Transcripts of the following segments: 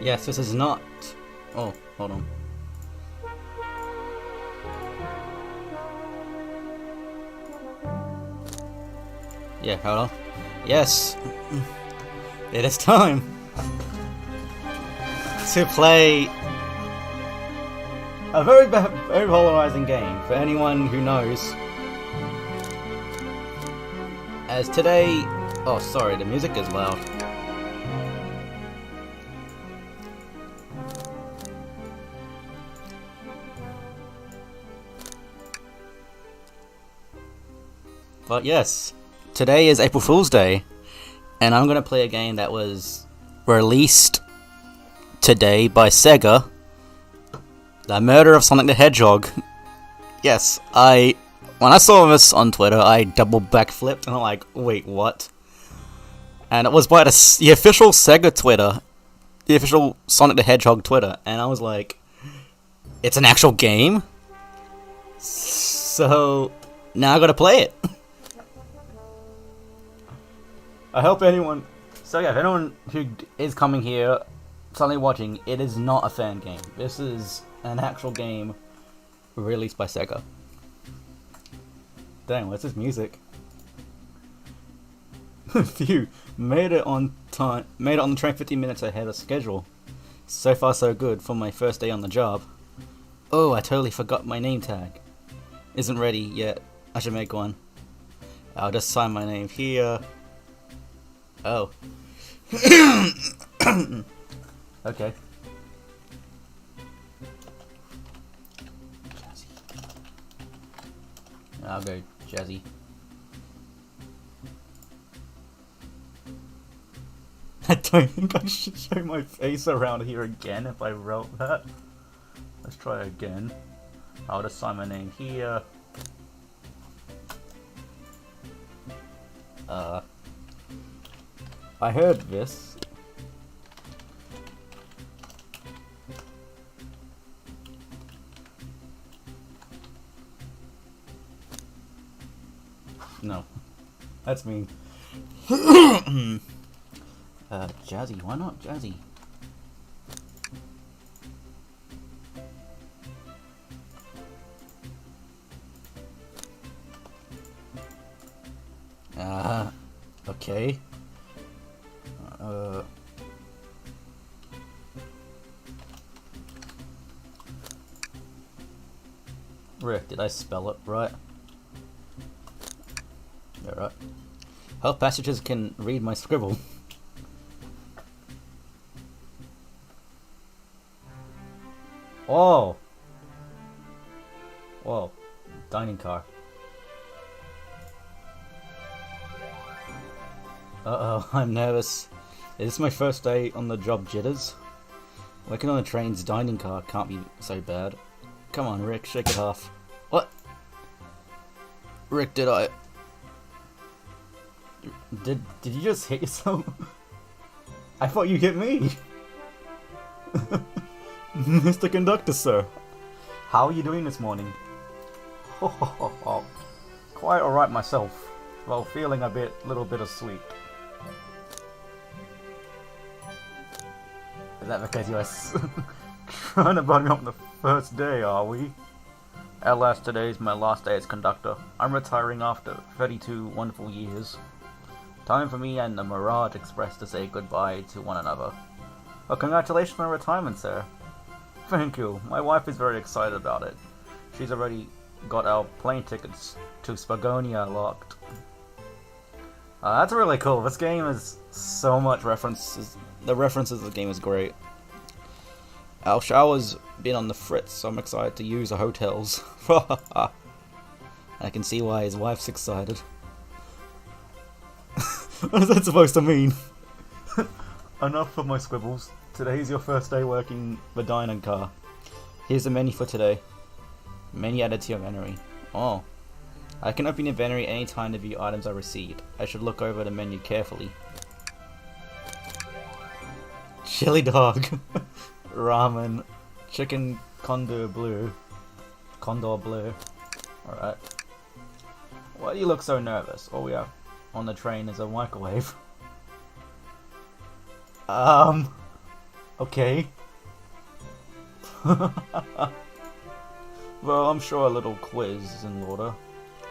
Yes, this is not... Oh, hold on. Yeah, hold on. Yes! It is time to play a very polarizing game for anyone who knows. As today... Oh, sorry, the music is loud. But yes, today is April Fool's Day, and I'm gonna play a game that was released today by Sega. The Murder of Sonic the Hedgehog. Yes, when I saw this on Twitter, I double backflipped, and I'm like, wait, what? And it was by the official Sega Twitter, the official Sonic the Hedgehog Twitter, and I was like, it's an actual game? So, now I gotta play it. I hope anyone... So yeah, if anyone who is coming here, suddenly watching, it is not a fan game. This is an actual game released by Sega. Dang, what's this music? Phew, made it on time. Made it on the train 15 minutes ahead of schedule. So far so good for my first day on the job. Oh, I totally forgot my name tag. Isn't ready yet. I should make one. I'll just sign my name here. Oh. Okay. I'll go Jazzy. I don't think I should show my face around here again if I wrote that. Let's try again. I'll just sign my name here. I heard this. No. That's mean. Jazzy, why not Jazzy? Okay. Rick, did I spell it right? Yeah, right. Hope passages can read my scribble. Oh! Whoa. Dining car. Uh-oh, I'm nervous. Is this my first day on the job jitters? Working on a train's dining car can't be so bad. Come on, Rick, shake it off. What? Rick, did you just hit yourself? I thought you hit me! Mr. Conductor, sir. How are you doing this morning? Quite alright myself. Well, feeling a little bit of sweet. Is that because you are trying to bug me up on the first day, are we? At last, today's my last day as conductor. I'm retiring after 32 wonderful years. Time for me and the Mirage Express to say goodbye to one another. Well, congratulations on retirement, sir. Thank you. My wife is very excited about it. She's already got our plane tickets to Spagonia locked. That's really cool. This game has so much references. The references of the game is great. Our shower's been on the fritz, so I'm excited to use the hotels. I can see why his wife's excited. What is that supposed to mean? Enough of my scribbles. Today's your first day working the dining car. Here's the menu for today. Menu added to your inventory. Oh. I can open your inventory anytime to view items I received. I should look over the menu carefully. Chili dog. Ramen. Chicken condor bleu. Condor bleu. Alright. Why do you look so nervous? All we have on the train is a microwave. Okay. Well, I'm sure a little quiz is in order.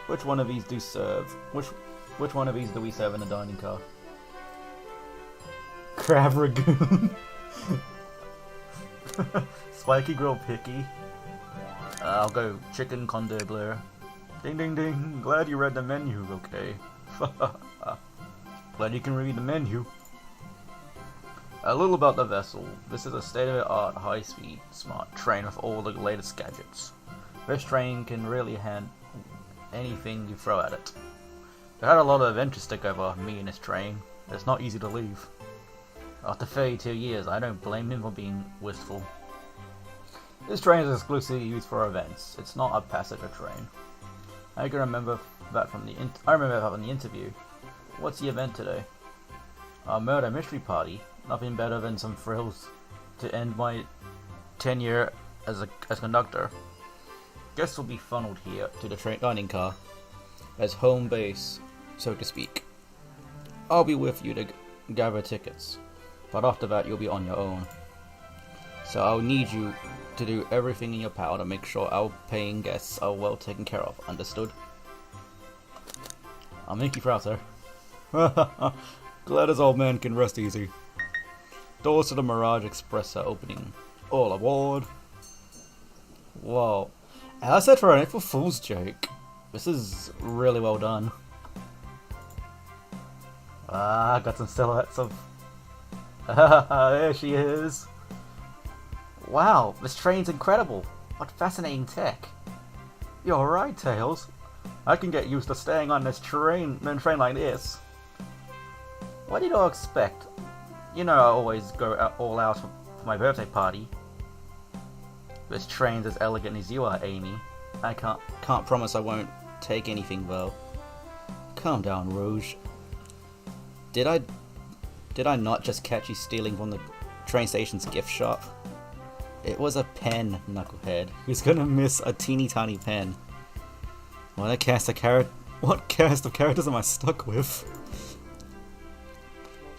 Which one of these do serve? Which one of these do we serve in the dining car? Crab ragoon. Spiky grilled picky. I'll go chicken condé bleu. Ding ding ding. Glad you read the menu, okay. Glad you can read the menu. A little about the vessel. This is a state-of-the-art, high-speed, smart train with all the latest gadgets. This train can really handle anything you throw at it. I had a lot of adventures to go over me and this train. It's not easy to leave. After 32 years, I don't blame him for being wistful. This train is exclusively used for events. It's not a passenger train. I can remember that from the interview. What's the event today? A murder mystery party. Nothing better than some thrills to end my tenure as conductor. Guests will be funneled here to the train dining car as home base, so to speak. I'll be with you to gather tickets, but after that you'll be on your own. So I'll need you to do everything in your power to make sure our paying guests are well taken care of. Understood? I'll make you proud, sir. Glad his old man can rest easy. Doors to the Mirage Express are opening. All aboard. Whoa. How's that for an April Fool's joke? This is really well done. I got some silhouettes of... there she is. Wow, this train's incredible. What fascinating tech. You're right, Tails. I can get used to staying on this train like this. What did I expect? You know I always go all out for my birthday party. This train's as elegant as you are, Amy. I can't promise I won't take anything though. Calm down, Rouge. Did I not just catch you stealing from the train station's gift shop? It was a pen, knucklehead. Who's gonna miss a teeny tiny pen? What cast of characters am I stuck with?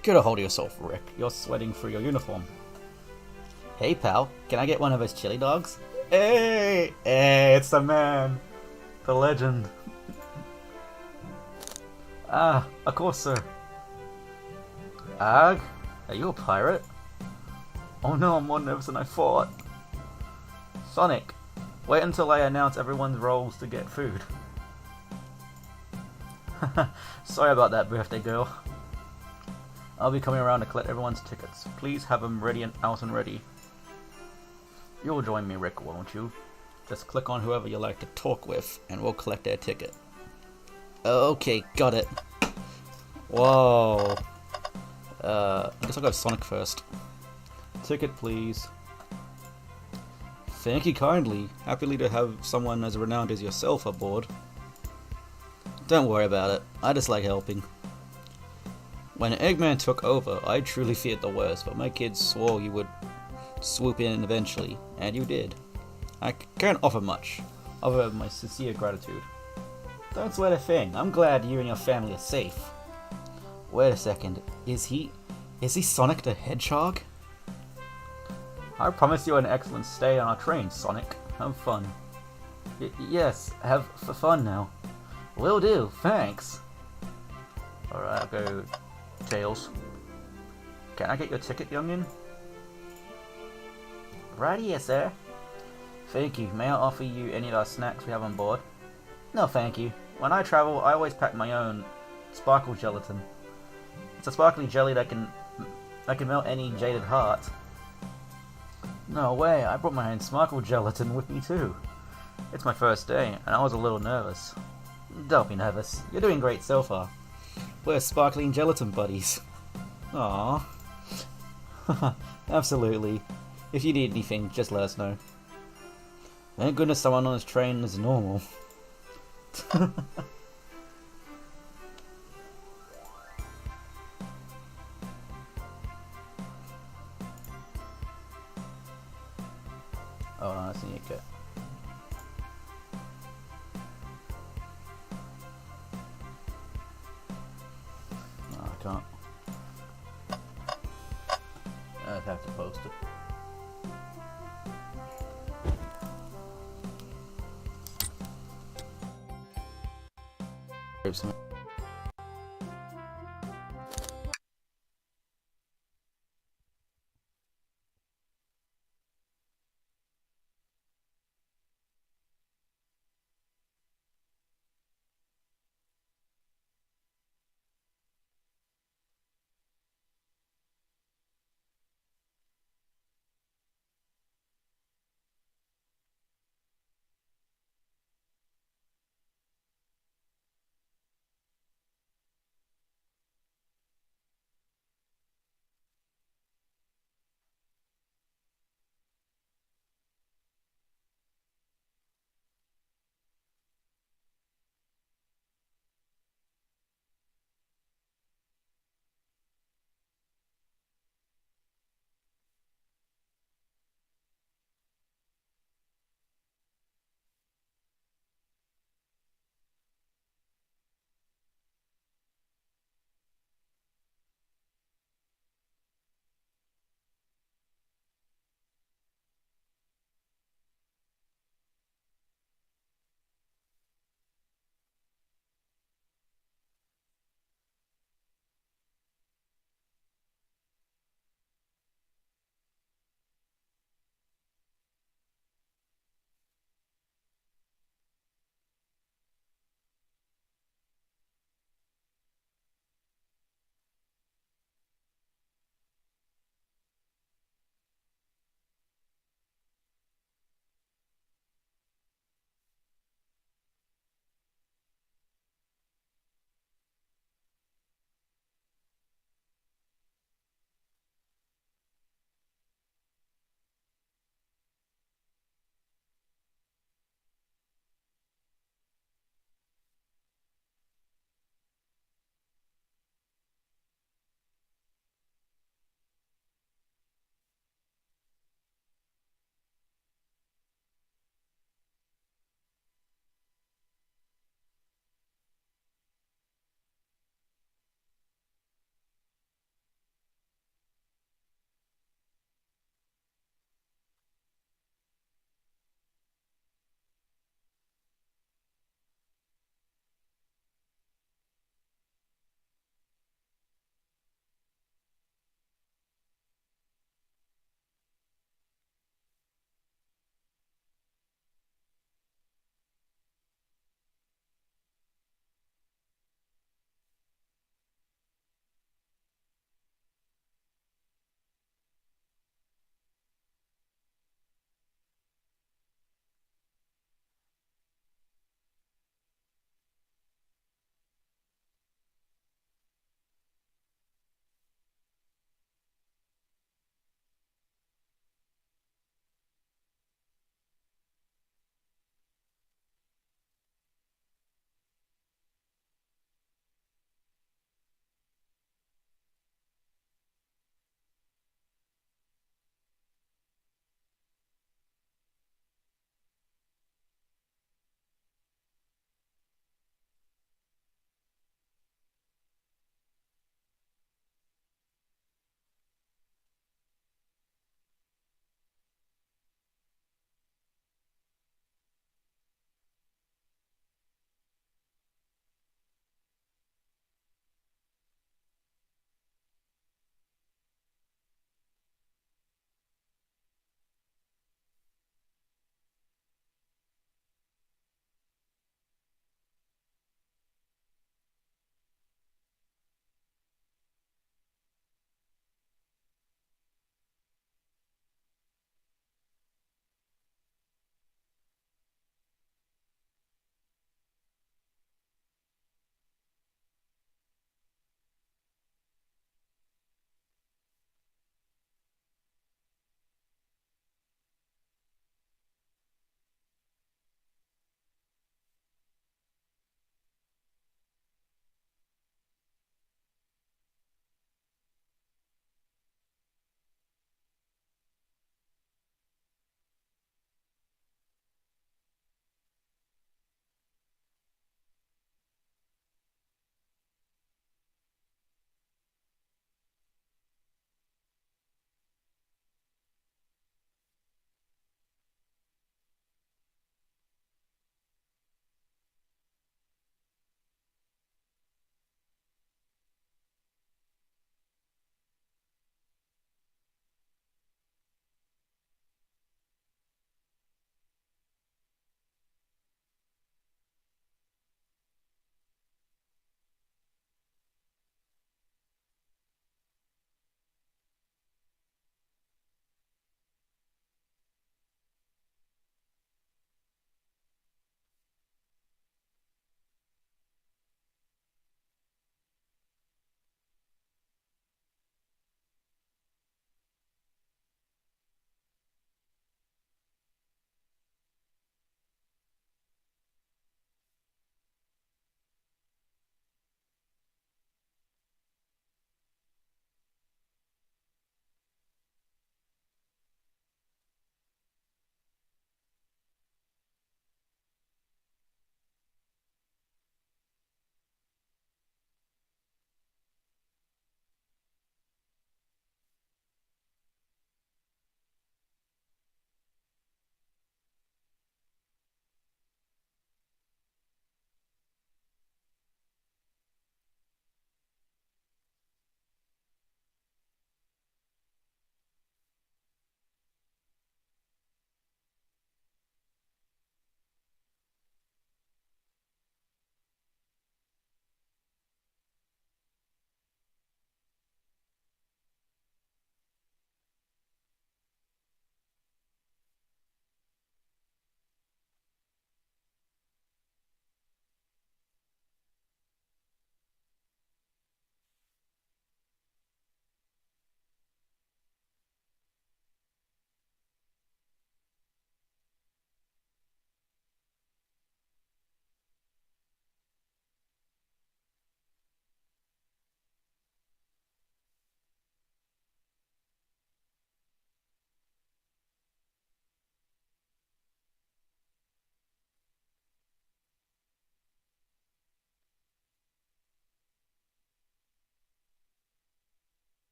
Get a hold of yourself, Rick. You're sweating through your uniform. Hey, pal. Can I get one of those chili dogs? Hey! Hey, it's the man. The legend. Of course, sir. Ag? Are you a pirate? Oh no, I'm more nervous than I thought. Sonic, wait until I announce everyone's roles to get food. Sorry about that, birthday girl. I'll be coming around to collect everyone's tickets. Please have them ready and out and ready. You'll join me, Rick, won't you? Just click on whoever you like to talk with, and we'll collect their ticket. Okay, got it. Whoa. I guess I'll go Sonic first. Ticket, please. Thank you kindly. Happily to have someone as renowned as yourself aboard. Don't worry about it. I just like helping. When Eggman took over, I truly feared the worst, but my kids swore you would swoop in eventually, and you did. I can't offer much, other than my sincere gratitude. Don't sweat a thing. I'm glad you and your family are safe. Wait a second. Is he Sonic the Hedgehog? I promise you an excellent stay on our train, Sonic. Have fun. Yes, have fun now. Will do, thanks. Alright, I'll go Tails. Can I get your ticket, youngin? Right here, sir. Thank you. May I offer you any of our snacks we have on board? No, thank you. When I travel, I always pack my own sparkle gelatin. It's a sparkly jelly that can melt any jaded heart. No way, I brought my own sparkle gelatin with me too. It's my first day, and I was a little nervous. Don't be nervous. You're doing great so far. We're sparkling gelatin buddies. Aww. Absolutely. If you need anything, just let us know. Thank goodness someone on this train is normal. Oh, no, that's an okay. No, I can't. have to post it. Save some.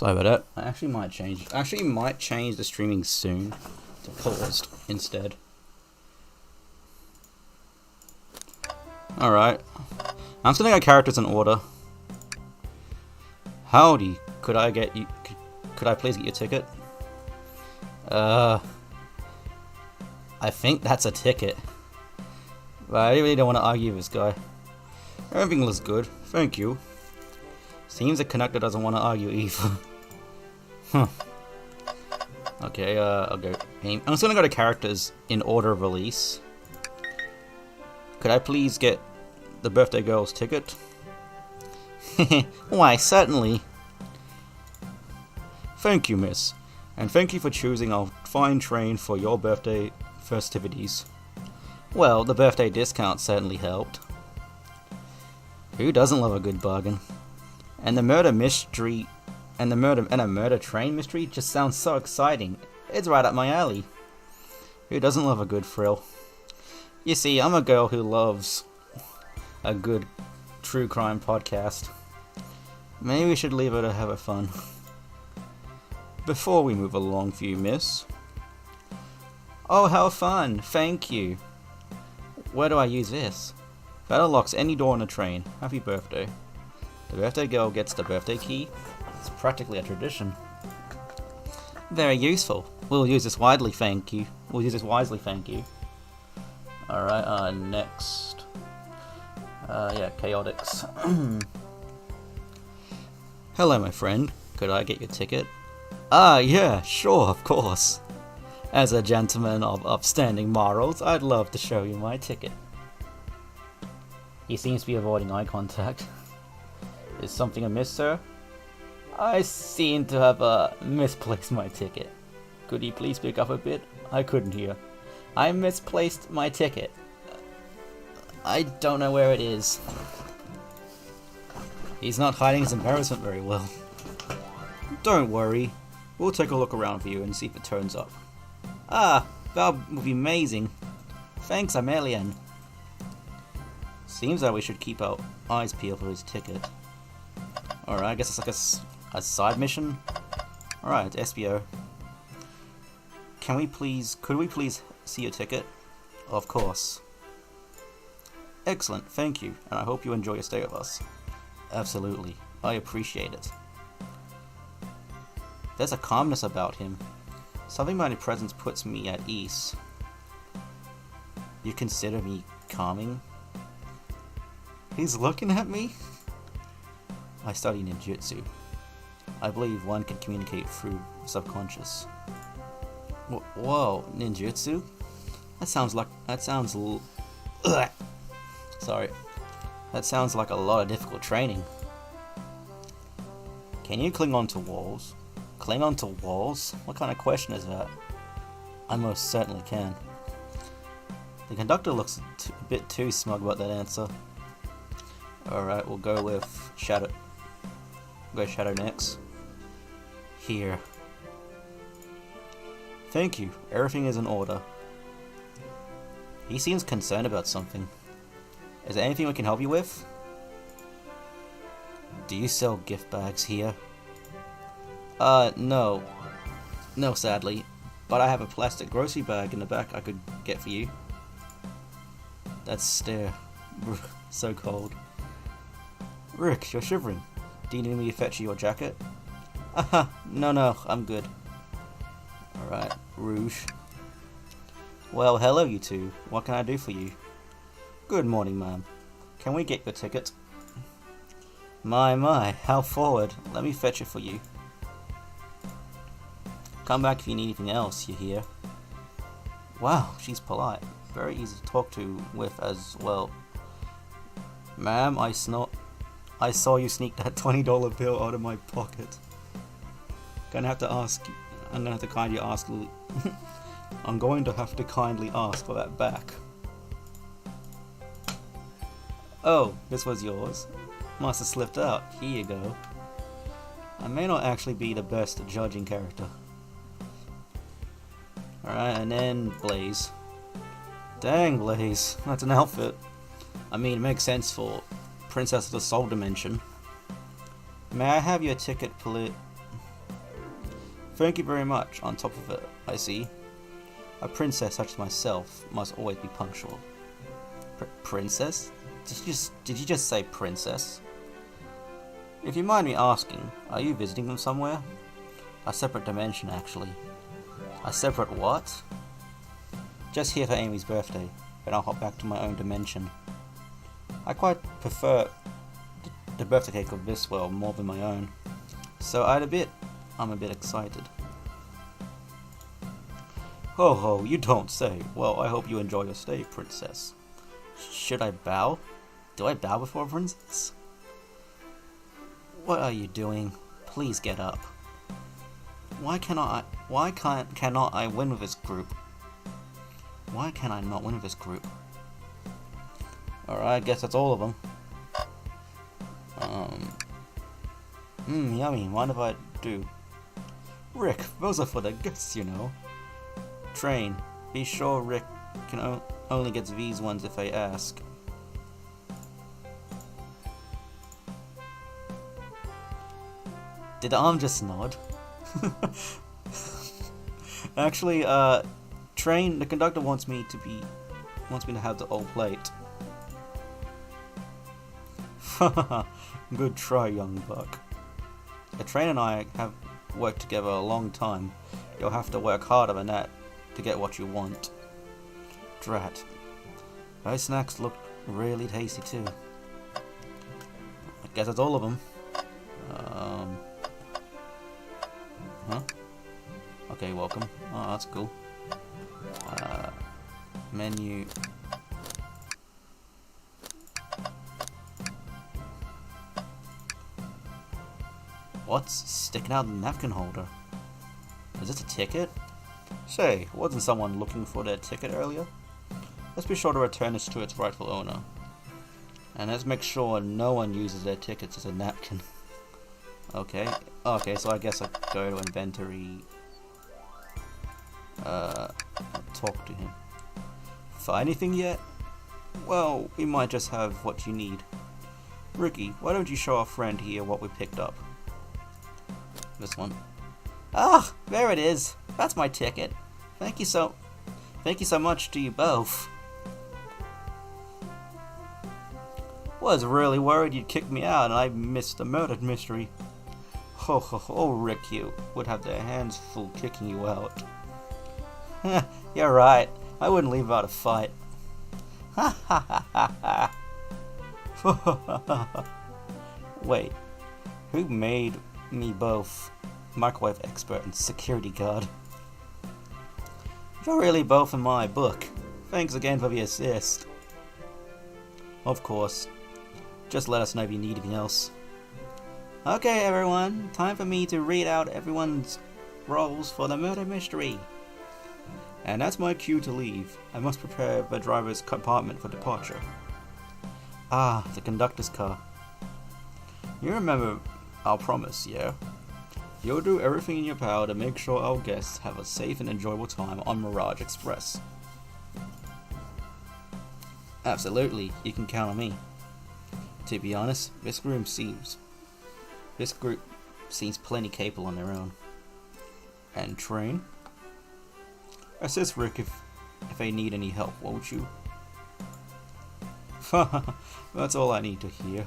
Sorry about that. I actually might change the streaming soon to paused instead. Alright. I'm setting our characters in order. Howdy. Could I please get your ticket? I think that's a ticket. But I really don't want to argue with this guy. Everything looks good. Thank you. Seems the conductor doesn't want to argue either. Huh. Okay, I'll go aim. I'm just gonna go to characters in order of release. Could I please get the birthday girl's ticket? Why, certainly. Thank you, miss. And thank you for choosing our fine train for your birthday festivities. Well, the birthday discount certainly helped. Who doesn't love a good bargain? And the murder mystery and a murder train mystery just sounds so exciting. It's right up my alley. Who doesn't love a good thrill? You see, I'm a girl who loves a good true crime podcast. Maybe we should leave her to have her fun. Before we move along for you, miss. Oh, how fun! Thank you. Where do I use this? That unlocks any door on a train. Happy birthday. The birthday girl gets the birthday key. It's practically a tradition. Very useful. We'll use this wisely, thank you. Alright, next. Yeah, Chaotix. Hello, my friend. Could I get your ticket? Yeah, sure, of course. As a gentleman of upstanding morals, I'd love to show you my ticket. He seems to be avoiding eye contact. Is something amiss, sir? I seem to have misplaced my ticket. Could you please speak up a bit? I couldn't hear. I misplaced my ticket. I don't know where it is. He's not hiding his embarrassment very well. Don't worry. We'll take a look around for you and see if it turns up. Ah, that would be amazing. Thanks, I'm alien. Seems that we should keep our eyes peeled for his ticket. Alright, I guess it's like a side mission. Alright, SBO. Could we please see your ticket? Of course. Excellent, thank you, and I hope you enjoy your stay with us. Absolutely, I appreciate it. There's a calmness about him. Something about his presence puts me at ease. You consider me calming? He's looking at me? I study ninjutsu. I believe one can communicate through subconscious. Whoa, ninjutsu? That sounds like a lot of difficult training. Can you cling onto walls? Cling onto walls? What kind of question is that? I most certainly can. The conductor looks a bit too smug about that answer. Alright, we'll go with Shadow. We'll go Shadow next. Here. Thank you. Everything is in order. He seems concerned about something. Is there anything we can help you with? Do you sell gift bags here? No. No, sadly. But I have a plastic grocery bag in the back I could get for you. That stare. So cold. Rick, you're shivering. Do you need me to fetch you your jacket? No, I'm good. Alright, Rouge. Well, hello you two. What can I do for you? Good morning, ma'am. Can we get your ticket? My, how forward. Let me fetch it for you. Come back if you need anything else, you hear? Wow, she's polite. Very easy to talk to with as well. Ma'am, I saw you sneak that $20 bill out of my pocket. I'm going to have to kindly ask for that back. Oh, this was yours? Must have slipped out. Here you go. I may not actually be the best judging character. Alright, and then Blaze. Dang, Blaze. That's an outfit. I mean, it makes sense for Princess of the Soul Dimension. May I have your ticket, please? Thank you very much. On top of it, I see. A princess such as myself must always be punctual. Princess? Did you just say princess? If you mind me asking, are you visiting them somewhere? A separate dimension, actually. A separate what? Just here for Amy's birthday, then I'll hop back to my own dimension. I quite prefer the birthday cake of this world more than my own, so I'm a bit excited. Ho ho, you don't say. Well, I hope you enjoy your stay, princess. Should I bow? Do I bow before a princess? What are you doing? Please get up. Why cannot I win with this group? Why can I not win with this group? Alright, I guess that's all of them. Yummy, mind if I do? Rick, those are for the guests, you know. Train, be sure Rick can only gets these ones if they ask. Did the arm just nod? Actually, Train, the conductor wants me to have the old plate. Good try, young buck. The Train and I have worked together a long time. You'll have to work harder than that to get what you want. Drat. Those snacks look really tasty too. I guess that's all of them. Huh? Okay, welcome. Oh, that's cool. Menu. What's sticking out of the napkin holder? Is this a ticket? Say, wasn't someone looking for their ticket earlier? Let's be sure to return this to its rightful owner. And let's make sure no one uses their tickets as a napkin. Okay. Okay, so I guess I go to inventory. Talk to him. Find anything yet? Well, we might just have what you need. Ricky, why don't you show our friend here what we picked up? This one. Ah, there it is. That's my ticket. Thank you so much to you both. Was really worried you'd kick me out and I missed the murder mystery. Ho ho ho, Rick, you would have their hands full kicking you out. You're right. I wouldn't leave without a fight. Ha ha ha ha ha. Wait, who made me both microwave expert and security guard? You're really both in my book. Thanks again for the assist. Of course. Just let us know if you need anything else. Okay, everyone. Time for me to read out everyone's roles for the murder mystery. And that's my cue to leave. I must prepare the driver's compartment for departure. Ah, the conductor's car. You remember our promise, yeah? You'll do everything in your power to make sure our guests have a safe and enjoyable time on Mirage Express. Absolutely, you can count on me. To be honest, this group seems plenty capable on their own. And Train? Assist Rick if they need any help, won't you? That's all I need to hear.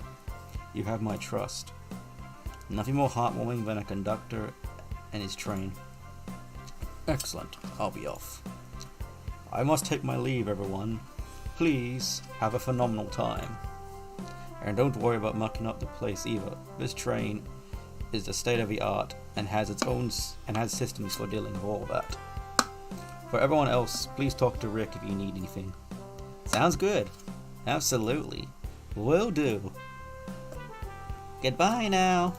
You have my trust. Nothing more heartwarming than a conductor and his train. Excellent, I'll be off. I must take my leave, everyone. Please have a phenomenal time. And don't worry about mucking up the place either. This train is the state of the art and has systems for dealing with all that. For everyone else, please talk to Rick if you need anything. Sounds good. Absolutely. Will do. Goodbye now.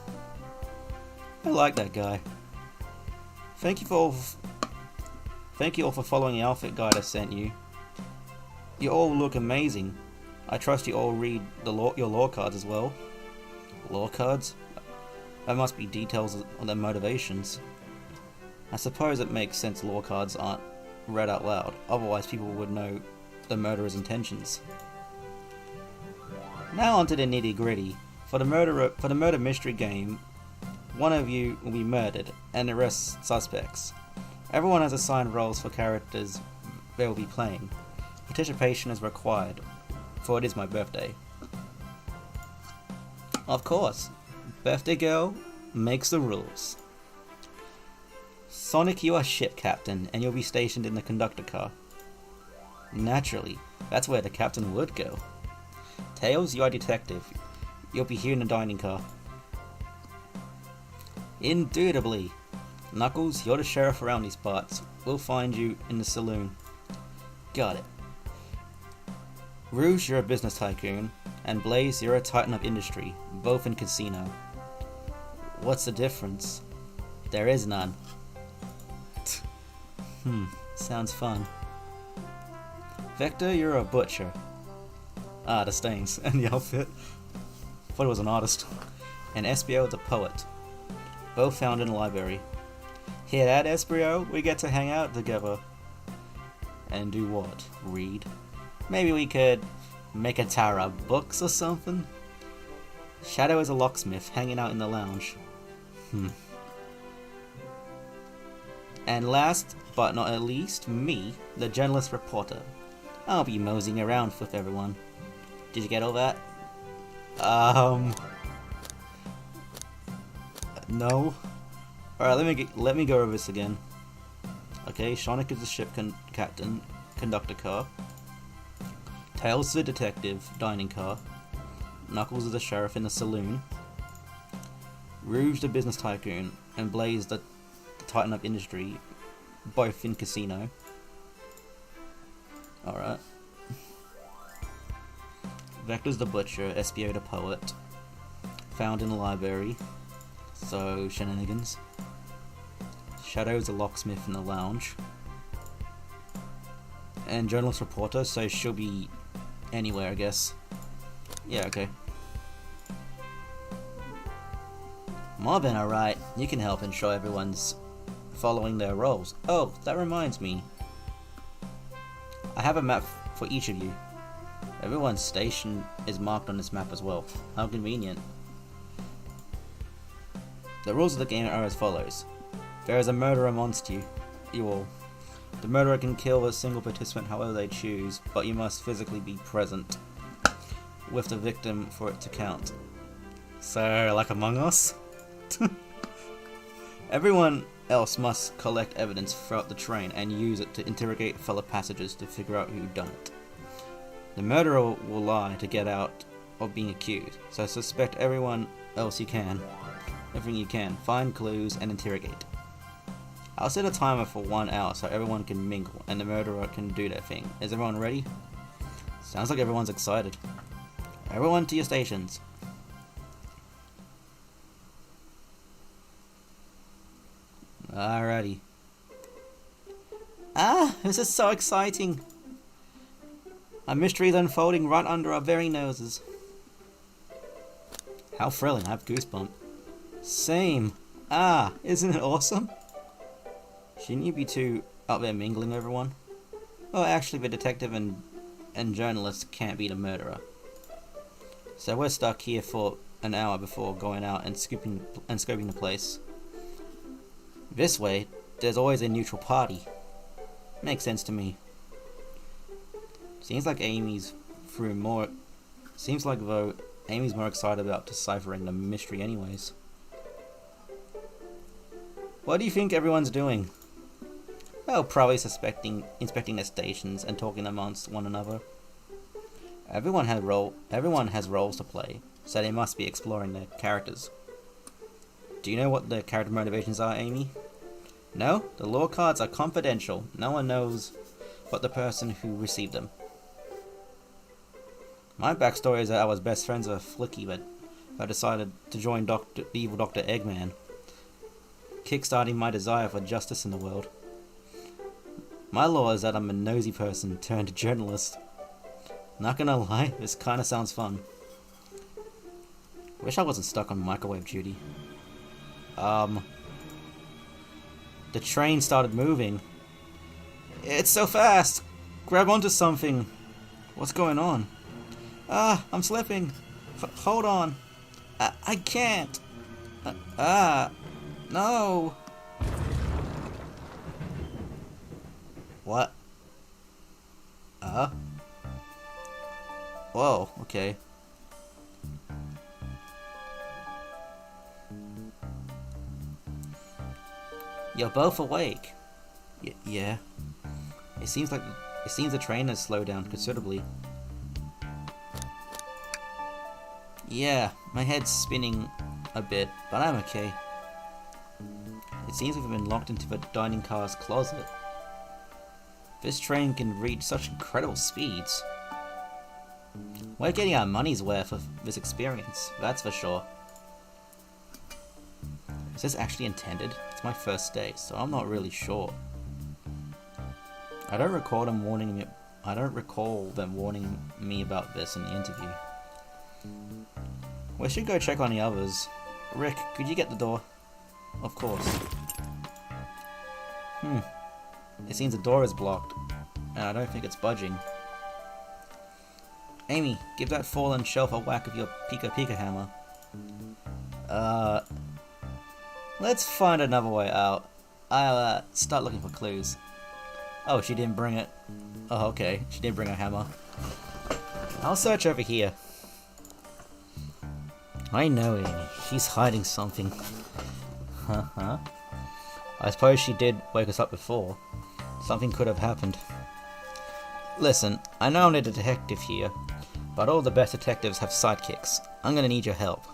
I like that guy. Thank you all for following the outfit guide I sent you. You all look amazing. I trust you all read your lore cards as well. Lore cards? That must be details on their motivations. I suppose it makes sense lore cards aren't read out loud, otherwise people would know the murderer's intentions. Now onto the nitty gritty. For the murder mystery game, one of you will be murdered, and the rest suspects. Everyone has assigned roles for characters they will be playing. Participation is required, for it is my birthday. Of course, birthday girl makes the rules. Sonic, you are ship captain, and you'll be stationed in the conductor car. Naturally, that's where the captain would go. Tails, you are detective. You'll be here in the dining car. Indubitably. Knuckles, you're the sheriff around these parts. We'll find you in the saloon. Got it. Rouge, you're a business tycoon, and Blaze, you're a titan of industry, both in casino. What's the difference? There is none. Sounds fun. Vector, you're a butcher. Ah, the stains and the outfit. Thought he was an artist. And Espio, the poet. Both found in the library. Hear that, Espio? We get to hang out together. And do what? Read? Maybe we could make a tower of books or something? Shadow is a locksmith, hanging out in the lounge. And last but not least, me, the journalist reporter. I'll be moseying around with everyone. Did you get all that? No. Alright, let me go over this again. Okay, Sonic is the ship captain, conductor car. Tails is the detective, dining car. Knuckles is the sheriff in the saloon. Rouge the business tycoon, and Blaze the titan of industry, both in casino. Alright. Vector's the butcher, Espio the poet. Found in the library, so shenanigans. Shadow's the locksmith in the lounge. And journalist reporter, so she'll be anywhere, I guess. Yeah, okay. Marvin, alright. You can help ensure everyone's following their roles. Oh, that reminds me. I have a map for each of you. Everyone's station is marked on this map as well. How convenient. The rules of the game are as follows. There is a murderer amongst you all. The murderer can kill a single participant however they choose, but you must physically be present with the victim for it to count. So, like Among Us? Everyone else must collect evidence throughout the train and use it to interrogate fellow passengers to figure out who done it. The murderer will lie to get out of being accused, so suspect everyone else you can. Everything you can. Find clues and interrogate. I'll set a timer for 1 hour so everyone can mingle and the murderer can do their thing. Is everyone ready? Sounds like everyone's excited. Everyone to your stations. Alrighty. Ah, this is so exciting. A mystery is unfolding right under our very noses. How thrilling, I have goosebumps. Same. Ah, isn't it awesome? Shouldn't you be too out there mingling everyone? Well, actually the detective and journalist can't be the murderer. So we're stuck here for an hour before going out and scoping the place. This way, there's always a neutral party. Makes sense to me. Seems like though Amy's more excited about deciphering the mystery anyways. What do you think everyone's doing? Well, probably inspecting their stations and talking amongst one another. Everyone has roles to play, so they must be exploring their characters. Do you know what the character motivations are, Amy? No, the lore cards are confidential. No one knows but the person who received them. My backstory is that I was best friends with Flicky, but I decided to join the evil Dr. Eggman, kickstarting my desire for justice in the world. My lore is that I'm a nosy person turned journalist. Not gonna lie, this kinda sounds fun. Wish I wasn't stuck on microwave duty. The train started moving. It's so fast! Grab onto something! What's going on? Ah, I'm slipping! Hold on! I can't! No! What? Whoa, okay. You're both awake. Yeah. It seems the train has slowed down considerably. Yeah, my head's spinning a bit, but I'm okay. It seems we've been locked into the dining car's closet. This train can reach such incredible speeds. We're getting our money's worth of this experience, that's for sure. Is this actually intended? It's my first day, so I'm not really sure. I don't recall them warning me about this in the interview. We should go check on the others. Rick, could you get the door? Of course. It seems the door is blocked, and I don't think it's budging. Amy, give that fallen shelf a whack of your Pika Pika hammer. Let's find another way out. I'll start looking for clues. Oh, she didn't bring it. Oh, okay. She didn't bring a hammer. I'll search over here. I know Amy. She's hiding something. I suppose she did wake us up before. Something could have happened. Listen, I know I'm a detective here, but all the best detectives have sidekicks. I'm gonna need your help.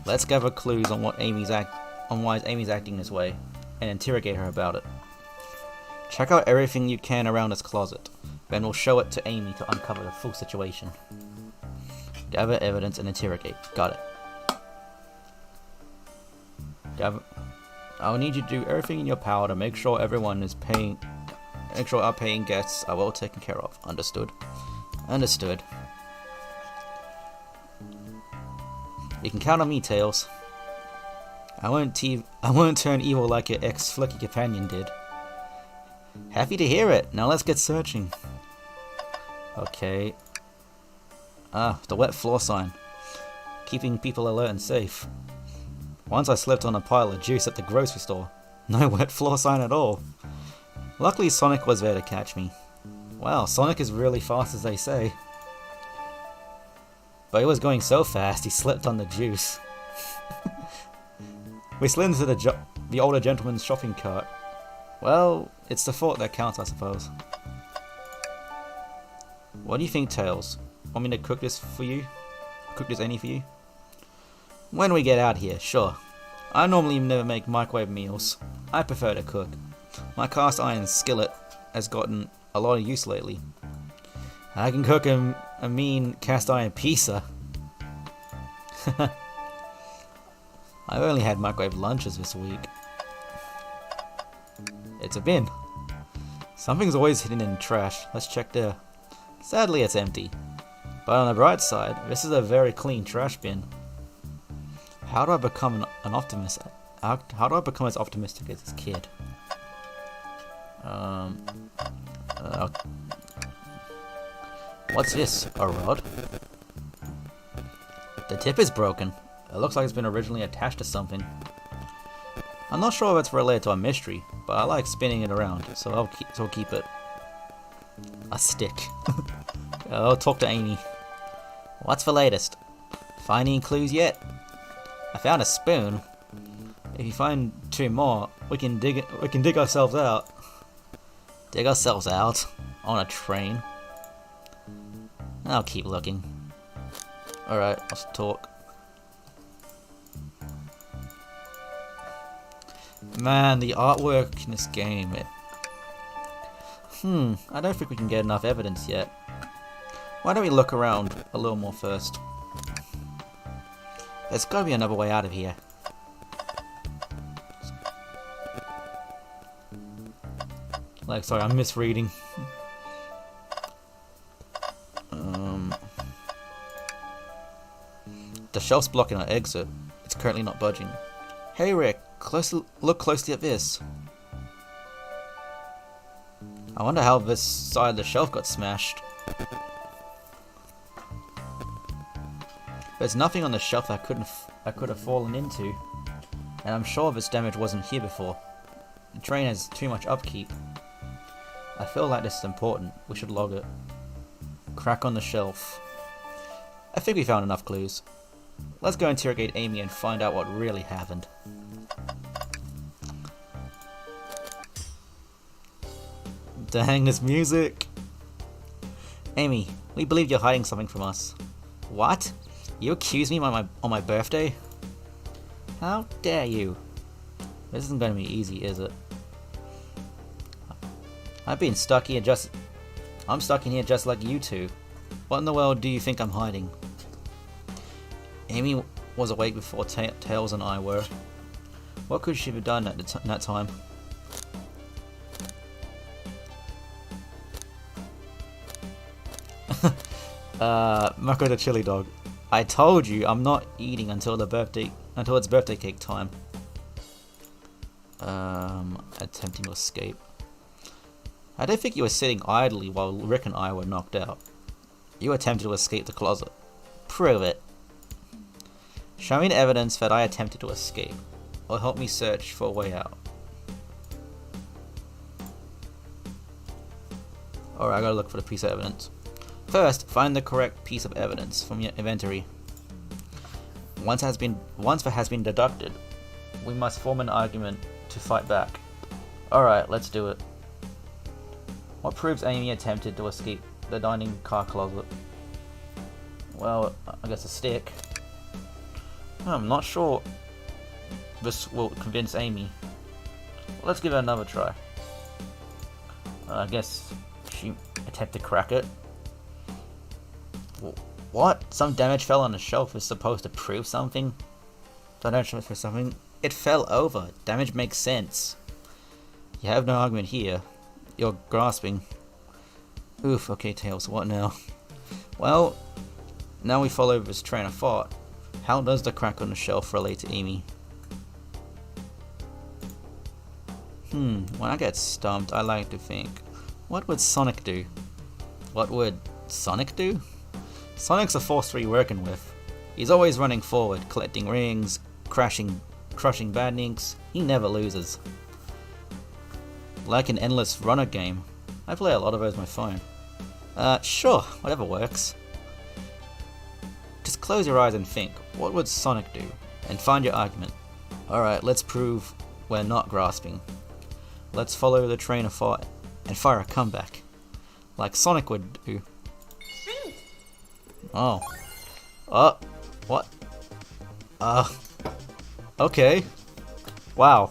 Let's gather clues on why Amy's acting this way, and interrogate her about it. Check out everything you can around this closet, then we'll show it to Amy to uncover the full situation. Gather evidence and interrogate. Got it. I'll need you to do everything in your power to make sure our paying guests are well taken care of. Understood? Understood. You can count on me, Tails. I won't turn evil like your ex-flicky companion did. Happy to hear it. Now let's get searching. Okay. The wet floor sign. Keeping people alert and safe. Once I slipped on a pile of juice at the grocery store. No wet floor sign at all. Luckily Sonic was there to catch me. Wow, Sonic is really fast as they say. But he was going so fast he slipped on the juice. We slid into the older gentleman's shopping cart. Well, it's the thought that counts, I suppose. What do you think, Tails? Want me to cook this for you? Cook this any for you? When we get out here, sure. I normally never make microwave meals. I prefer to cook. My cast iron skillet has gotten a lot of use lately. I can cook a mean cast iron pizza. I've only had microwave lunches this week. It's a bin. Something's always hidden in trash. Let's check there. Sadly, it's empty. But on the bright side, this is a very clean trash bin. How do I become an optimist? How do I become as optimistic as this kid? What's this? A rod? The tip is broken. It looks like it's been originally attached to something. I'm not sure if it's related to a mystery, but I like spinning it around, so I'll keep it. A stick. I'll talk to Amy. What's the latest? Find any clues yet? I found a spoon. If you find two more, we can dig ourselves out. Dig ourselves out? On a train? I'll keep looking. Alright, let's talk. Man, the artwork in this game, I don't think we can get enough evidence yet. Why don't we look around a little more first? There's gotta be another way out of here. Like, sorry, I'm misreading. The shelf's blocking our exit. It's currently not budging. Hey Rick, look closely at this. I wonder how this side of the shelf got smashed. There's nothing on the shelf I could have fallen into. and I'm sure this damage wasn't here before. The train has too much upkeep. I feel like this is important. We should log it. Crack on the shelf. I think we found enough clues. Let's go interrogate Amy and find out what really happened. Dang, this music! Amy, we believe you're hiding something from us. What? You accuse me on my birthday? How dare you? This isn't going to be easy, is it? I'm stuck in here just like you two. What in the world do you think I'm hiding? Amy was awake before Tails and I were. What could she have done at that time? Mako the chili dog. I told you I'm not eating until it's birthday cake time. Attempting to escape. I don't think you were sitting idly while Rick and I were knocked out. You attempted to escape the closet. Prove it. Show me the evidence that I attempted to escape, or help me search for a way out. Alright, I gotta look for the piece of evidence. First, find the correct piece of evidence from your inventory. Once that has been deducted, we must form an argument to fight back. Alright, let's do it. What proves Amy attempted to escape the dining car closet? Well, I guess a stick. I'm not sure this will convince Amy. Let's give it another try. I guess she attempted to crack it. What? Some damage fell on the shelf is supposed to prove something? Damage for something? It fell over. Damage makes sense. You have no argument here. You're grasping. Oof, okay Tails, what now? Well, now we follow this train of thought. How does the crack on the shelf relate to Amy? When I get stumped, I like to think, what would Sonic do? What would Sonic do? Sonic's a force to be working with. He's always running forward, collecting rings, crushing bad ninks. He never loses. Like an endless runner game. I play a lot of those on my phone. Sure, whatever works. Just close your eyes and think, what would Sonic do? And find your argument. Alright, let's prove we're not grasping. Let's follow the train of thought and fire a comeback. Like Sonic would do. Oh. What? Okay. Wow.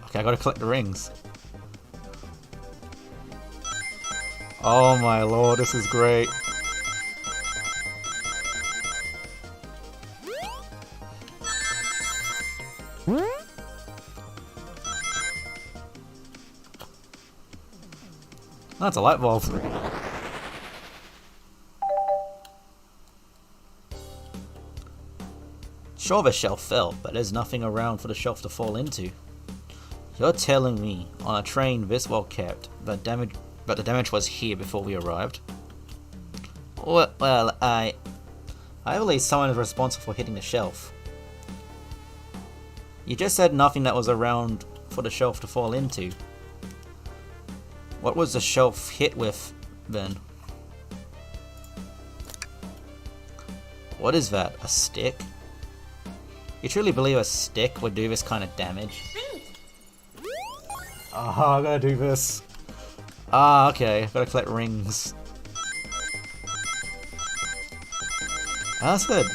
Okay, I gotta collect the rings. Oh my lord, this is great. That's a light bulb. Sure, the shelf fell, but there's nothing around for the shelf to fall into. You're telling me, on a train this well kept, that the damage was here before we arrived? Well, I believe someone is responsible for hitting the shelf. You just said nothing that was around for the shelf to fall into. What was the shelf hit with, then? What is that? A stick? You truly believe a stick would do this kind of damage? I gotta do this. Okay, gotta collect rings. That's good.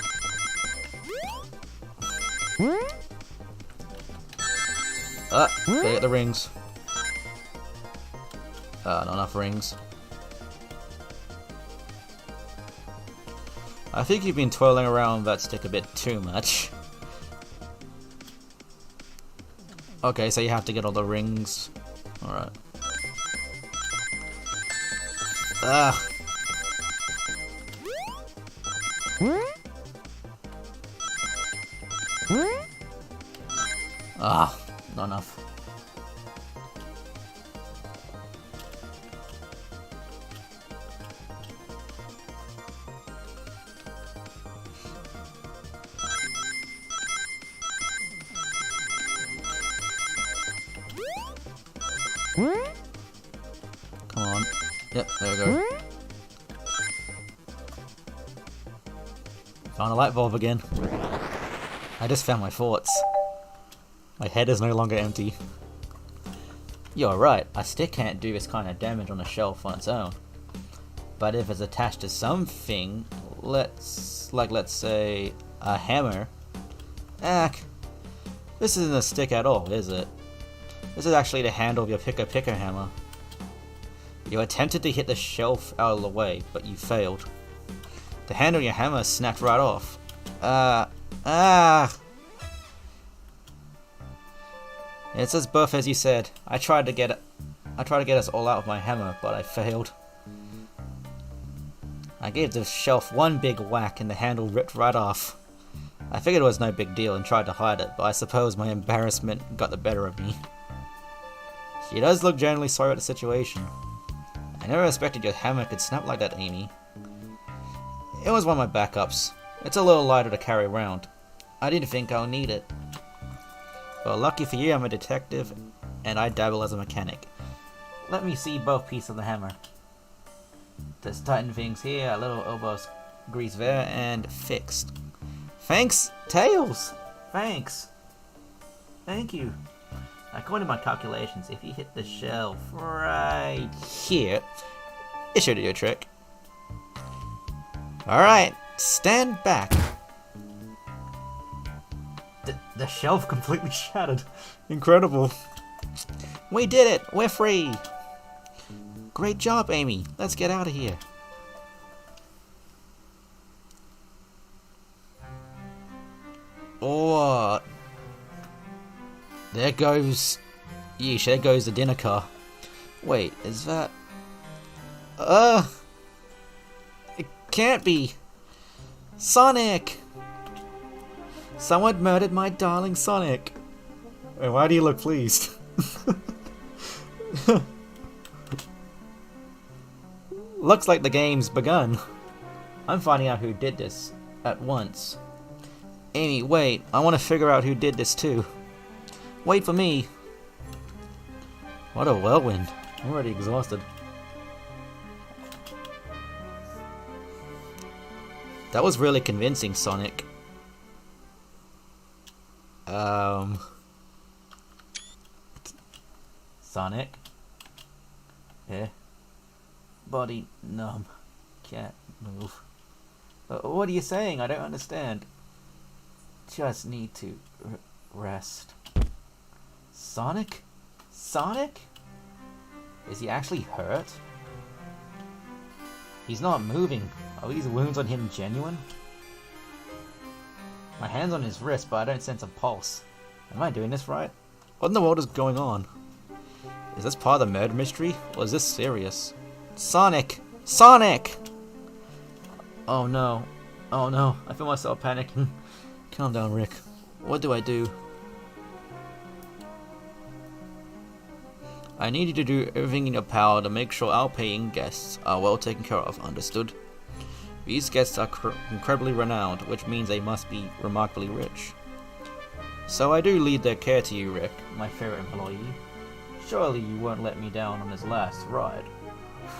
Gotta get the rings. Not enough rings. I think you've been twirling around that stick a bit too much. Okay, so you have to get all the rings. Alright. Not enough. Come on. Yep, there we go. Found a light bulb again. I just found my forts. My head is no longer empty. You're right, a stick can't do this kind of damage on a shelf on its own. But if it's attached to something, let's say a hammer. This isn't a stick at all, is it? This is actually the handle of your picker hammer. You attempted to hit the shelf out of the way, but you failed. The handle of your hammer snapped right off. It's as buff as you said. I tried to get us all out with my hammer, but I failed. I gave the shelf one big whack and the handle ripped right off. I figured it was no big deal and tried to hide it, but I suppose my embarrassment got the better of me. She does look genuinely sorry about the situation. I never expected your hammer could snap like that, Amy. It was one of my backups. It's a little lighter to carry around. I didn't think I'll need it. Well, lucky for you, I'm a detective, and I dabble as a mechanic. Let me see both pieces of the hammer. Just tighten things here, a little elbow grease there, and fixed. Thanks, Tails! Thanks! Thank you. According to my calculations, if you hit the shelf right here, it should do your trick. Alright, stand back. The shelf completely shattered. Incredible. We did it! We're free! Great job, Amy. Let's get out of here. Oh, there goes... Yeesh, there goes the dinner car. Wait, is that... It can't be. Sonic! Someone murdered my darling Sonic. Wait, why do you look pleased? Looks like the game's begun. I'm finding out who did this at once. Amy, wait. I want to figure out who did this too. Wait for me. What a whirlwind. I'm already exhausted. That was really convincing, Sonic. Sonic? Yeah. Body numb. Can't move. What are you saying? I don't understand. Just need to rest. Sonic? Sonic? Is he actually hurt? He's not moving. Are these wounds on him genuine? My hand's on his wrist, but I don't sense a pulse. Am I doing this right? What in the world is going on? Is this part of the murder mystery? Or is this serious? Sonic! Sonic! Oh no. Oh no. I feel myself panicking. Calm down, Rick. What do I do? I need you to do everything in your power to make sure our paying guests are well taken care of, understood? These guests are incredibly renowned, which means they must be remarkably rich. So I do lead their care to you, Rick, my favorite employee. Surely you won't let me down on this last ride.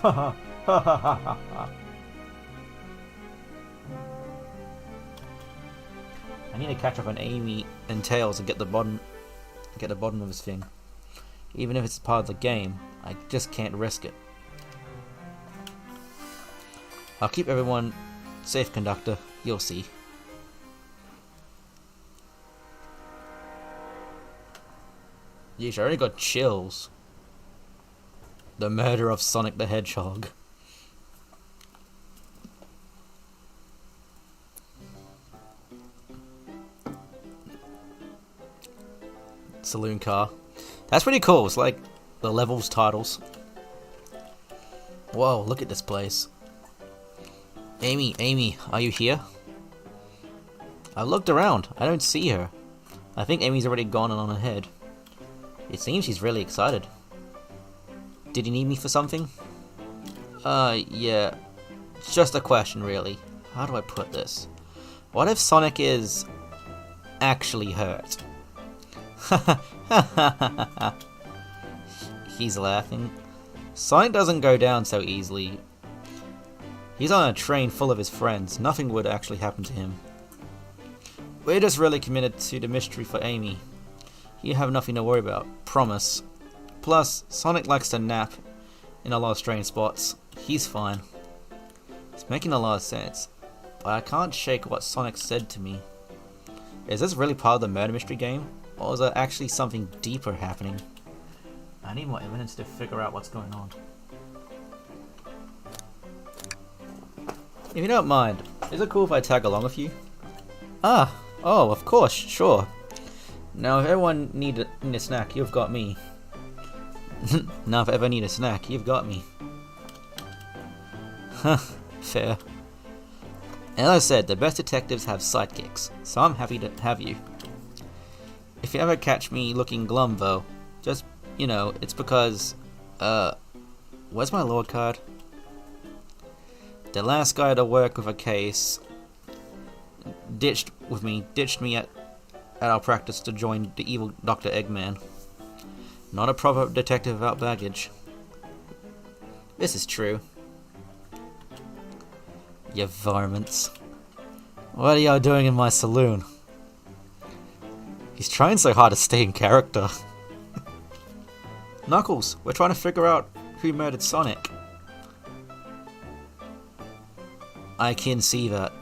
Ha ha ha ha ha ha. I need to catch up on Amy and Tails and get the bottom of this thing. Even if it's part of the game, I just can't risk it. I'll keep everyone safe, Conductor. You'll see. Yeesh, I already got chills. The murder of Sonic the Hedgehog. Saloon car. That's pretty cool. It's like the levels titles. Whoa, look at this place. Amy, are you here? I've looked around. I don't see her. I think Amy's already gone and on ahead. It seems she's really excited. Did you need me for something? Yeah. It's just a question, really. How do I put this? What if Sonic is actually hurt? He's laughing. Sonic doesn't go down so easily. He's on a train full of his friends. Nothing would actually happen to him. We're just really committed to the mystery for Amy. You have nothing to worry about. Promise. Plus, Sonic likes to nap in a lot of strange spots. He's fine. It's making a lot of sense. But I can't shake what Sonic said to me. Is this really part of the murder mystery game? Or is there actually something deeper happening? I need more evidence to figure out what's going on. If you don't mind, is it cool if I tag along with you? Ah, oh, of course, sure. Now if everyone need a snack, you've got me. Now if I ever need a snack, you've got me. Huh, fair. As I said, the best detectives have sidekicks, so I'm happy to have you. If you ever catch me looking glum though, just, you know, it's because, where's my Lord card? The last guy to work with a case ditched me at our practice to join the evil Dr. Eggman. Not a proper detective without baggage. This is true. You varmints. What are y'all doing in my saloon? He's trying so hard to stay in character. Knuckles, we're trying to figure out who murdered Sonic. I can see that.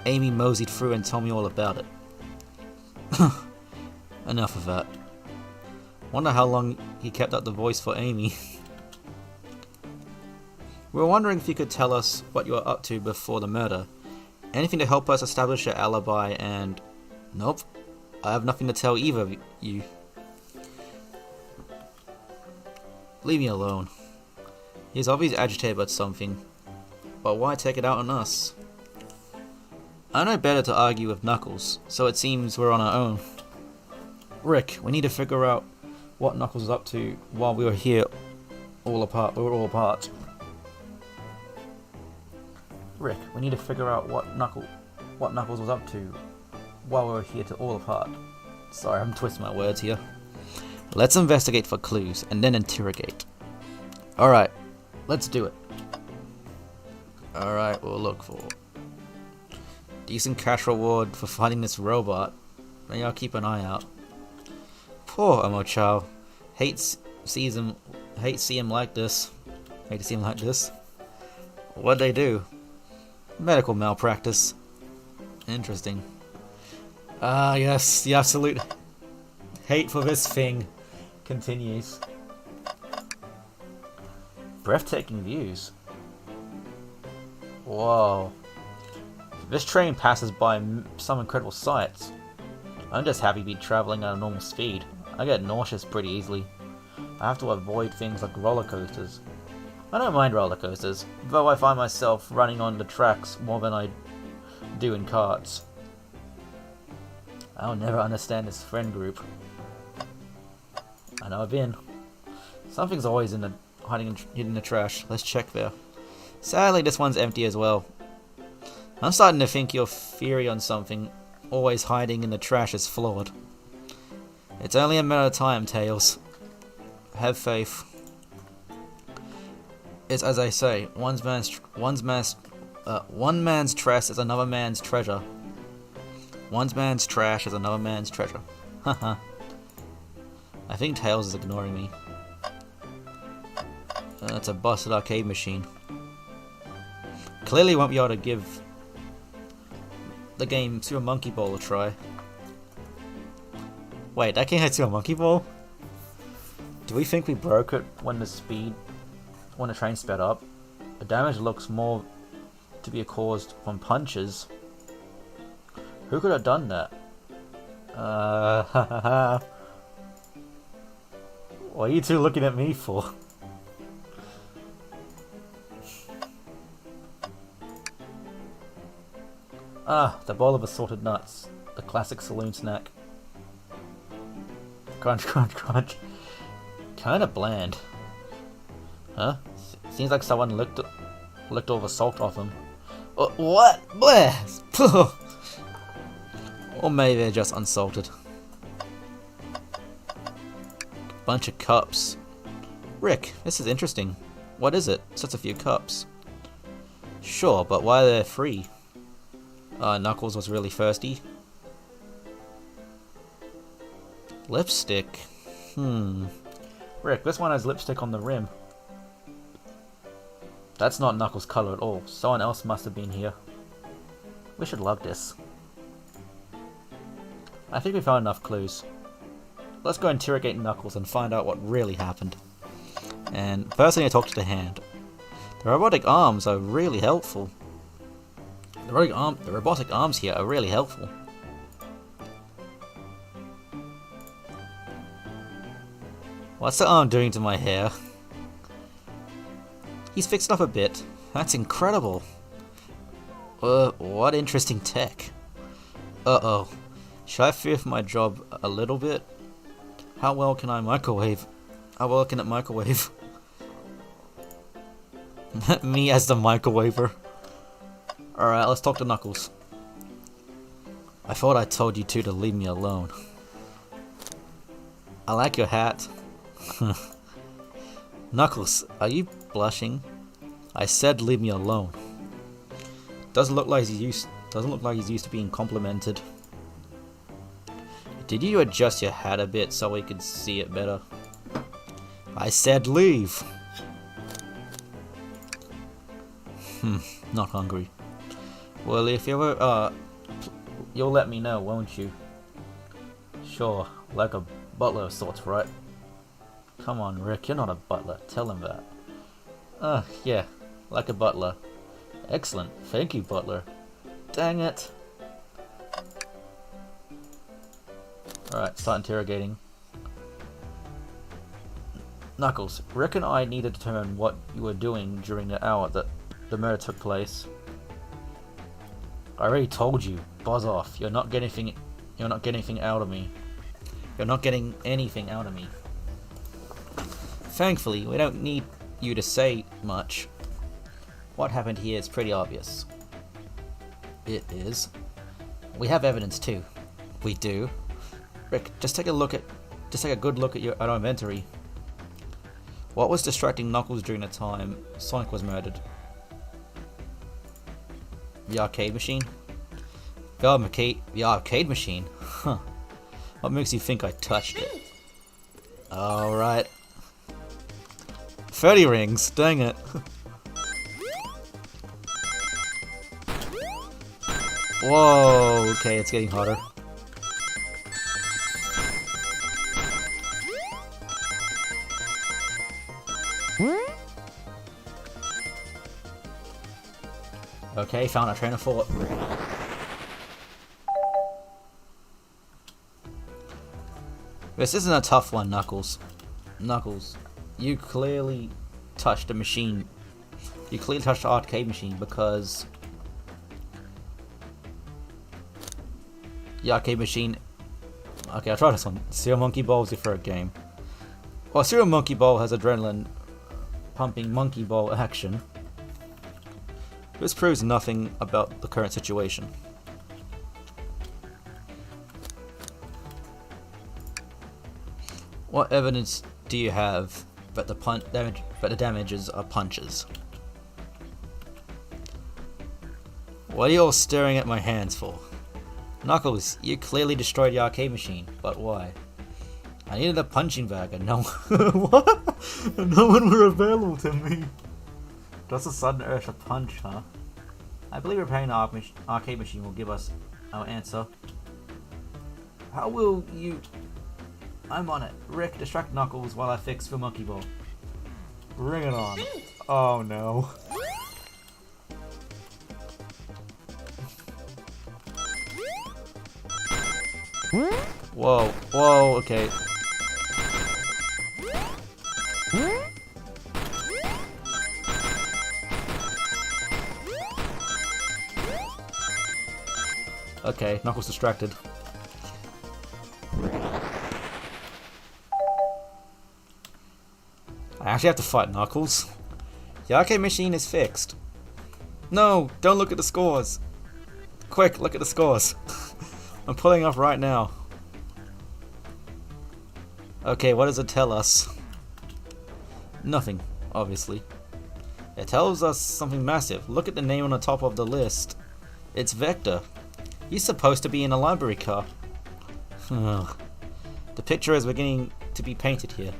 Amy moseyed through and told me all about it. Enough of that. Wonder how long he kept up the voice for Amy. We were wondering if you could tell us what you were up to before the murder. Anything to help us establish your alibi and... Nope. I have nothing to tell either of you. Leave me alone. He's obviously agitated about something. But why take it out on us? I know better to argue with Knuckles, so it seems we're on our own. Rick, we need to figure out what Knuckles was up to while we were here all apart. We were all apart. Rick, we need to figure out what Knuckles was up to while we were here all apart. Sorry, I'm twisting my words here. Let's investigate for clues and then interrogate. Alright, let's do it. Alright, we'll look for decent cash reward for finding this robot. Maybe I'll keep an eye out. Poor Omochao. Hate to see him like this. What'd they do? Medical malpractice. Interesting. Ah, yes, the absolute hate for this thing continues. Breathtaking views. Whoa. This train passes by some incredible sights. I'm just happy to be traveling at a normal speed. I get nauseous pretty easily. I have to avoid things like roller coasters. I don't mind roller coasters, though I find myself running on the tracks more than I do in carts. I'll never understand this friend group. I know I've been. Something's always hidden in the trash. Let's check there. Sadly, this one's empty as well. I'm starting to think your theory on something always hiding in the trash is flawed. It's only a matter of time, Tails. Have faith. It's as I say, one man's trash is another man's treasure. One man's trash is another man's treasure. Haha. I think Tails is ignoring me. That's a busted arcade machine. Clearly won't be able to give the game Super Monkey Ball a try. Wait, that game had Super Monkey Ball? Do we think we broke it when the train sped up? The damage looks more to be caused from punches. Who could have done that? What are you two looking at me for? Ah, the bowl of assorted nuts. The classic saloon snack. Crunch, crunch, crunch. Kinda bland. Huh? Seems like someone licked all the salt off them. What? Blast! Or maybe they're just unsalted. Bunch of cups. Rick, this is interesting. What is it? Such a few cups. Sure, but why are they free? Knuckles was really thirsty. Lipstick. Rick, this one has lipstick on the rim. That's not Knuckles' color at all. Someone else must have been here. We should lug this. I think we found enough clues. Let's go interrogate Knuckles and find out what really happened. And first I need to talk to the hand. The robotic arms are really helpful. The robotic arms here are really helpful. What's the arm doing to my hair? He's fixed up a bit. That's incredible. What interesting tech. Uh-oh. Should I fear for my job a little bit? How well can I microwave? How well can it microwave? Me as the microwaver. Alright, let's talk to Knuckles. I thought I told you two to leave me alone. I like your hat. Knuckles, are you blushing? I said leave me alone. Doesn't look like he's used to being complimented. Did you adjust your hat a bit so we could see it better? I said leave. Not hungry. Well, if you ever, you'll let me know, won't you? Sure, like a butler of sorts, right? Come on, Rick, you're not a butler. Tell him that. Yeah, like a butler. Excellent. Thank you, butler. Dang it. Alright, start interrogating. Knuckles, Rick and I need to determine what you were doing during the hour that the murder took place. I already told you. Buzz off. You're not getting anything out of me. You're not getting anything out of me. Thankfully, we don't need you to say much. What happened here is pretty obvious. It is. We have evidence too. We do. Rick, just take a good look at our inventory. What was distracting Knuckles during the time Sonic was murdered? The arcade machine? The arcade machine? Huh. What makes you think I touched it? Alright. 30 rings, dang it. Whoa, okay, it's getting hotter. Okay, found a train of thought. This isn't a tough one, Knuckles. Knuckles, you clearly touched the machine. You clearly touched the arcade machine because the arcade machine. Okay, I'll try this one. Serial Monkey Ball is your favorite game. Well, Serial Monkey Ball has adrenaline pumping monkey ball action. This proves nothing about the current situation. What evidence do you have that the damages are punches? What are you all staring at my hands for? Knuckles, you clearly destroyed the arcade machine, but why? I needed a punching bag and no what? No one were available to me. Just a sudden urge to punch, huh? I believe repairing the arcade machine will give us our answer. How will you... I'm on it. Rick, distract Knuckles while I fix the monkey ball. Bring it on. Oh no. Whoa, whoa, okay. Okay, Knuckles distracted. I actually have to fight Knuckles. The arcade machine is fixed. No, don't look at the scores. Quick, look at the scores. I'm pulling off right now. Okay, what does it tell us? Nothing, obviously. It tells us something massive. Look at the name on the top of the list. It's Vector. He's supposed to be in a library car. Ugh. The picture is beginning to be painted here.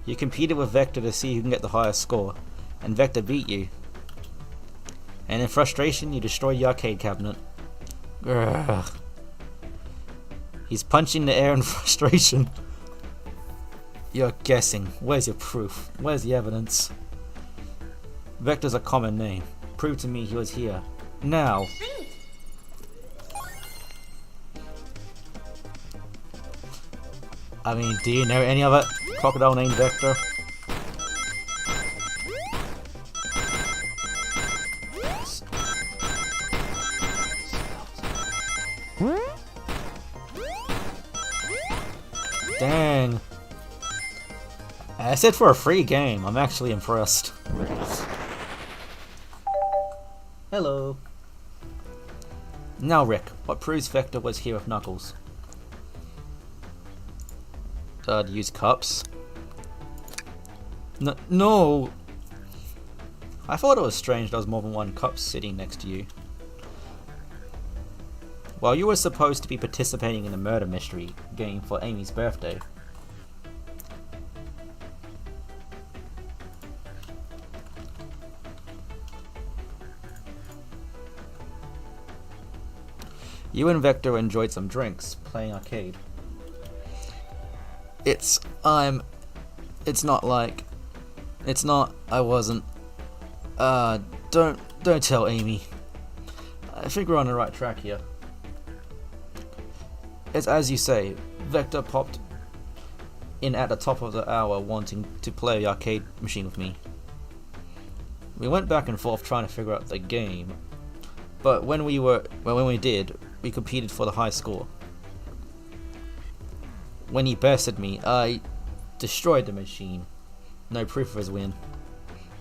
You competed with Vector to see who can get the highest score, and Vector beat you. And in frustration, you destroy the arcade cabinet. Grr. He's punching the air in frustration. You're guessing. Where's your proof? Where's the evidence? Vector's a common name. Prove to me he was here. Now! I mean, do you know any other crocodile named Vector? Dang. I said for a free game. I'm actually impressed. Hello. Now, Rick, what proves Vector was here with Knuckles? To use cups? No! I thought it was strange there was more than one cup sitting next to you. Well, you were supposed to be participating in a murder mystery game for Amy's birthday. You and Vector enjoyed some drinks, playing arcade. It's not, I wasn't. Don't tell Amy. I think we're on the right track here. It's as you say, Vector popped in at the top of the hour wanting to play the arcade machine with me. We went back and forth trying to figure out the game, but when we did, we competed for the high score. When he bested me, I destroyed the machine. No proof of his win.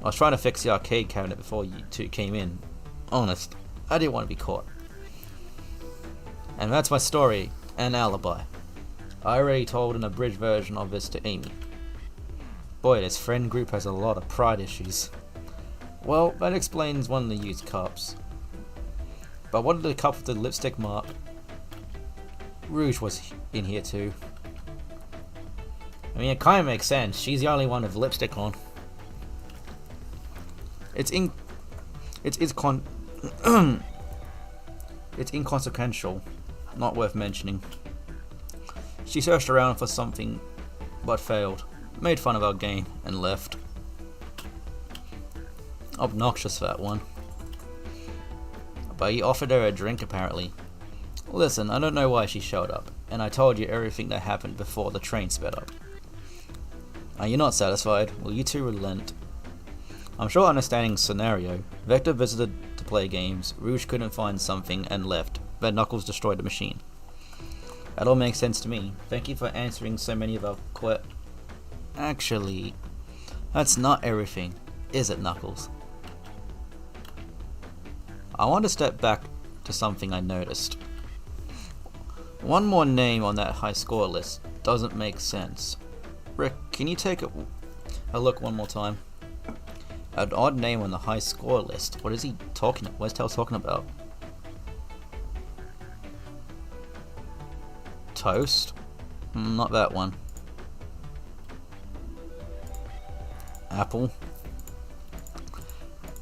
I was trying to fix the arcade cabinet before you two came in. Honest, I didn't want to be caught. And that's my story and alibi. I already told an abridged version of this to Amy. Boy, this friend group has a lot of pride issues. Well, that explains one of the used cups. But what did the cup with the lipstick mark? Rouge was in here too. I mean, it kind of makes sense. She's the only one with lipstick on. It's inconsequential, not worth mentioning. She searched around for something, but failed. Made fun of our game and left. Obnoxious, that one. But he offered her a drink apparently. Listen, I don't know why she showed up, and I told you everything that happened before the train sped up. Are you not satisfied? Will you two relent? I'm sure understanding the scenario. Vector visited to play games, Rouge couldn't find something and left, but Knuckles destroyed the machine. That all makes sense to me. Thank you for answering so many of our Actually, that's not everything, is it, Knuckles? I want to step back to something I noticed. One more name on that high score list doesn't make sense. Rick, can you take a look one more time? An odd name on the high score list. What is he talking about? What's Tails talking about? Toast? Not that one. Apple.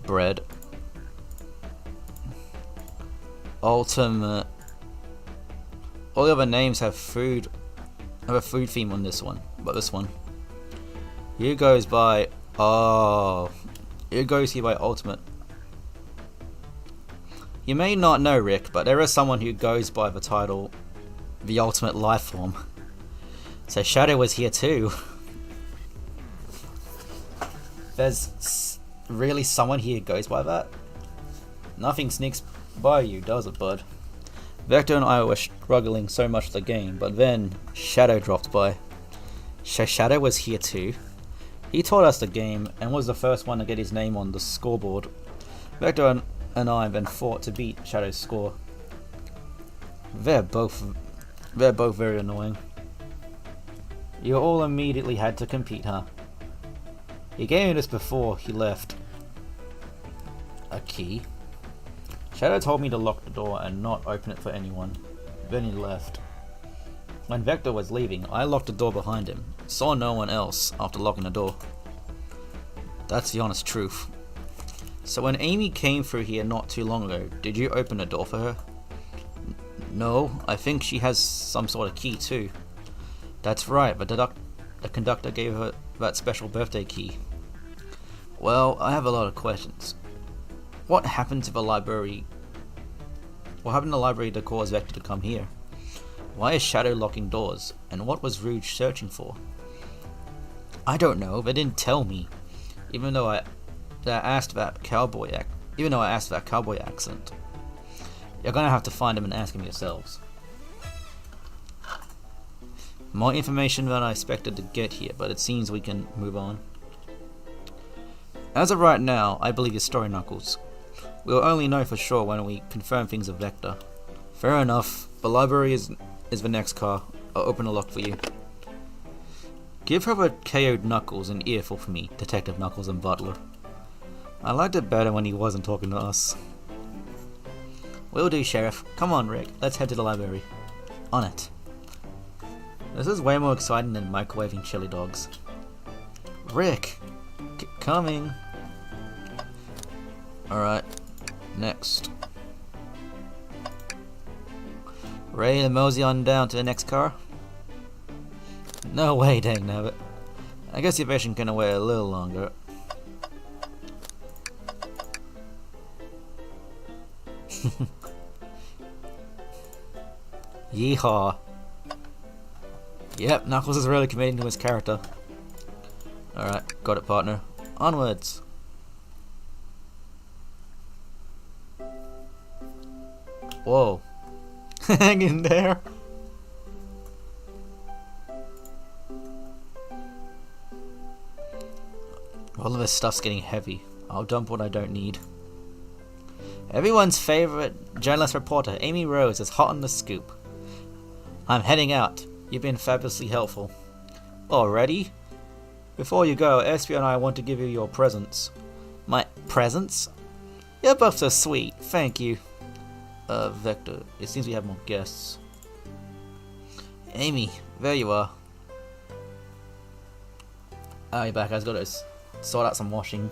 Bread. Ultimate. All the other names have a food theme on this one, but this one. You goes by it goes here by Ultimate. You may not know, Rick, but there is someone who goes by the title The Ultimate Lifeform. So Shadow was here too. There's really someone here who goes by that? Nothing sneaks by you, does it, bud? Vector and I were struggling so much with the game, but then Shadow dropped by. Shadow was here too. He taught us the game and was the first one to get his name on the scoreboard. Vector and I then fought to beat Shadow's score. They're both very annoying. You all immediately had to compete, huh? He gave me this before he left. A key? Shadow told me to lock the door and not open it for anyone. Then he left. When Vector was leaving, I locked the door behind him. Saw no one else after locking the door. That's the honest truth. So when Amy came through here not too long ago, did you open the door for her? No, I think she has some sort of key too. That's right, but the conductor gave her that special birthday key. Well, I have a lot of questions. What happened to the library? What happened to the library to cause Vector to come here? Why is Shadow locking doors? And what was Rouge searching for? I don't know. They didn't tell me. Even though I asked that cowboy accent. You're gonna have to find him and ask him yourselves. More information than I expected to get here, but it seems we can move on. As of right now, I believe your story, Knuckles. We'll only know for sure when we confirm things with Vector. Fair enough. The library is the next car. I'll open a lock for you. Give her a KO'd Knuckles an earful for me, Detective Knuckles and Butler. I liked it better when he wasn't talking to us. Will do, Sheriff. Come on, Rick. Let's head to the library. On it. This is way more exciting than microwaving chili dogs. Rick! Coming! Alright. Next. Ready to mosey on down to the next car? No way, dangnabbit. I guess your patient can wait a little longer. Yeehaw. Yep, Knuckles is really committing to his character. Alright, got it, partner. Onwards! Whoa. Hang in there! All of this stuff's getting heavy. I'll dump what I don't need. Everyone's favorite journalist reporter, Amy Rose, is hot on the scoop. I'm heading out. You've been fabulously helpful. Already? Before you go, Espio and I want to give you your presents. My presents? You're both so sweet. Thank you. Vector, it seems we have more guests. Amy, there you are. Oh, you're back. I was got to sort out some washing.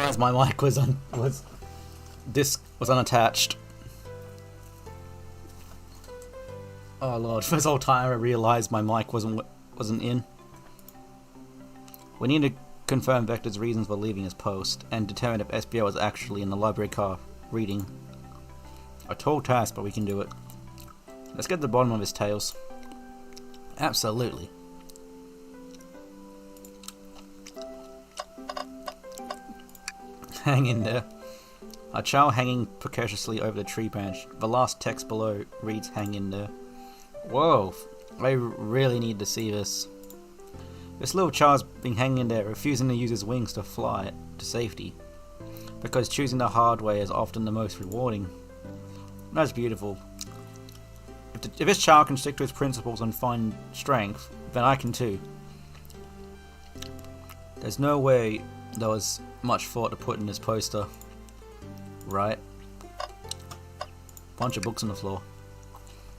As my mic was unattached. Oh lord! For this whole time, I realized my mic wasn't in. We need to confirm Vector's reasons for leaving his post and determine if SBO was actually in the library car reading. A tall task, but we can do it. Let's get to the bottom of his tales. Absolutely. Hang in there. A child hanging precariously over the tree branch. The last text below reads, "Hang in there." Whoa, I really need to see this. This little child's been hanging in there, refusing to use his wings to fly to safety. Because choosing the hard way is often the most rewarding. That's beautiful. If this child can stick to his principles and find strength, then I can too. There's no way there was much thought to put in this poster. Right? Bunch of books on the floor.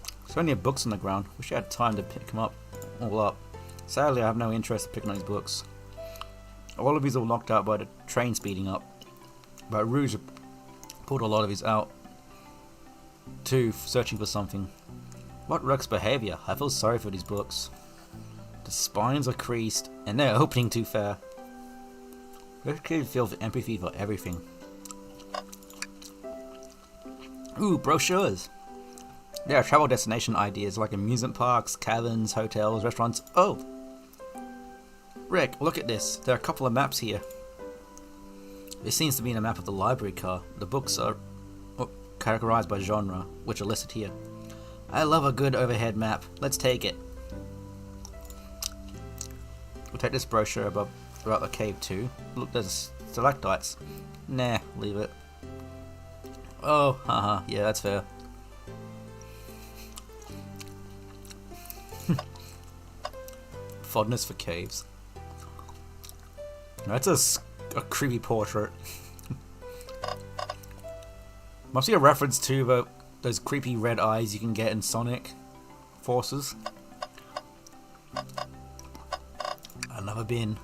There's plenty of books on the ground. Wish I had time to pick them up all up. Sadly, I have no interest in picking up these books. All of these are locked out by the train speeding up. But Rouge pulled a lot of these out too, searching for something. What Rex behavior? I feel sorry for these books. The spines are creased and they're opening too far. This kid feels empathy for everything. Ooh, brochures! There are travel destination ideas like amusement parks, caverns, hotels, restaurants. Oh! Rick, look at this. There are a couple of maps here. This seems to be in a map of the library car. The books are categorized by genre, which are listed here. I love a good overhead map. Let's take it. We'll take this brochure about the cave too. Look, there's stalactites. Nah, leave it. Oh, haha, yeah, that's fair. Fondness for caves. That's a creepy portrait. Must be a reference to those creepy red eyes you can get in Sonic Forces. Another bin.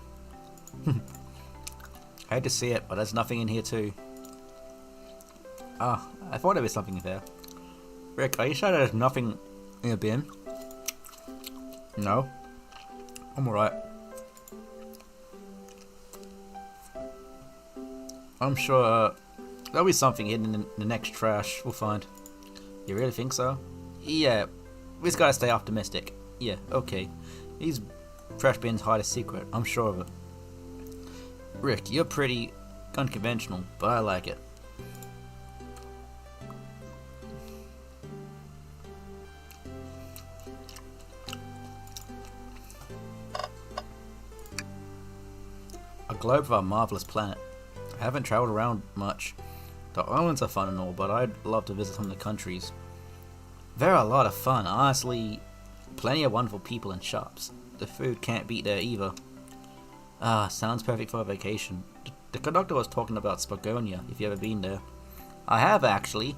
I hate to see it, but there's nothing in here too. Ah, I thought there was something in there. Rick, are you sure there's nothing in the bin? No? I'm alright. I'm sure there'll be something hidden in the next trash we'll find. You really think so? Yeah, we just gotta stay optimistic. Yeah, okay. These trash bins hide a secret, I'm sure of it. Rick, you're pretty unconventional, but I like it. A globe of our marvelous planet. I haven't traveled around much. The islands are fun and all, but I'd love to visit some of the countries. They're a lot of fun, honestly. Plenty of wonderful people and shops. The food can't beat there either. Ah, sounds perfect for a vacation. The conductor was talking about Spagonia, if you've ever been there. I have, actually.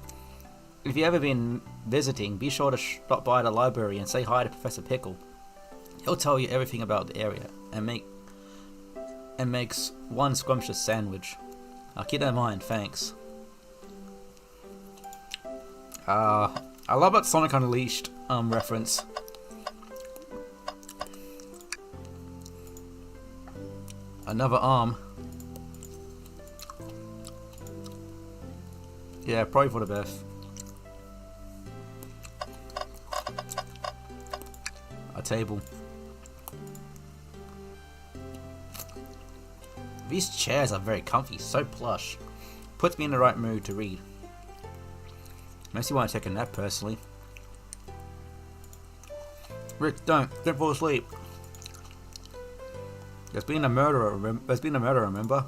If you've ever been visiting, be sure to stop by the library and say hi to Professor Pickle. He'll tell you everything about the area, and makes one scrumptious sandwich. I'll keep that in mind, thanks. I love that Sonic Unleashed reference. Another arm. Yeah, probably for the best. A table. These chairs are very comfy, so plush. Puts me in the right mood to read. Unless you want to take a nap, personally. Rick, don't fall asleep. There's been a murderer, remember?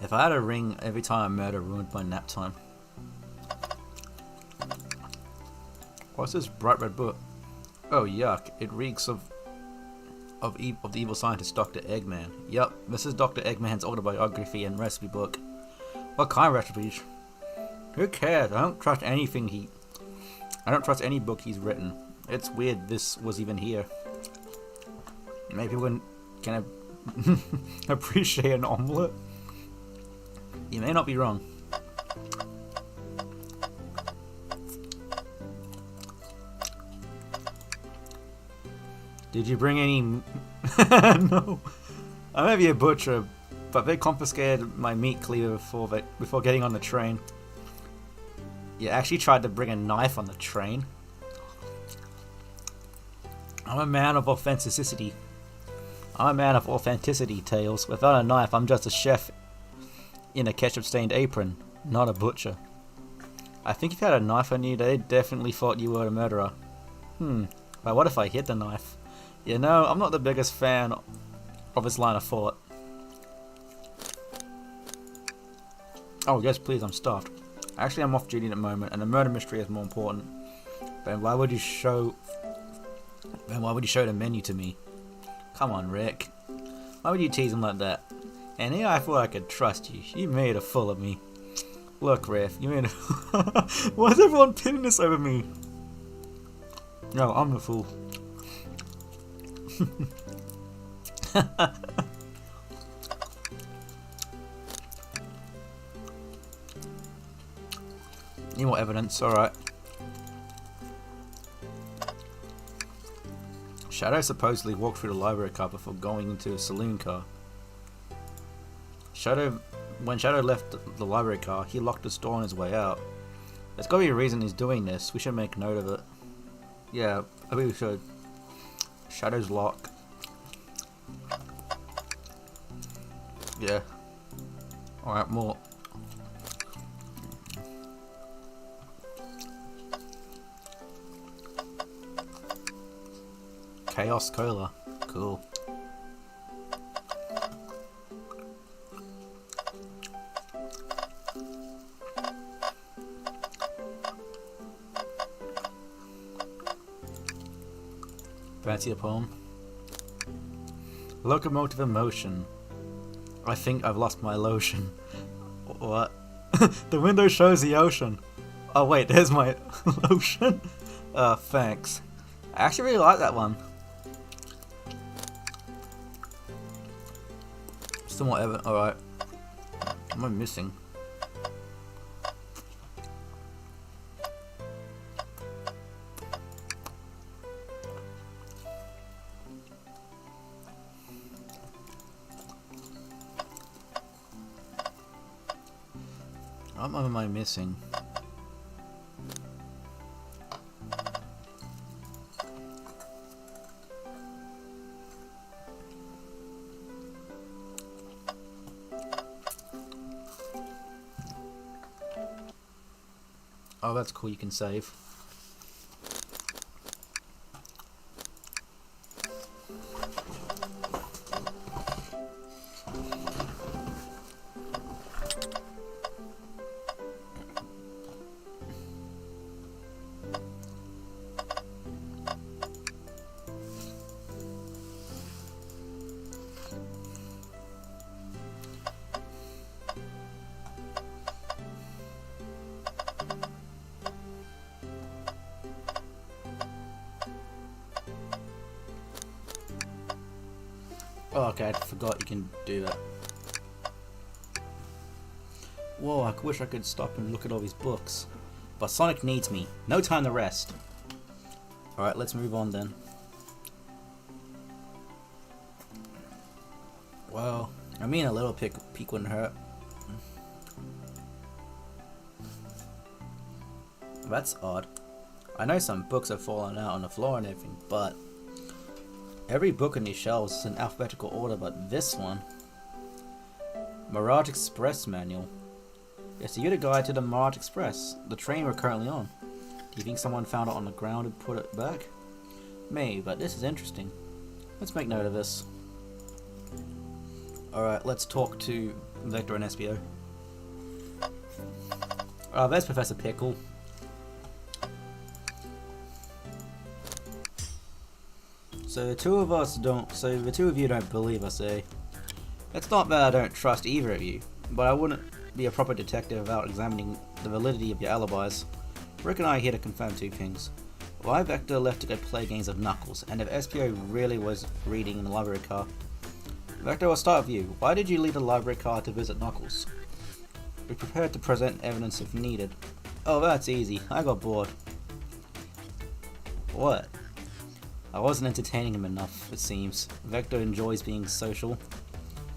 If I had a ring every time a murder ruined my nap time. What's this bright red book? Oh yuck, it reeks of the evil scientist Dr. Eggman. Yup, this is Dr. Eggman's autobiography and recipe book. What kind of recipes? Who cares? I don't trust any book he's written. It's weird this was even here. Maybe people can Appreciate an omelette? You may not be wrong. Did you bring any... No. I may be a butcher, but they confiscated my meat cleaver before getting on the train. You actually tried to bring a knife on the train? I'm a man of authenticity. Tails. Without a knife, I'm just a chef in a ketchup-stained apron, not a butcher. I think if you had a knife on you, they definitely thought you were a murderer. But what if I hid the knife? You know, I'm not the biggest fan of this line of thought. Oh, yes, please, I'm stuffed. Actually, I'm off duty at the moment, and the murder mystery is more important. Then why would you show the menu to me? Come on, Rick. Why would you tease him like that? And here I thought I could trust you. You made a fool of me. Look, Riff, you made a... Why is everyone pinning this over me? No, I'm the fool. Need more evidence, alright. Shadow supposedly walked through the library car before going into a saloon car. When Shadow left the library car, he locked his door on his way out. There's gotta be a reason he's doing this. We should make note of it. Yeah, I think we should. Shadow's lock. Yeah. Alright, more. Chaos Cola. Cool. Fancy a poem? Locomotive emotion. I think I've lost my lotion. What? The window shows the ocean. Oh wait, there's my lotion. Thanks. I actually really like that one. Still more evidence. Alright. What am I missing? What am I missing? Oh, that's cool, you can save. Oh, okay, I forgot you can do that. Whoa, I wish I could stop and look at all these books. But Sonic needs me. No time to rest. Alright, let's move on then. Well, I mean a little peek wouldn't hurt. That's odd. I know some books have fallen out on the floor and everything, but every book on these shelves is in alphabetical order, but this one... Mirage Express Manual. It's a unit guide to the Mirage Express, the train we're currently on. Do you think someone found it on the ground and put it back? Maybe, but this is interesting. Let's make note of this. Alright, let's talk to Vector and SPO. There's Professor Pickle. So the two of you don't believe us, eh? It's not that I don't trust either of you, but I wouldn't be a proper detective without examining the validity of your alibis. Rick and I are here to confirm two things. Why Vector left to go play games of Knuckles, and if SPO really was reading in the library car. Vector, we'll start with you. Why did you leave the library car to visit Knuckles? Be prepared to present evidence if needed. Oh, that's easy. I got bored. What? I wasn't entertaining him enough, it seems. Vector enjoys being social.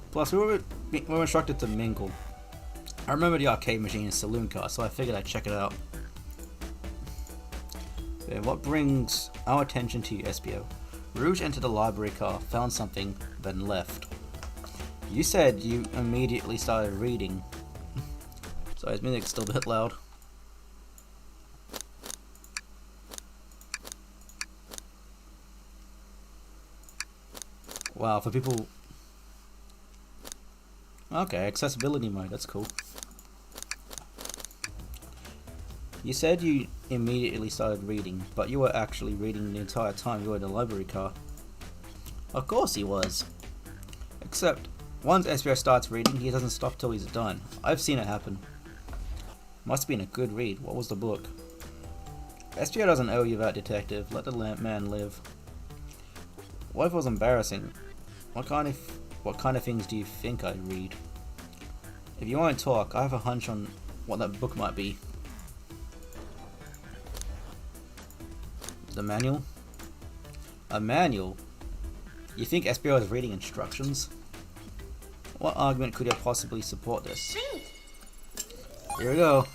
Plus, we were instructed to mingle. I remember the arcade machine and saloon car, so I figured I'd check it out. Okay, what brings our attention to you, SBO? Rouge entered the library car, found something, then left. You said you immediately started reading. Sorry, his music's still a bit loud. Wow, for people... Okay, accessibility mode, that's cool. You said you immediately started reading, but you were actually reading the entire time you were in the library car. Of course he was. Except, once SBO starts reading, he doesn't stop till he's done. I've seen it happen. Must have been a good read. What was the book? SBO doesn't owe you that, detective. Let the man live. What if it was embarrassing? What kind of things do you think I read? If you want to talk, I have a hunch on what that book might be. The manual? A manual? You think SBO is reading instructions? What argument could you possibly support this? Here we go.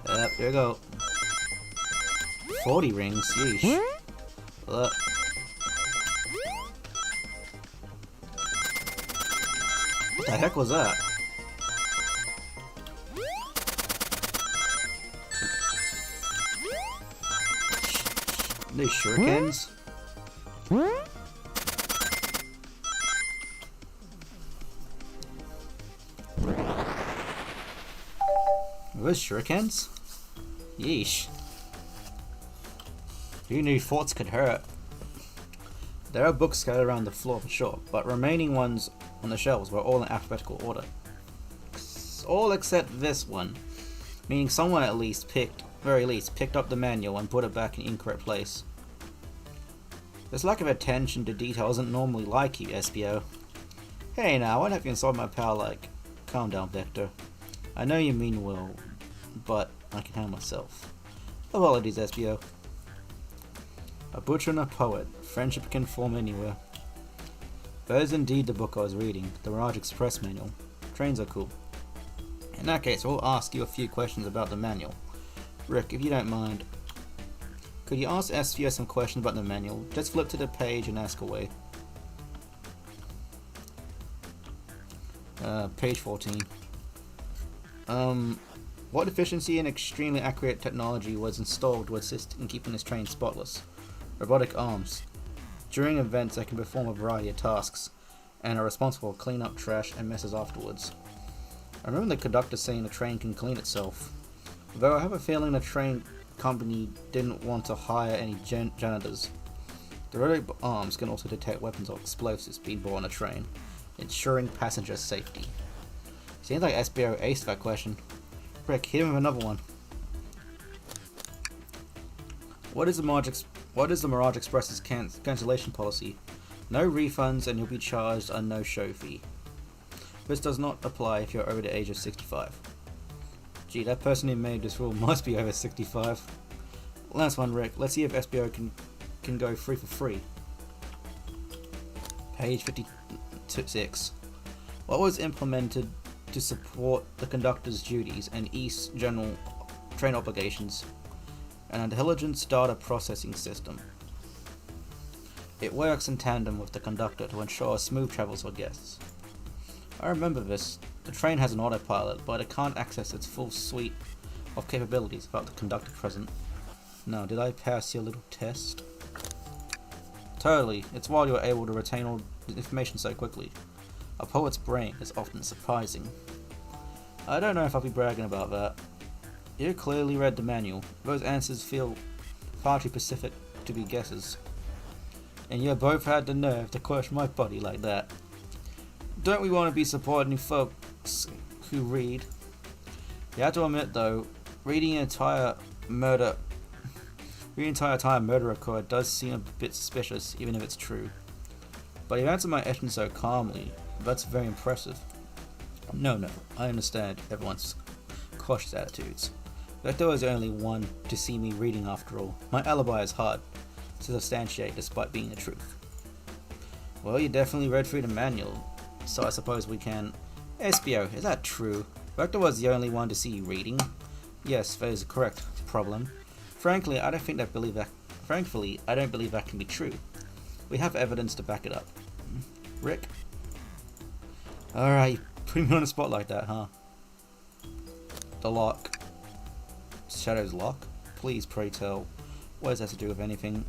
Yep, here we go. 40 rings, yeesh. What the heck was that? These shurikens? Are those shurikens? Yeesh. Who knew thoughts could hurt? There are books scattered around the floor for sure, but remaining ones on the shelves were all in alphabetical order. All except this one. Meaning someone at least very least picked up the manual and put it back in the incorrect place. This lack of attention to detail isn't normally like you, SBO. Hey now, why don't you insult my pal like... Calm down, Vector. I know you mean well, but I can handle myself. Apologies, SBO. A butcher and a poet. Friendship can form anywhere. That is indeed the book I was reading, the Mirage Express manual. Trains are cool. In that case, I'll ask you a few questions about the manual. Rick, if you don't mind, could you ask SVO some questions about the manual? Just flip to the page and ask away. Page 14. What efficiency and extremely accurate technology was installed to assist in keeping this train spotless? Robotic arms. During events, they can perform a variety of tasks, and are responsible for cleaning up trash and messes afterwards. I remember the conductor saying the train can clean itself, though I have a feeling the train company didn't want to hire any janitors. The robotic arms can also detect weapons or explosives being brought on a train, ensuring passenger safety. Seems like SBO aced that question. Rick, hit him with another one. What is the Mirage Express's cancellation policy? No refunds and you'll be charged a no-show fee. This does not apply if you're over the age of 65. Gee, that person who made this rule must be over 65. Last one, Rick. Let's see if SBO can go free for free. Page 56. What was implemented to support the conductor's duties and ease general train obligations? An intelligence data processing system. It works in tandem with the conductor to ensure smooth travels for guests. I remember this. The train has an autopilot, but it can't access its full suite of capabilities without the conductor present. Now, did I pass your little test? Totally. It's why you were able to retain all the information so quickly. A poet's brain is often surprising. I don't know if I'll be bragging about that. You clearly read the manual. Those answers feel far too specific to be guesses. And you both had the nerve to question my body like that. Don't we want to be supporting folks who read? You have to admit though, reading an entire murder The entire time murder occurred does seem a bit suspicious, even if it's true. But you answered my question so calmly. That's very impressive. No, I understand everyone's cautious attitudes. Vector was the only one to see me reading after all. My alibi is hard to substantiate despite being the truth. Well, you definitely read through the manual, so I suppose we can... SBO, is that true? Vector was the only one to see you reading? Yes, that is a correct problem. Frankly, I don't believe that can be true. We have evidence to back it up. Rick? Alright, putting me on a spot like that, huh? The lock. Shadow's lock? Please, pray tell. What does that have to do with anything?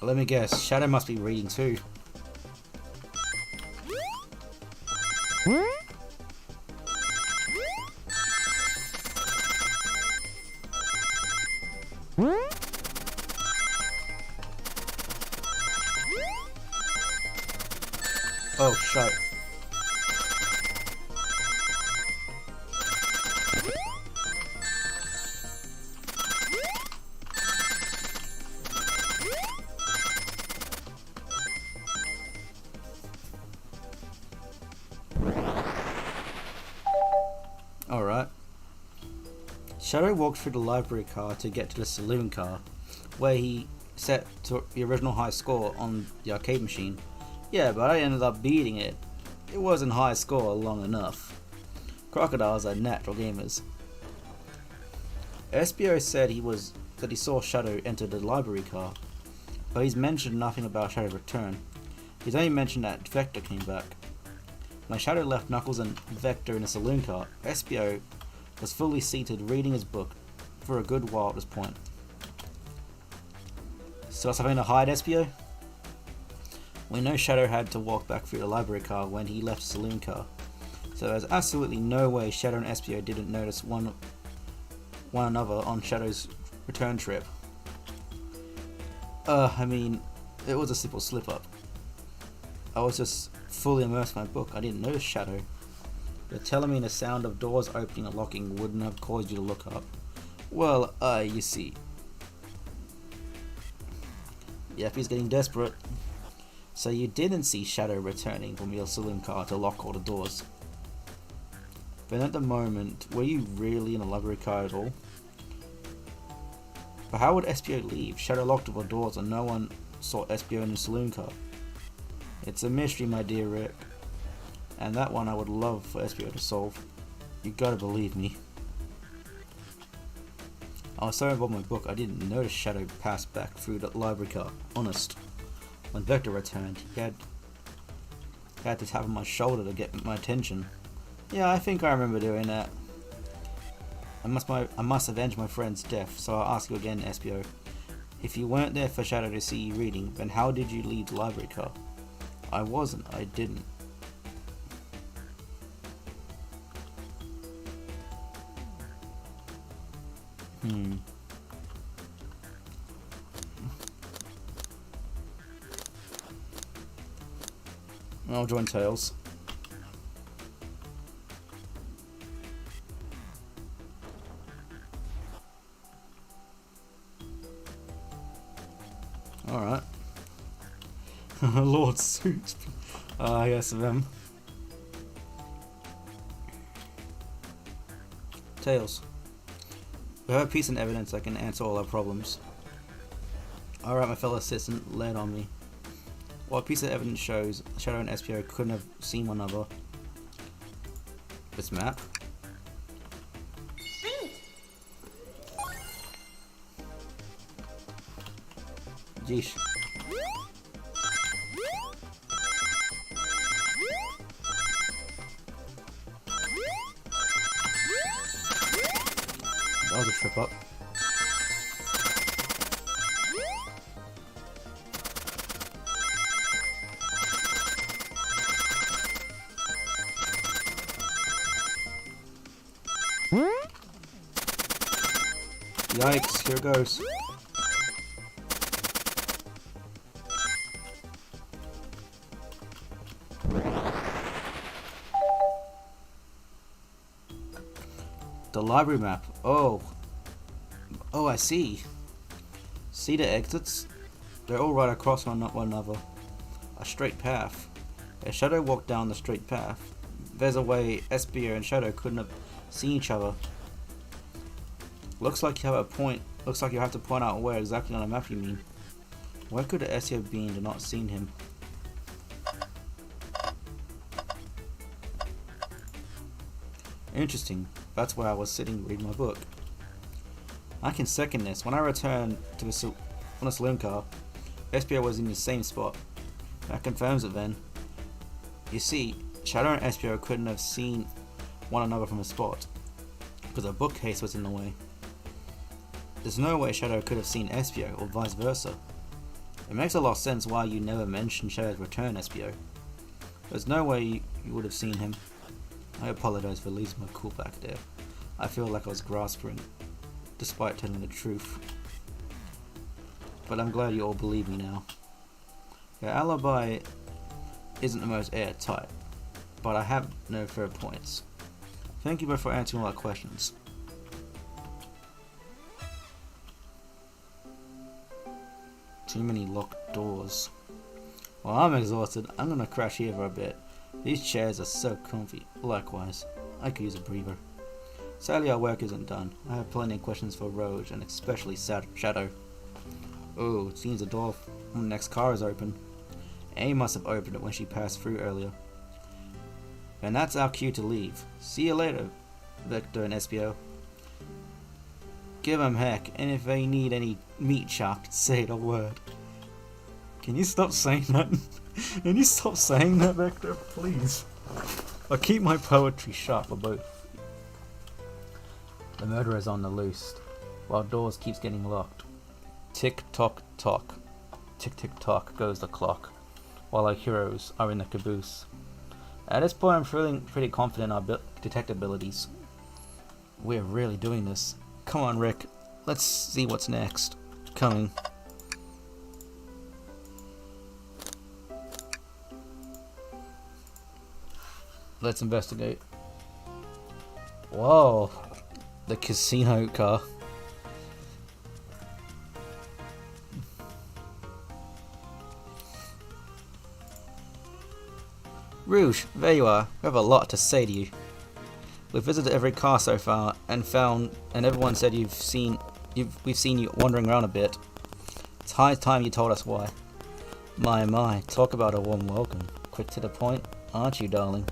Let me guess, Shadow must be reading too. Oh, shit. Alright. Shadow walked through the library car to get to the saloon car, where he set to the original high score on the arcade machine. Yeah, but I ended up beating it. It wasn't high score long enough. Crocodiles are natural gamers. SBO said he saw Shadow enter the library car, but he's mentioned nothing about Shadow's return. He's only mentioned that Vector came back. When Shadow left Knuckles and Vector in a saloon car, SBO was fully seated reading his book for a good while at this point. So something to hide, SBO? We know Shadow had to walk back through the library car when he left the saloon car, so there's absolutely no way Shadow and SBO didn't notice one another on Shadow's return trip. I mean, it was a simple slip-up. I was just fully immersed in my book. I didn't notice Shadow. You're telling me the sound of doors opening and locking wouldn't have caused you to look up? Well, you see. Yep, he's getting desperate. So you didn't see Shadow returning from your saloon car to lock all the doors. Then at the moment, were you really in the library car at all? But how would SBO leave? Shadow locked all the doors and no one saw SBO in the saloon car. It's a mystery, my dear Rick. And that one I would love for SBO to solve. You gotta believe me. I was so involved in my book I didn't notice Shadow pass back through the library car. Honest. When Vector returned, he had to tap on my shoulder to get my attention. Yeah, I think I remember doing that. I must avenge my friend's death, so I'll ask you again, SBO. If you weren't there for Shadow to see you reading, then how did you leave the library car? I wasn't, I didn't. I'll join Tails. Alright. Lord Suits. Yes, them. Tails. We have a piece of evidence that can answer all our problems. Alright, my fellow assistant, lay it on me. What piece of evidence shows Shadow and SPO couldn't have seen one another? This map. Jeesh. That was a trip up. Yikes, here goes. The library map. Oh, Oh, I see. See the exits? They're all right across one another. A straight path. If Shadow walked down the straight path, there's a way Espio and Shadow couldn't have seen each other. Looks like you have to point out where exactly on the map you mean. Where could the Espio have been to not seen him? Interesting. That's where I was sitting reading my book. I can second this. When I returned to the saloon car, Espio was in the same spot. That confirms it then. You see, Shadow and Espio couldn't have seen one another from a spot, because a bookcase was in the way. There's no way Shadow could have seen Espio, or vice versa. It makes a lot of sense why you never mentioned Shadow's return, Espio. There's no way you would have seen him. I apologize for losing my cool back there. I feel like I was grasping, despite telling the truth. But I'm glad you all believe me now. Your alibi isn't the most airtight, but I have no fair points. Thank you both for answering all our questions. Too many locked doors. Well, I'm exhausted. I'm gonna crash here for a bit. These chairs are so comfy. Likewise, I could use a breather. Sadly, our work isn't done. I have plenty of questions for Roge, and especially Shadow. Oh, it seems the door from the next car is open. Amy must have opened it when she passed through earlier. And that's our cue to leave. See you later, Victor and Espio. Give them heck, and if they need any meat chopped, say the word. Can you stop saying that? Can you stop saying that, Victor, please? I'll keep my poetry sharp for both. The murderer is on the loose, while doors keeps getting locked. Tick tock tock. Tick tick tock goes the clock, while our heroes are in the caboose. At this point I'm feeling pretty confident in our detective abilities. We're really doing this. Come on, Rick. Let's see what's next. Coming. Let's investigate. Whoa. The casino car. Rouge, there you are. We have a lot to say to you. We've visited every car so far and everyone said we've seen you wandering around a bit. It's high time you told us why. My, talk about a warm welcome. Quick to the point, aren't you, darling?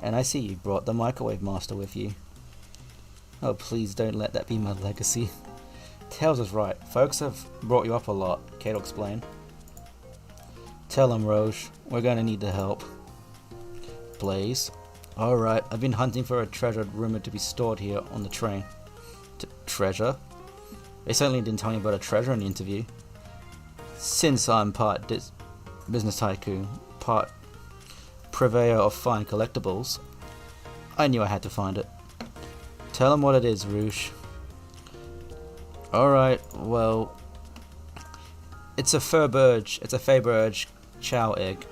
And I see you brought the microwave master with you. Oh, please don't let that be my legacy. Tails is right. Folks have brought you up a lot, Kato explained. Tell him, Roge. We're gonna need the help. Blaze. Alright, I've been hunting for a treasure rumored to be stored here on the train. Treasure? They certainly didn't tell me about a treasure in the interview. Since I'm part business tycoon, part purveyor of fine collectibles, I knew I had to find it. Tell him what it is, Rouge. Alright, well, it's a Faberge chow egg.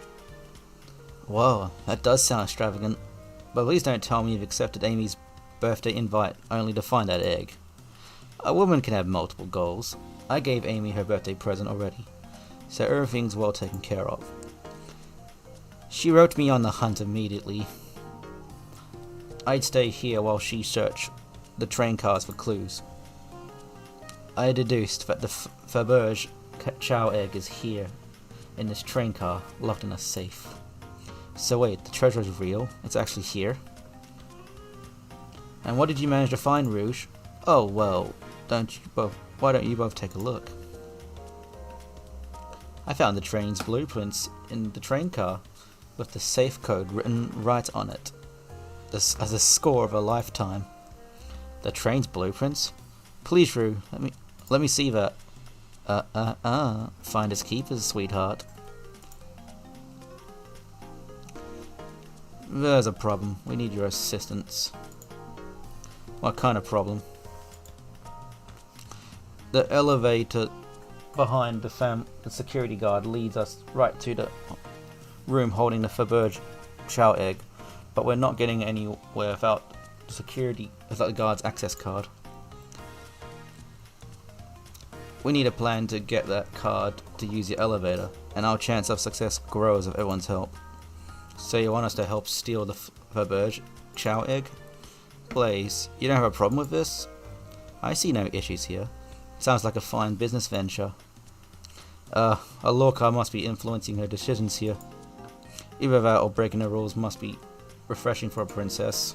Whoa, that does sound extravagant. But please don't tell me you've accepted Amy's birthday invite only to find that egg. A woman can have multiple goals. I gave Amy her birthday present already, so everything's well taken care of. She wrote me on the hunt immediately. I'd stay here while she searched the train cars for clues. I deduced that the Faberge chow egg is here, in this train car, locked in a safe. So wait, the treasure is real? It's actually here? And what did you manage to find, Rouge? Oh well, why don't you both take a look? I found the train's blueprints in the train car, with the safe code written right on it, as a score of a lifetime. The train's blueprints? Please, Rue, let me see that. Finders keepers, sweetheart. There's a problem. We need your assistance. What kind of problem? The elevator behind the security guard leads us right to the room holding the Faberge chow egg, but we're not getting anywhere without the guard's access card. We need a plan to get that card to use the elevator, and our chance of success grows with everyone's help. So you want us to help steal the Verberge Chow Egg? Blaze, you don't have a problem with this? I see no issues here. Sounds like a fine business venture. A law card must be influencing her decisions here. Either that or breaking the rules must be refreshing for a princess.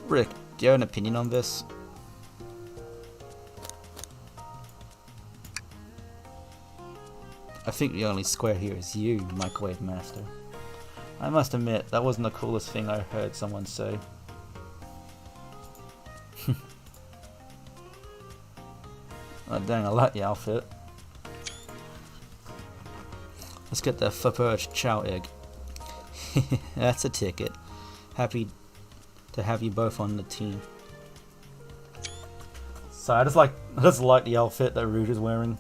Rick, do you have an opinion on this? I think the only square here is you, Microwave Master. I must admit, that wasn't the coolest thing I heard someone say. Oh dang, I like the outfit. Let's get the Verberge Chow Egg. That's a ticket. Happy to have you both on the team. So I just like the outfit that Rouge is wearing.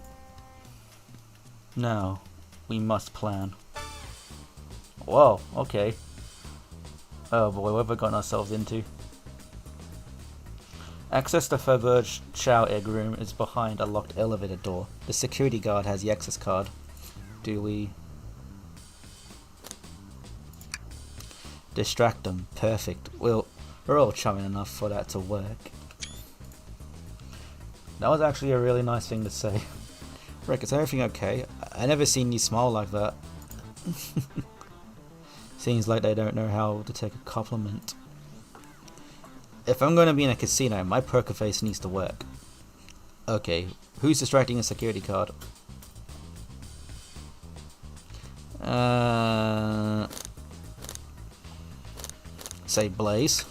Now, we must plan. Whoa, okay. Oh boy, what have we gotten ourselves into? Access to Verberge Chow Egg room is behind a locked elevator door. The security guard has the access card. Do we distract them? Perfect. We're all charming enough for that to work. That was actually a really nice thing to say. Rick, is everything okay? I never seen you smile like that. Seems like they don't know how to take a compliment. If I'm going to be in a casino, my poker face needs to work. Okay, who's distracting a security guard? Say Blaze.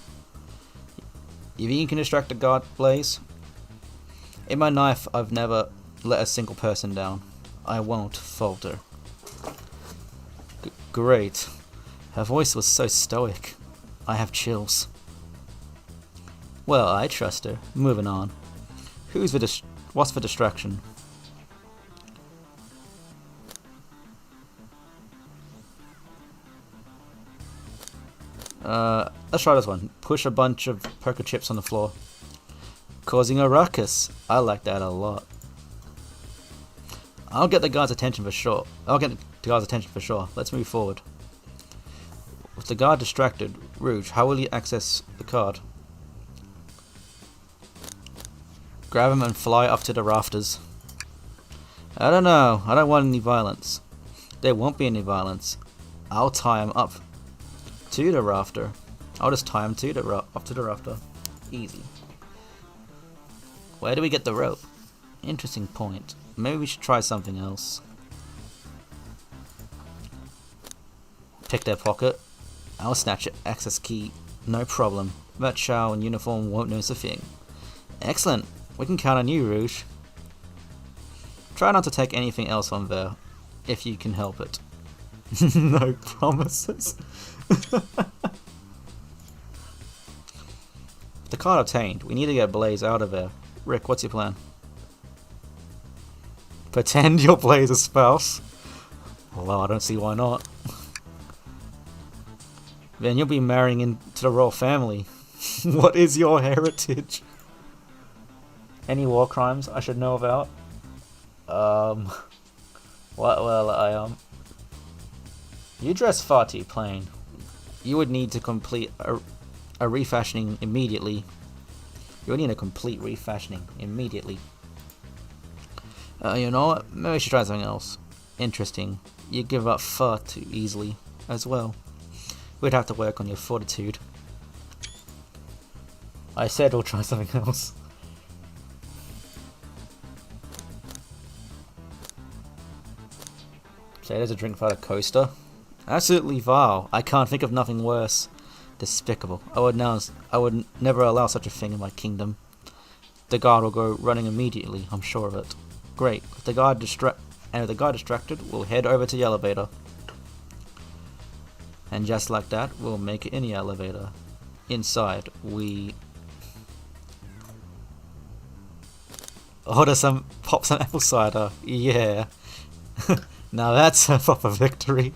You think you can distract a guard, Blaze? In my life, I've never let a single person down. I won't falter. Great. Her voice was so stoic. I have chills. Well, I trust her. Moving on. What's the distraction? Let's try this one. Push a bunch of poker chips on the floor. Causing a ruckus. I like that a lot. I'll get the guard's attention for sure. Let's move forward. With the guard distracted, Rouge, how will you access the card? Grab him and fly up to the rafters. I don't know. I don't want any violence. There won't be any violence. I'll tie him up to the rafter. I'll just tie him up to the rafter. Easy. Where do we get the rope? Interesting point. Maybe we should try something else. Pick their pocket. I'll snatch it. Access key. No problem. That Chow in uniform won't notice a thing. Excellent. We can count on you, Rouge. Try not to take anything else on there, if you can help it. No promises. The card obtained. We need to get Blaze out of there. Rick, what's your plan? Pretend you're Blaze's spouse? Well, I don't see why not. Then you'll be marrying into the royal family. What is your heritage? Any war crimes I should know about? Well, you dress far too plain. You would need to complete a refashioning immediately. You would need a complete refashioning immediately. You know what? Maybe we should try something else. Interesting. You give up far too easily as well. We'd have to work on your fortitude. I said we'll try something else. Say there's a drink for a coaster. Absolutely vile. I can't think of nothing worse. Despicable. I would never allow such a thing in my kingdom. The guard will go running immediately, I'm sure of it. Great. If the guard distracted, we'll head over to the elevator. And just like that, we'll make it in the elevator. Inside, we pop some apple cider. Yeah. Now that's a proper victory.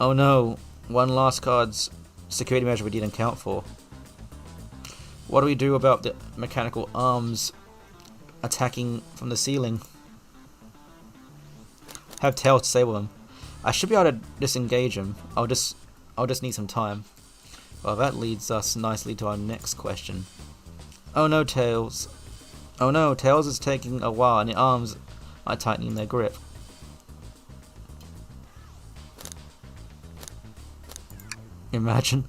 Oh no, one last card's security measure we didn't count for. What do we do about the mechanical arms attacking from the ceiling. Have Tails disable him. I should be able to disengage him. I'll just need some time. Well, that leads us nicely to our next question. Oh no, Tails. Oh no, Tails is taking a while and the arms are tightening their grip. Imagine.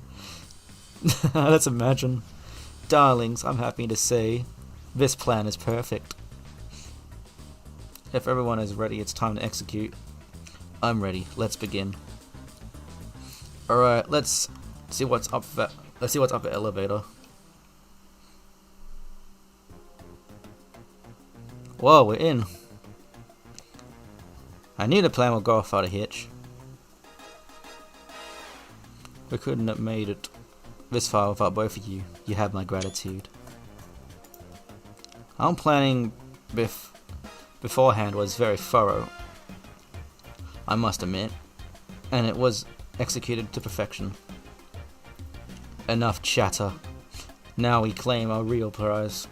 Let's imagine. Darlings, I'm happy to say this plan is perfect. If everyone is ready, it's time to execute. I'm ready. Let's begin. Alright, let's see what's up the elevator. Whoa, we're in. I knew the plan would go off without a hitch. We couldn't have made it this far without both of you. You have my gratitude. Our planning beforehand was very thorough, I must admit, and it was executed to perfection. Enough chatter. Now we claim our real prize.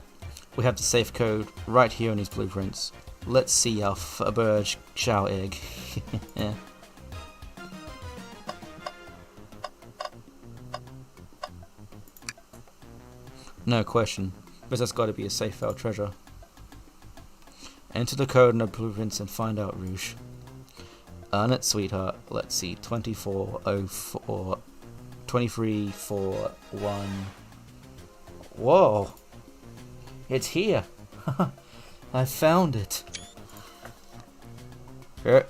We have the safe code right here in these blueprints. Let's see our bird shell egg. Yeah. No question. This has got to be a safe file treasure. Enter the code in the blueprints and find out, Rouge. Earn it, sweetheart. Let's see. 2404. 2341. Whoa! It's here! I found it! Here.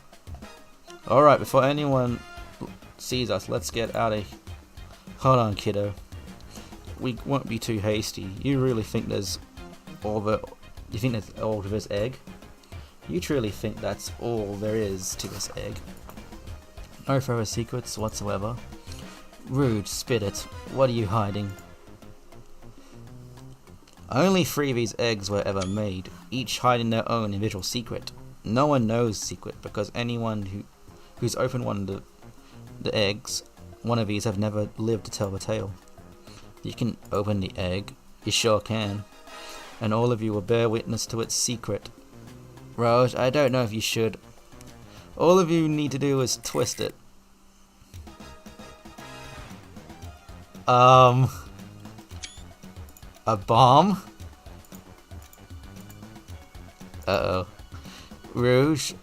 Alright, before anyone sees us, let's get out of here. Hold on, kiddo. We won't be too hasty. You really think there's all to this egg? You truly think that's all there is to this egg? No further secrets whatsoever? Rude, spit it. What are you hiding? Only 3 of these eggs were ever made, each hiding their own individual secret. No one knows secret because anyone who's opened one of the eggs, one of these have never lived to tell the tale. You can open the egg, you sure can, and all of you will bear witness to its secret. Rose, I don't know if you should. All of you need to do is twist it. A bomb? Uh-oh. Rouge,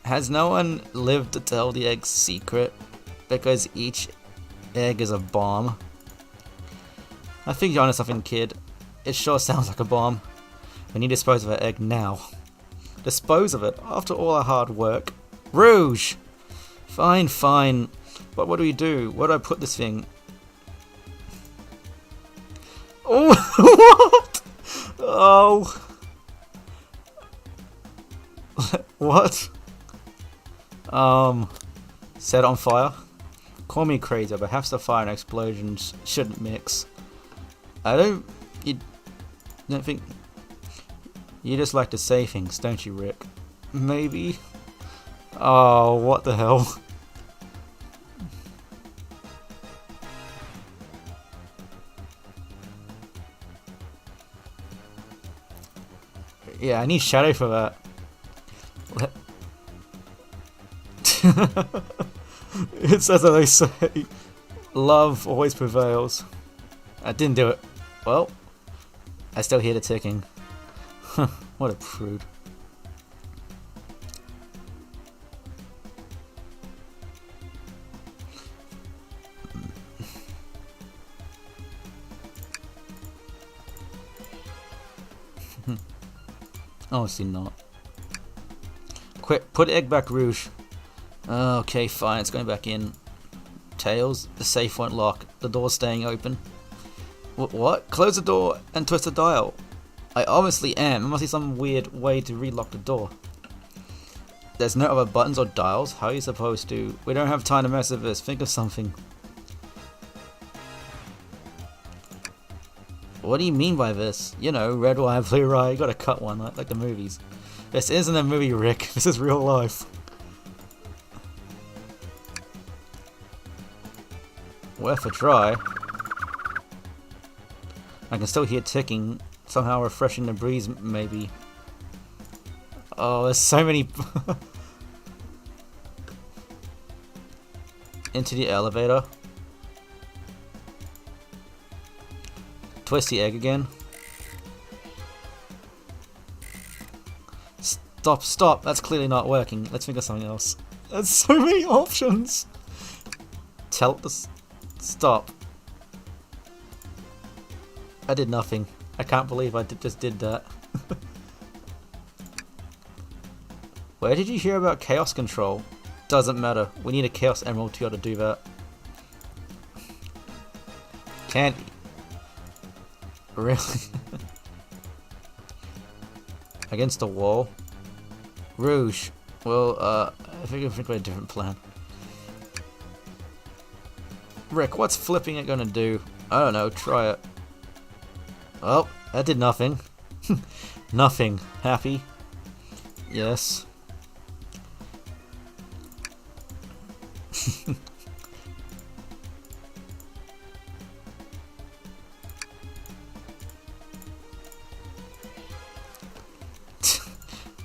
has no one lived to tell the egg's secret? Because each egg is a bomb? I think you're onto something, kid. It sure sounds like a bomb. We need to dispose of our egg now. Dispose of it? After all our hard work? Rouge! Fine, fine. But what do we do? Where do I put this thing? Oh, what? Oh. What? Set it on fire? Call me crazy, but perhaps the fire and explosions shouldn't mix. You don't think... You just like to say things, don't you, Rick? Maybe? Oh, what the hell? Yeah, I need Shadow for that. It's as they say, love always prevails. I didn't do it. Well, I still hear the ticking. What a prude. Honestly not. Quick, put egg back, Rouge. Okay, fine, it's going back in. Tails, the safe won't lock. The door's staying open. What? Close the door and twist the dial. I obviously am. There must be some weird way to relock the door. There's no other buttons or dials? How are you supposed to? We don't have time to mess with this. Think of something. What do you mean by this? You know, red wire, blue wire, you gotta cut one, like the movies. This isn't a movie, Rick. This is real life. Worth a try. I can still hear ticking, somehow refreshing the breeze, maybe. Oh, there's so many... Into the elevator. Twist the egg again. Stop, stop. That's clearly not working. Let's think of something else. There's so many options. Tell it to stop. I did nothing. I can't believe I just did that. Where did you hear about chaos control? Doesn't matter. We need a chaos emerald to be able to do that. Can't... Really? Against the wall? Rouge. Well, I think of a different plan. Rick, what's flipping it gonna do? I don't know, try it. Oh, that did nothing. Nothing. Happy? Yes.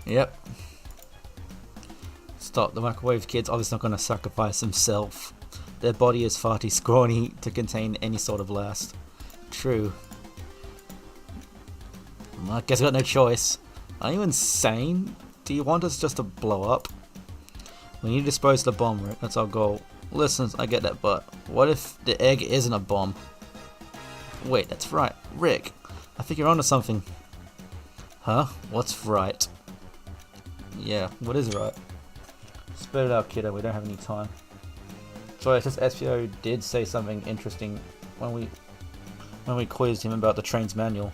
Yep. Stop, the microwave kid's obviously not going to sacrifice himself. Their body is far too scrawny to contain any sort of last. True. Well, I guess I got no choice. Are you insane? Do you want us just to blow up? We need to dispose the bomb, Rick. That's our goal. Listen, I get that, but what if the egg isn't a bomb? Wait, that's right. Rick, I think you're onto something. Huh? What's right? Yeah, what is right? Spit it out, kiddo. We don't have any time. Sorry, it's just SPO did say something interesting when we quizzed him about the train's manual.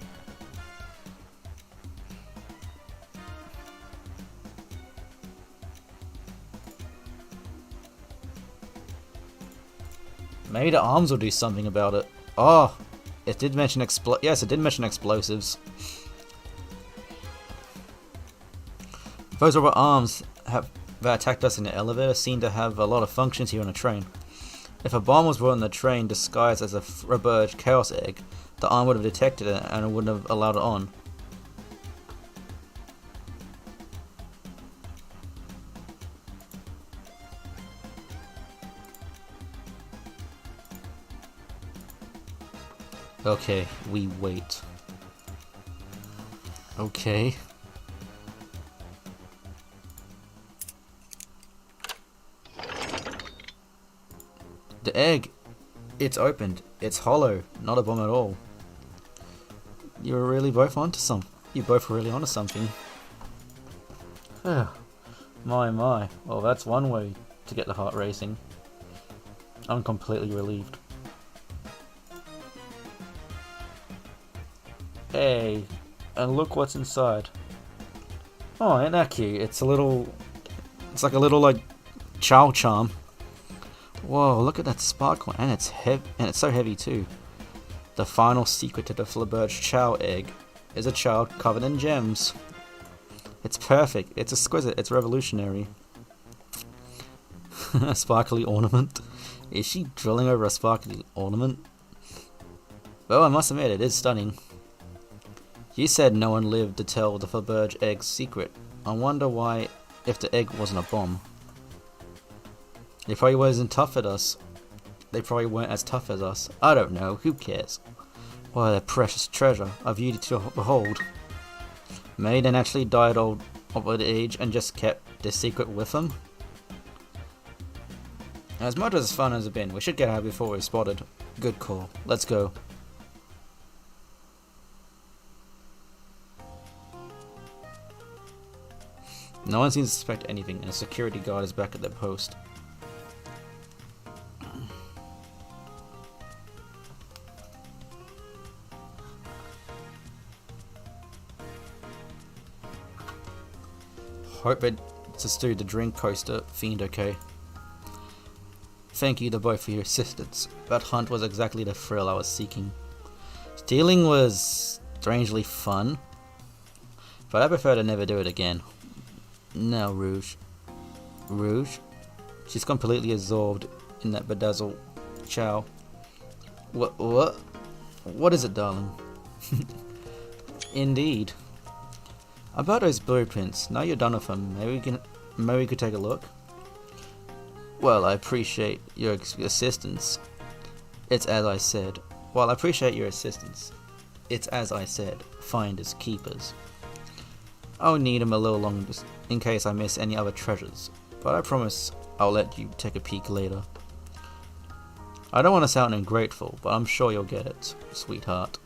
Maybe the arms will do something about it. Oh, it did mention yes, it did mention explosives. Those robot arms that attacked us in the elevator seem to have a lot of functions here on a train. If a bomb was brought on the train disguised as a rebirged chaos egg, the arm would have detected it and it wouldn't have allowed it on. Okay, we wait. Okay. The egg, it's opened. It's hollow, not a bomb at all. You were really both onto something. You both were really onto something. My. Well, that's one way to get the heart racing. I'm completely relieved. Hey, and look what's inside. Oh, ain't that cute? It's like a little like chow charm. Whoa, look at that sparkle, and it's so heavy too. The final secret to the Flabberge Chow egg is a child covered in gems. It's perfect, it's exquisite, it's revolutionary. A sparkly ornament? Is she drilling over a sparkly ornament? Well, I must admit, it is stunning. You said no one lived to tell the Flabberge egg's secret. I wonder why, if the egg wasn't a bomb. They probably wasn't tough at us. They probably weren't as tough as us. I don't know, who cares? What a precious treasure, a beauty to behold. Maiden actually died old age and just kept this secret with them? As much as fun as it's been, we should get out before we're spotted. Good call. Let's go. No one seems to suspect anything, and a security guard is back at their post. Hope it's a stew the drink coaster fiend okay. Thank you to both for your assistance. That hunt was exactly the thrill I was seeking. Stealing was strangely fun, but I prefer to never do it again. Now Rouge. Rouge? She's completely absorbed in that bedazzled chow. What? What is it, darling? Indeed. About those blueprints, now you're done with them, maybe we could take a look? Well, I appreciate your assistance. It's as I said. Well, I appreciate your assistance. It's as I said, finders keepers. I'll need them a little longer in case I miss any other treasures, but I promise I'll let you take a peek later. I don't want to sound ungrateful, but I'm sure you'll get it, sweetheart.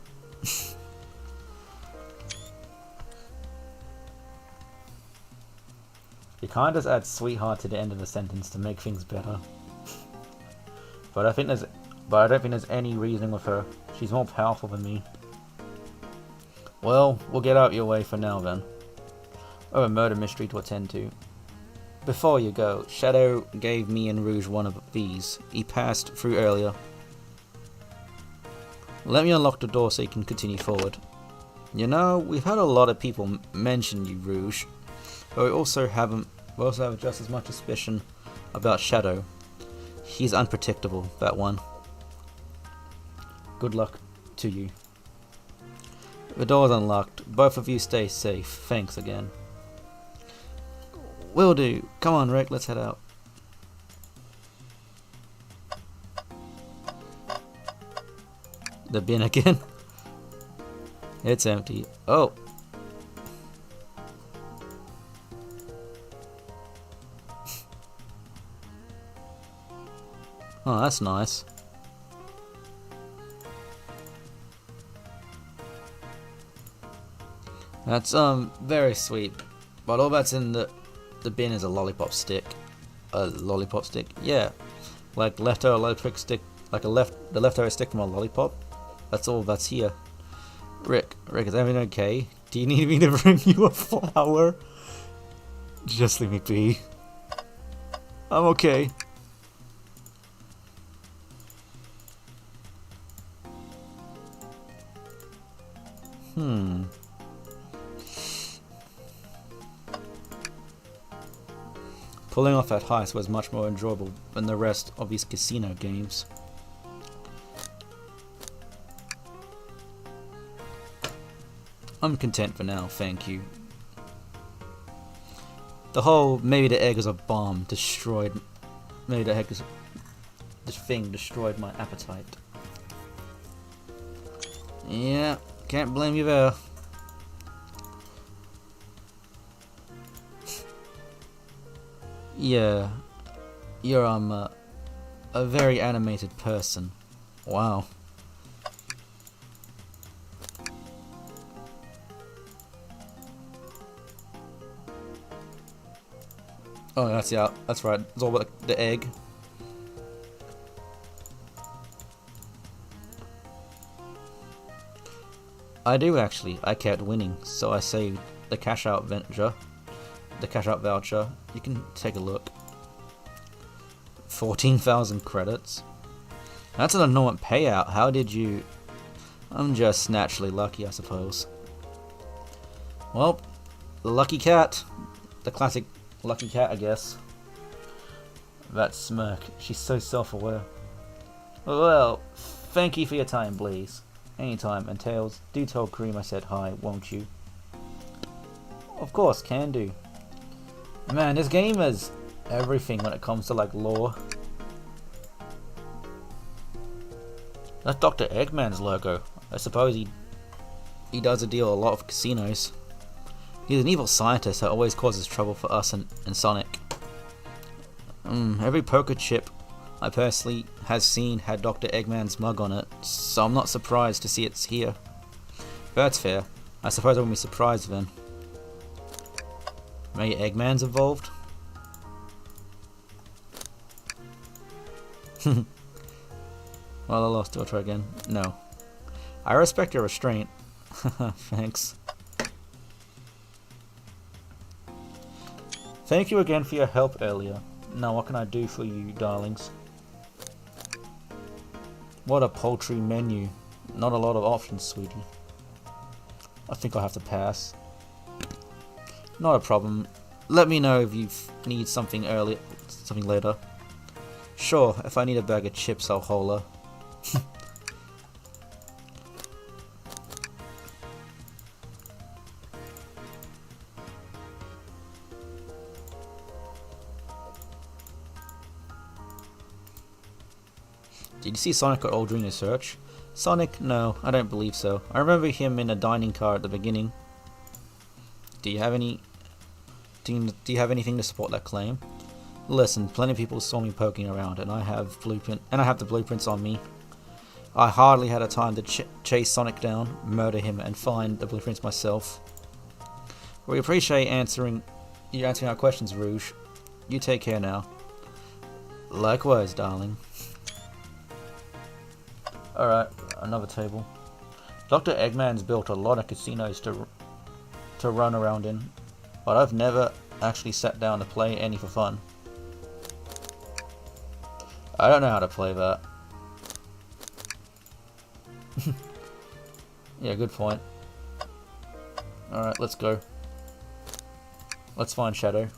You can't just add sweetheart to the end of the sentence to make things better. But I don't think there's any reasoning with her. She's more powerful than me. Well, we'll get out of your way for now then. Oh, a murder mystery to attend to. Before you go, Shadow gave me and Rouge one of these. He passed through earlier. Let me unlock the door so you can continue forward. You know, we've had a lot of people mention you, Rouge. But we also have just as much suspicion about Shadow. He's unpredictable, that one. Good luck to you. The door's unlocked. Both of you stay safe. Thanks again. Will do. Come on, Rick, let's head out. The bin again? It's empty. Oh. Oh, that's nice. That's very sweet. But all that's in the bin is a lollipop stick. A lollipop stick? Yeah. Like leftover lollipop stick, like the leftover stick from a lollipop. That's all that's here. Rick, is everything okay? Do you need me to bring you a flower? Just leave me be. I'm okay. Pulling off that heist was much more enjoyable than the rest of these casino games. I'm content for now, thank you. The whole maybe the egg is a bomb destroyed. Maybe the egg is this thing destroyed my appetite. Yeah, can't blame you there. Yeah, you're a very animated person. Wow. Oh, that's right. It's all about the egg. I do actually. I kept winning, so I saved the cash out voucher. You can take a look. 14,000 credits. That's an enormous payout. How did you? I'm just naturally lucky, I suppose. Well, the lucky cat. The classic lucky cat, I guess. That smirk. She's so self-aware. Well, thank you for your time, Blaze. Anytime, and Tails, do tell Cream I said hi, won't you? Of course, can do. Man, this game has everything when it comes to like lore. That's Dr. Eggman's logo. I suppose he does a deal a lot of casinos. He's an evil scientist that always causes trouble for us and Sonic. Every poker chip I personally has seen had Dr. Eggman's mug on it, so I'm not surprised to see it's here. But that's fair. I suppose I wouldn't be surprised then. Maybe Eggman's involved? Well, I lost to try again. No. I respect your restraint. Thanks. Thank you again for your help earlier. Now what can I do for you, darlings? What a paltry menu. Not a lot of options, sweetie. I think I'll have to pass. Not a problem. Let me know if you need something later. Sure, if I need a bag of chips, I'll holler. Did you see Sonic at all during your search? Sonic? No, I don't believe so. I remember him in a dining car at the beginning. Do you have anything to support that claim? Listen, plenty of people saw me poking around, and I have the blueprints on me. I hardly had a time to chase Sonic down, murder him, and find the blueprints myself. We appreciate you answering our questions, Rouge. You take care now. Likewise, darling. Alright, another table. Dr. Eggman's built a lot of casinos to run around in, but I've never actually sat down to play any for fun. I don't know how to play that. Yeah, good point. Alright, let's go. Let's find Shadow.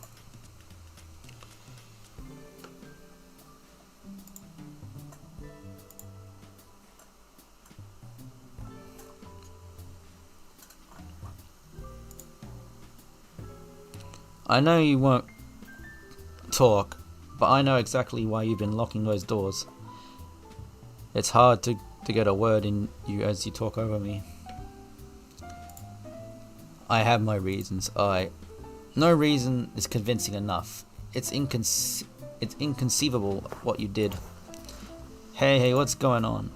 I know you won't talk, but I know exactly why you've been locking those doors. It's hard to get a word in you as you talk over me. I have my reasons. No reason is convincing enough. It's inconceivable what you did. Hey, what's going on?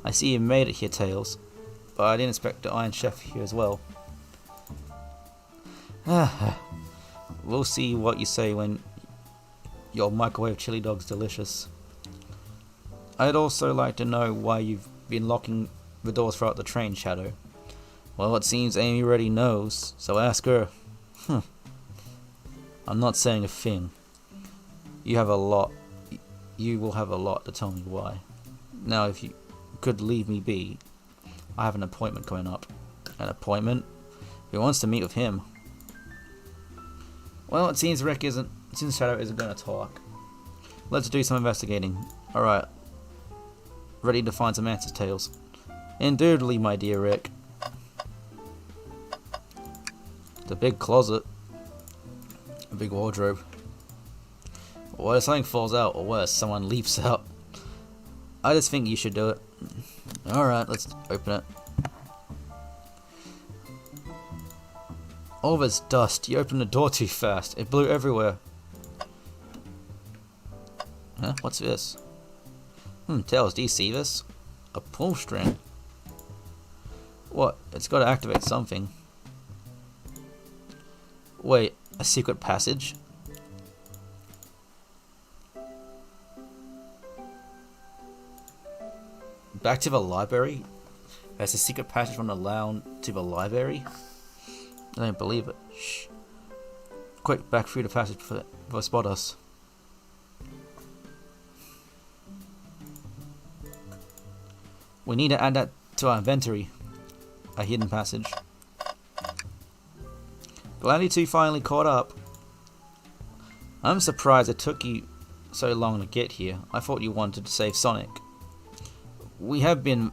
I see you made it here, Tails. But I didn't expect the Iron Chef here as well. We'll see what you say when your microwave chili dog's delicious. I'd also like to know why you've been locking the doors throughout the train, Shadow. Well, it seems Amy already knows, so ask her. I'm not saying a thing. You will have a lot to tell me why. Now, if you could leave me be, I have an appointment coming up. An appointment? Who wants to meet with him? Well, it seems Shadow isn't going to talk. Let's do some investigating. Alright. Ready to find some answers, Tails? Indubitably, my dear Rick. The big closet. A big wardrobe. What if something falls out, or worse, someone leaps out? I just think you should do it. Alright, let's open it. All this dust, you opened the door too fast. It blew everywhere. Huh? What's this? Tails, do you see this? A pull string. What? It's got to activate something. Wait, a secret passage? Back to the library? There's a secret passage from the lounge to the library? I don't believe it. Shh. Quick, back through the passage before they spot us. We need to add that to our inventory. A hidden passage. Glad you two finally caught up. I'm surprised it took you so long to get here. I thought you wanted to save Sonic. We have been,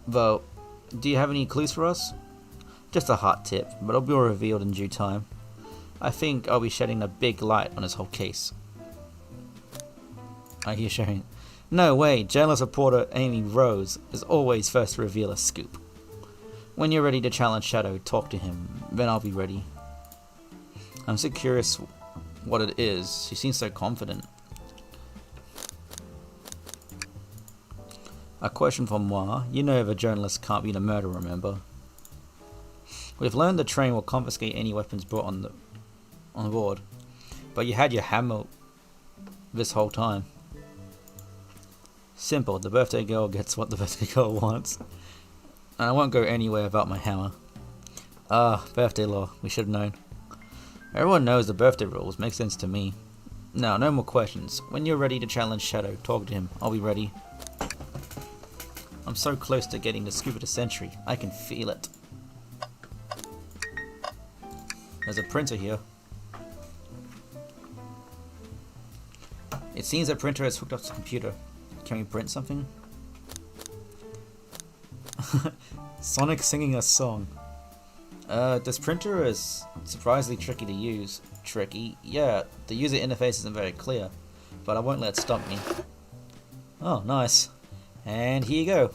though. Do you have any clues for us? Just a hot tip, but it'll be revealed in due time. I think I'll be shedding a big light on this whole case. I hear sharing. No way, journalist reporter Amy Rose is always first to reveal a scoop. When you're ready to challenge Shadow, talk to him, then I'll be ready. I'm so curious what it is. She seems so confident. A question for moi. You know the journalist can't be the murderer, remember? We've learned the train will confiscate any weapons brought on board, but you had your hammer this whole time. Simple, the birthday girl gets what the birthday girl wants. And I won't go anywhere without my hammer. Birthday law, we should have known. Everyone knows the birthday rules, makes sense to me. Now, no more questions. When you're ready to challenge Shadow, talk to him, I'll be ready. I'm so close to getting the scoop of the century, I can feel it. There's a printer here. It seems the printer is hooked up to the computer. Can we print something? Sonic singing a song. This printer is surprisingly tricky to use. Tricky? Yeah, the user interface isn't very clear, but I won't let it stop me. Oh, nice. And here you go.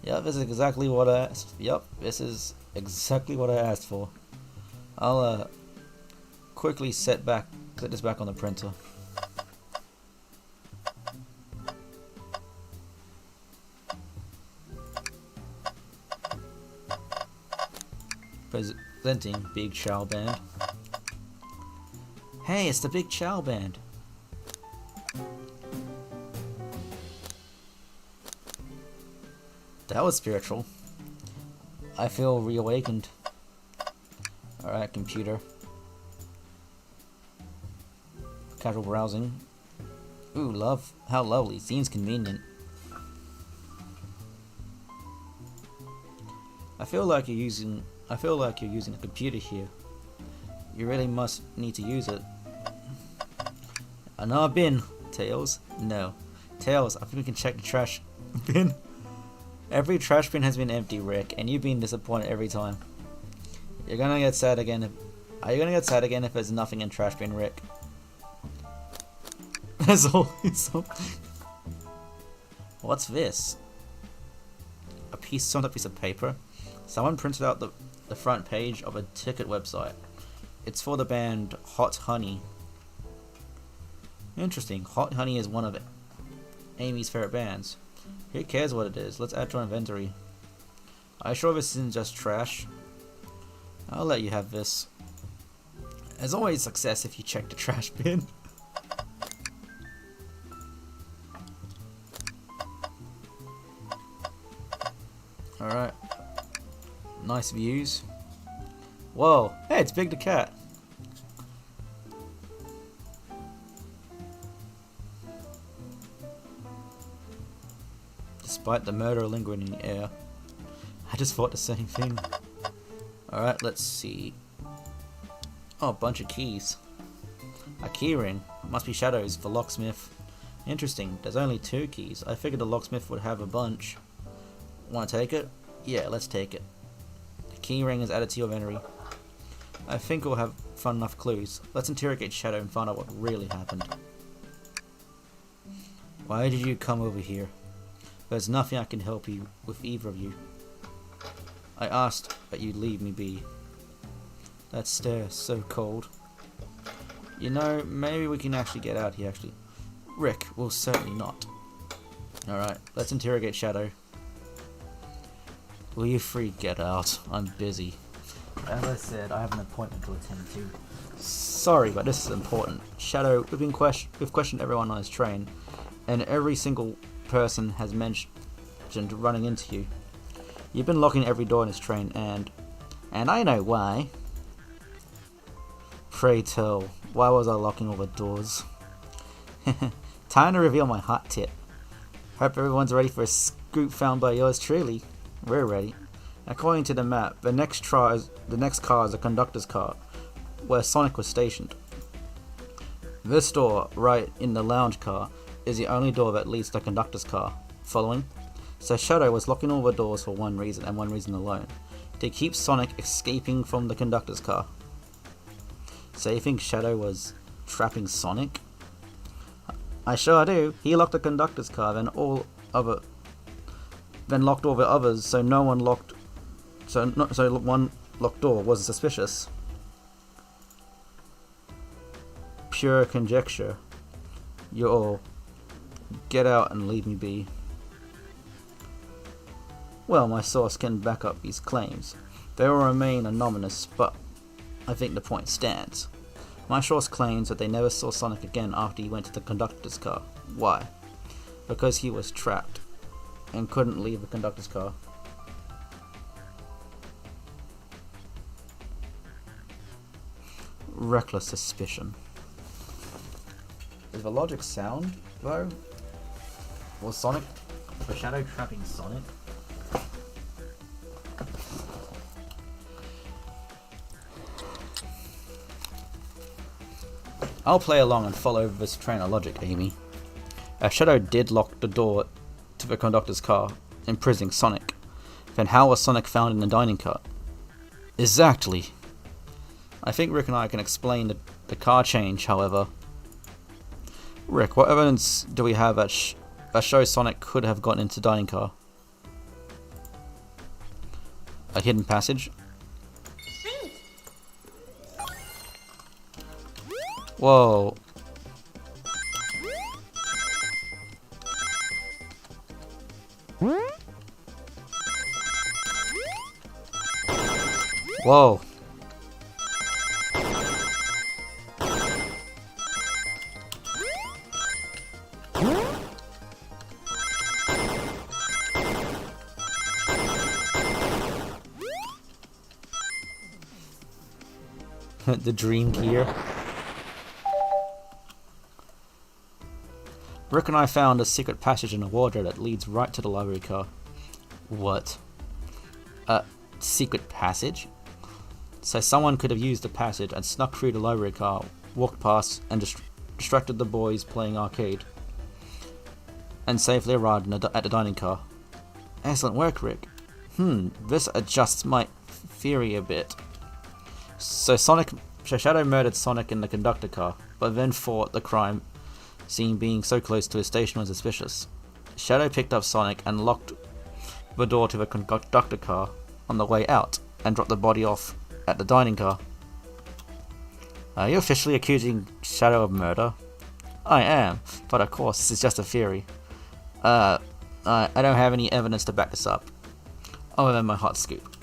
Yep, this is exactly what I asked. Yep, this is exactly what I asked for. I'll quickly set this back on the printer. Presenting Big Chow Band. Hey, it's the Big Chow Band. That was spiritual. I feel reawakened. Alright, computer. Casual browsing. Ooh, love. How lovely. Seems convenient. I feel like you're using a computer here. You really must need to use it. Another bin. Tails? No. Tails, I think we can check the trash bin. Every trash bin has been empty, Rick, and you've been disappointed every time. You're gonna get sad again are you gonna get sad again if there's nothing in trash bin, Rick? There's always something. What's this? A piece of paper? Someone printed out the front page of a ticket website. It's for the band Hot Honey. Interesting. Hot Honey is one of Amy's favorite bands. Who cares what it is? Let's add to our inventory. Are you sure this isn't just trash? I'll let you have this. There's always success if you check the trash bin. Alright. Nice views. Whoa. Hey, it's Big the Cat. Despite the murder lingering in the air. I just thought the same thing. Alright, let's see. Oh, a bunch of keys. A key ring. Must be Shadow's for locksmith. Interesting, there's only 2 keys. I figured the locksmith would have a bunch. Wanna take it? Yeah, let's take it. The key ring is added to your inventory. I think we'll have fun enough clues. Let's interrogate Shadow and find out what really happened. Why did you come over here? There's nothing I can help you with, either of you. I asked that you leave me be. That stare's so cold. You know, maybe we can actually get out here, actually. Rick will certainly not. Alright, let's interrogate Shadow. Will you free get out? I'm busy. As I said, I have an appointment to attend to. Sorry, but this is important. Shadow, we've questioned everyone on his train, and every single person has mentioned running into you. You've been locking every door in his train, and I know why. Pray tell, why was I locking all the doors? Time to reveal my hot tip. Hope everyone's ready for a scoop found by yours truly. We're ready. According to the map, the next car is a conductor's car, where Sonic was stationed. This door, right in the lounge car, is the only door that leads to the conductor's car. Following? So Shadow was locking all the doors for one reason, and one reason alone. To keep Sonic escaping from the conductor's car. So you think Shadow was trapping Sonic? I sure do. He locked the conductor's car, then locked all the others, so one locked door wasn't suspicious. Pure conjecture. You all get out and leave me be. Well, my source can back up these claims. They will remain anonymous, but I think the point stands. My source claims that they never saw Sonic again after he went to the conductor's car. Why? Because he was trapped and couldn't leave the conductor's car. Reckless suspicion. Is the logic sound, though? Was Shadow trapping Sonic? I'll play along and follow this train of logic, Amy. Shadow did lock the door to the conductor's car, imprisoning Sonic. Then how was Sonic found in the dining car? Exactly. I think Rick and I can explain the car change, however. Rick, what evidence do we have that that shows Sonic could have gotten into dining car. A hidden passage. Whoa. Whoa. The dream gear. Rick and I found a secret passage in a wardrobe that leads right to the library car. What? A secret passage? So someone could have used the passage and snuck through the library car, walked past and distracted the boys playing arcade, and safely arrived at the dining car. Excellent work, Rick. This adjusts my theory a bit. So Shadow murdered Sonic in the conductor car, but then thought the crime scene being so close to his station was suspicious. Shadow picked up Sonic and locked the door to the conductor car on the way out, and dropped the body off at the dining car. Are you officially accusing Shadow of murder? I am, but of course this is just a theory. I don't have any evidence to back this up, other than my hot scoop.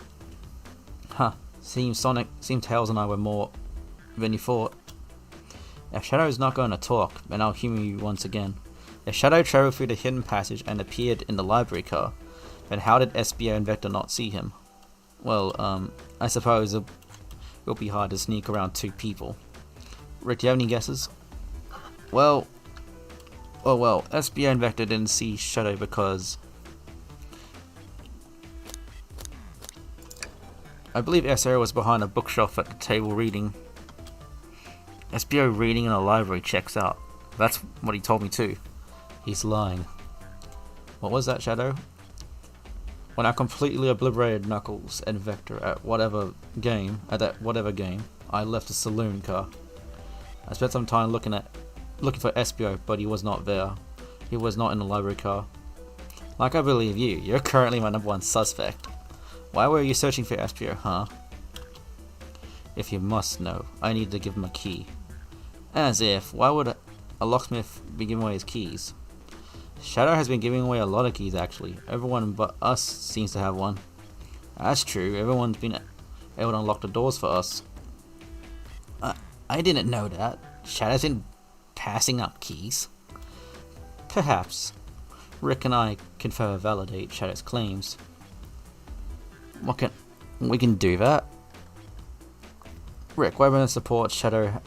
Huh. Seems Tails and I were more than you thought. If Shadow's not going to talk, then I'll humor you once again. If Shadow traveled through the hidden passage and appeared in the library car, then how did SBO and Vector not see him? Well, I suppose it will be hard to sneak around two people. Rick, do you have any guesses? Well, SBO and Vector didn't see Shadow because I believe SO was behind a bookshelf at the table reading. SBO reading in a library checks out. That's what he told me too. He's lying. What was that, Shadow? When I completely obliterated Knuckles and Vector at that whatever game, I left a saloon car. I spent some time looking for SBO, but he was not there. He was not in the library car. Like I believe you, you're currently my #1 suspect. Why were you searching for SBO, huh? If you must know, I need to give him a key. As if, why would a locksmith be giving away his keys? Shadow has been giving away a lot of keys actually. Everyone but us seems to have one. That's true, everyone's been able to unlock the doors for us. I didn't know that. Shadow's been passing up keys. Perhaps. Rick and I can further validate Shadow's claims. We can do that? Rick, why won't support Shadow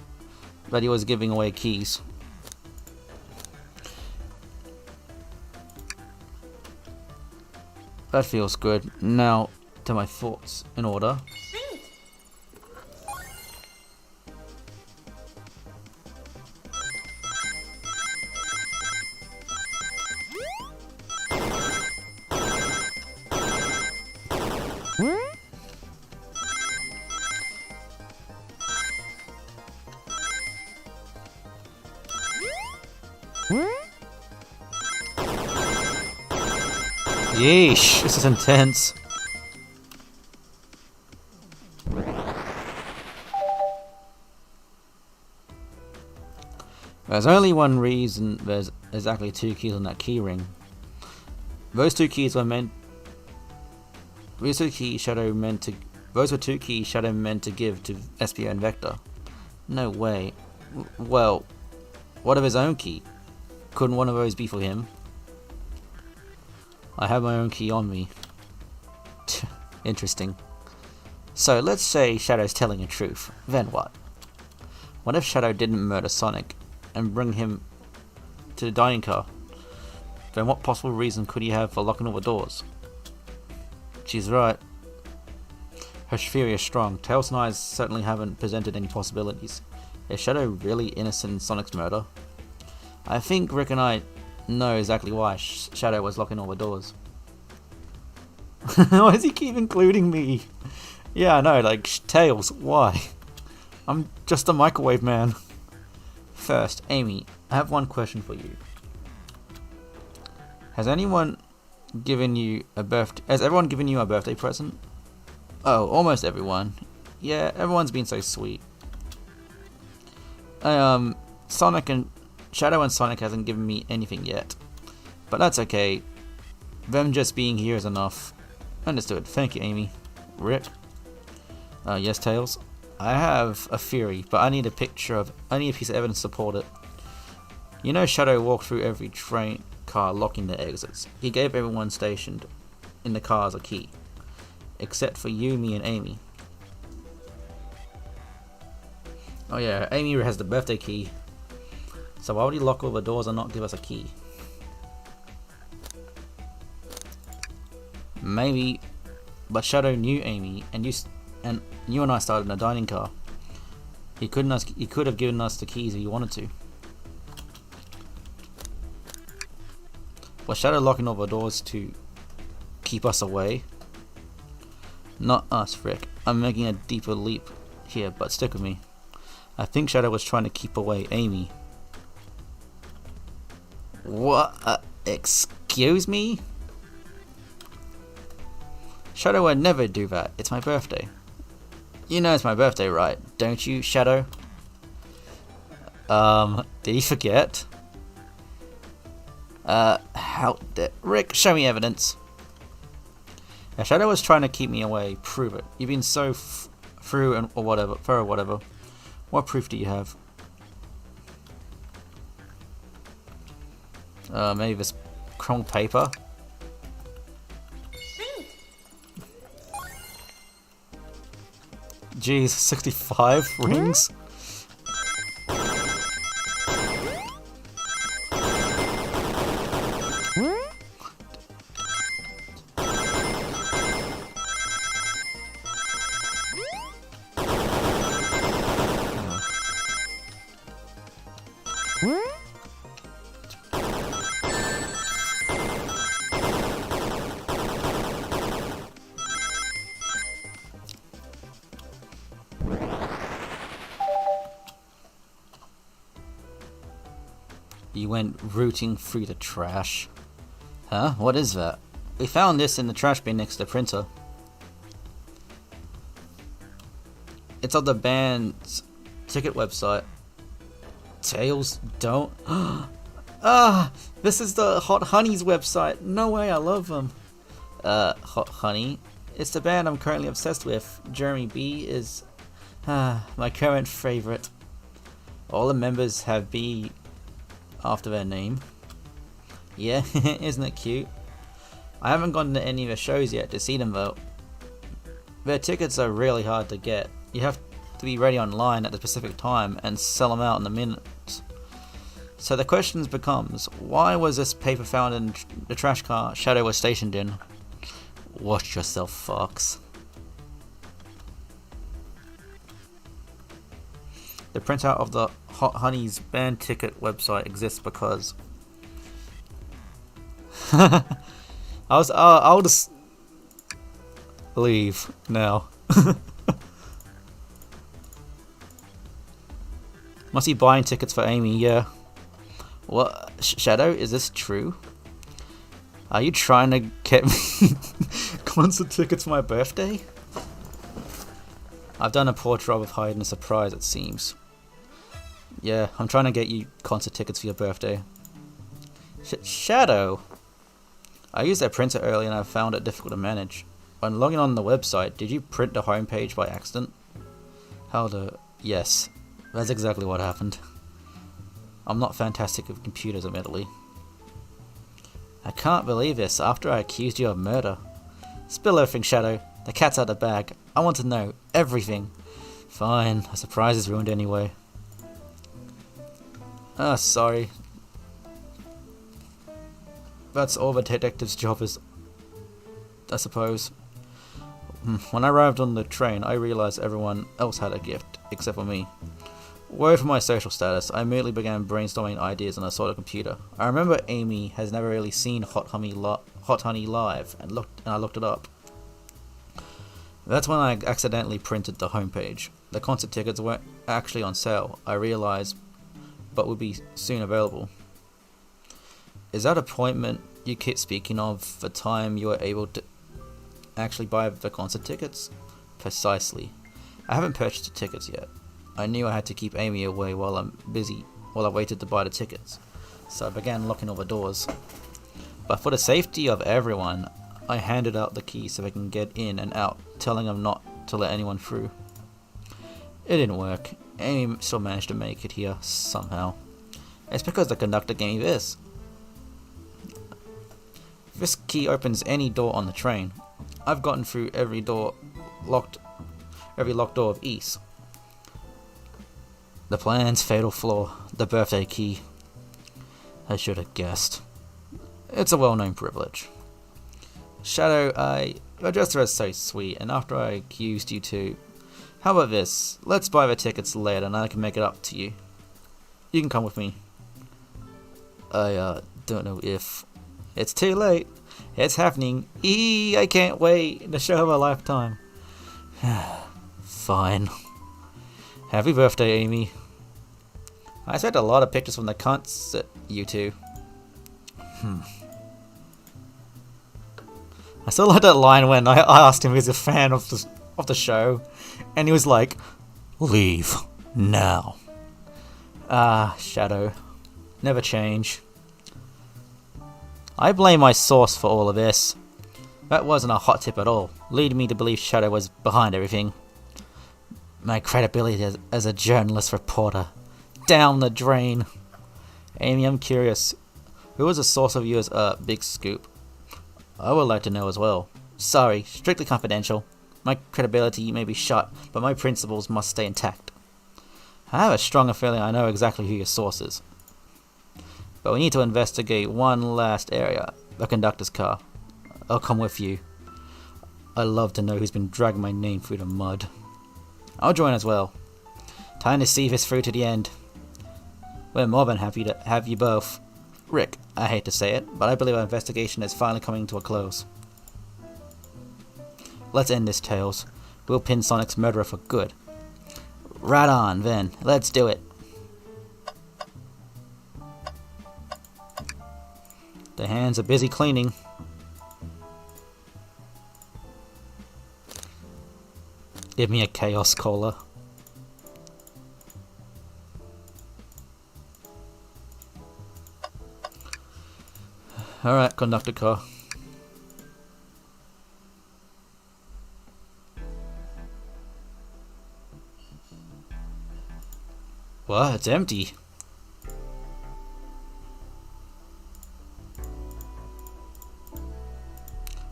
that he was giving away keys? That feels good. Now to my thoughts in order. Yeesh, this is intense. There's only one reason there's exactly 2 keys on that key ring. Those were 2 keys Shadow meant to give to SBO and Vector. No way. Well, what of his own key? Couldn't one of those be for him? I have my own key on me. Interesting. So let's say Shadow's telling the truth. Then what? What if Shadow didn't murder Sonic and bring him to the dining car? Then what possible reason could he have for locking all the doors? She's right. Her theory is strong. Tails and I certainly haven't presented any possibilities. Is Shadow really innocent in Sonic's murder? I think Rick and I know exactly why Shadow was locking all the doors. Why does he keep including me? Yeah, I know, like, Tails, why? I'm just a microwave man. First, Amy, I have one question for you. Has anyone given you a birthday? Has everyone given you a birthday present? Oh, almost everyone. Yeah, everyone's been so sweet. Sonic and Shadow and Sonic hasn't given me anything yet, but that's okay. Them just being here is enough. Understood. Thank you, Amy. Rick. Yes, Tails. I have a theory, but I need a piece of evidence to support it. You know, Shadow walked through every train car locking their exits. He gave everyone stationed in the cars a key, except for you, me, and Amy. Oh yeah, Amy has the birthday key. So why would he lock all the doors and not give us a key? Maybe, but Shadow knew Amy, and you and I started in a dining car. He could have given us the keys if he wanted to. Was Shadow locking all the doors to keep us away? Not us, Rick. I'm making a deeper leap here, but stick with me. I think Shadow was trying to keep away Amy. What? Excuse me? Shadow would never do that. It's my birthday. You know it's my birthday, right? Don't you, Shadow? Did he forget? Rick, show me evidence. Yeah, Shadow was trying to keep me away. Prove it. You've been so through or whatever. What proof do you have? Maybe this crumpled paper. Jeez, 65 rings? You went rooting through the trash. Huh? What is that? We found this in the trash bin next to the printer. It's on the band's ticket website. Tails, don't. This is the Hot Honey's website. No way, I love them. Hot Honey? It's the band I'm currently obsessed with. Jeremy B is my current favorite. All the members have B after their name. Yeah, isn't it cute? I haven't gone to any of their shows yet to see them though. Their tickets are really hard to get. You have to be ready online at the specific time and sell them out in a minute. So the question becomes, why was this paper found in the trash car Shadow was stationed in? Watch yourself, Fox. The printout of the Hot Honey's band ticket website exists because I'll just leave now. Must be buying tickets for Amy, yeah. What? Shadow, is this true? Are you trying to get me concert tickets for my birthday? I've done a poor job of hiding a surprise, it seems. Yeah, I'm trying to get you concert tickets for your birthday. Shadow! I used that printer earlier and I found it difficult to manage. When logging on the website, did you print the homepage by accident? Yes, that's exactly what happened. I'm not fantastic with computers, admittedly. I can't believe this, after I accused you of murder. Spill everything, Shadow. The cat's out of the bag. I want to know everything. Fine, a surprise is ruined anyway. Sorry. That's all the detective's job is, I suppose. When I arrived on the train, I realized everyone else had a gift, except for me. Worried for my social status, I immediately began brainstorming ideas and I saw the computer. I remember Amy has never really seen Hot Honey live, and I looked it up. That's when I accidentally printed the homepage. The concert tickets weren't actually on sale, I realized, but would be soon available. Is that appointment You keep speaking of the time you were able to actually buy the concert tickets? Precisely. I haven't purchased the tickets yet. I knew I had to keep Amy away while I waited to buy the tickets, so I began locking all the doors. But for the safety of everyone, I handed out the keys so they can get in and out, telling them not to let anyone through. It didn't work. Amy still managed to make it here, somehow. It's because the conductor gave me this. This key opens any door on the train. I've gotten through every locked door of East. The plan's fatal flaw, the birthday key. I should have guessed. It's a well-known privilege. Shadow, your gesture is so sweet, and after I accused you two, how about this? Let's buy the tickets later and I can make it up to you. You can come with me. I don't know if... It's too late. It's happening. I can't wait. The show of a lifetime. Fine. Happy birthday, Amy. I sent a lot of pictures from the concert, you two. I still like that line when I asked him if he's a fan of the show, and he was like, "Leave now." Shadow. Never change. I blame my source for all of this. That wasn't a hot tip at all, leading me to believe Shadow was behind everything. My credibility as a journalist reporter. Down the drain. Amy, I'm curious. Who was the source of yours, big scoop? I would like to know as well. Sorry, strictly confidential. My credibility may be shot, but my principles must stay intact. I have a stronger feeling I know exactly who your source is. But we need to investigate one last area. The conductor's car. I'll come with you. I'd love to know who's been dragging my name through the mud. I'll join as well. Time to see this through to the end. We're more than happy to have you both. Rick, I hate to say it, but I believe our investigation is finally coming to a close. Let's end this, Tails. We'll pin Sonic's murderer for good. Right on, then. Let's do it. The hands are busy cleaning. Give me a Chaos Cola. Alright, conductor car. What? It's empty.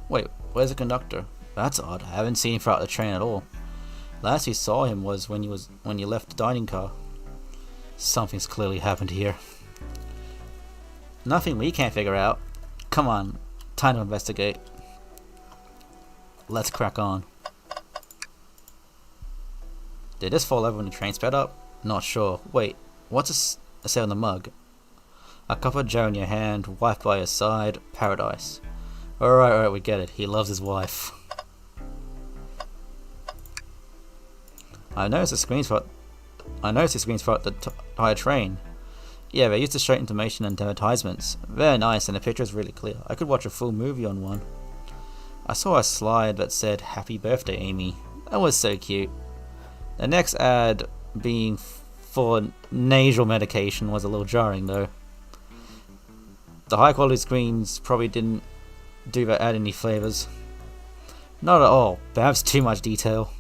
Wait, where's the conductor? That's odd. I haven't seen him throughout the train at all. Last we saw him was when you left the dining car. Something's clearly happened here. Nothing we can't figure out. Come on, time to investigate. Let's crack on. Did this fall over when the train sped up? Not sure. Wait, what's a say on the mug? A cup of Joe in your hand, wife by your side, paradise. Alright, we get it. He loves his wife. I noticed the screens throughout the entire train. Yeah, they used to show information and advertisements. Very nice, and the picture is really clear. I could watch a full movie on one. I saw a slide that said, "Happy birthday, Amy." That was so cute. The next ad being for nasal medication was a little jarring, though. The high quality screens probably didn't do that add any flavors. Not at all. Perhaps too much detail.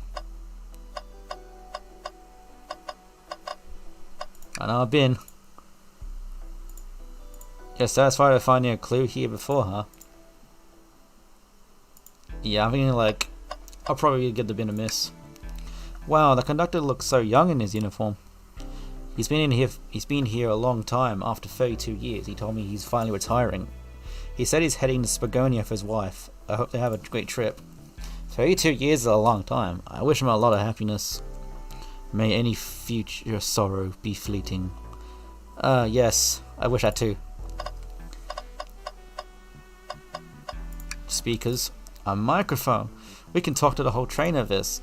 I know I've been. You're satisfied with finding a clue here before, huh? Yeah, I'm thinking like, I'll probably give the bin a miss. Wow, the conductor looks so young in his uniform. He's been here a long time. After 32 years, he told me he's finally retiring. He said he's heading to Spagonia for his wife. I hope they have a great trip. 32 years is a long time. I wish him a lot of happiness. May any future sorrow be fleeting. Yes, I wish that too. Speakers. A microphone. We can talk to the whole train of this.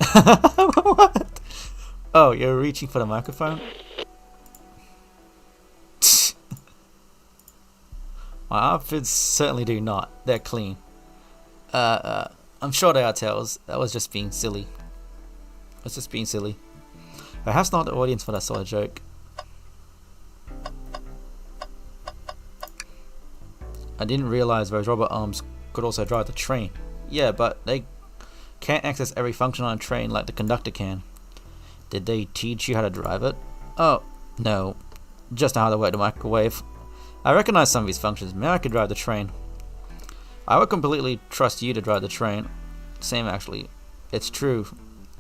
What? Oh, you're reaching for the microphone? My outfits certainly do not. They're clean. I'm sure they are, Tails. That was just being silly. That's just being silly. Perhaps not the audience for that sort of joke. I didn't realize those robot arms could also drive the train. Yeah, but they can't access every function on a train like the conductor can. Did they teach you how to drive it? Oh, no. Just know how to work the microwave. I recognize some of these functions. Maybe I could drive the train. I would completely trust you to drive the train. Same actually. It's true.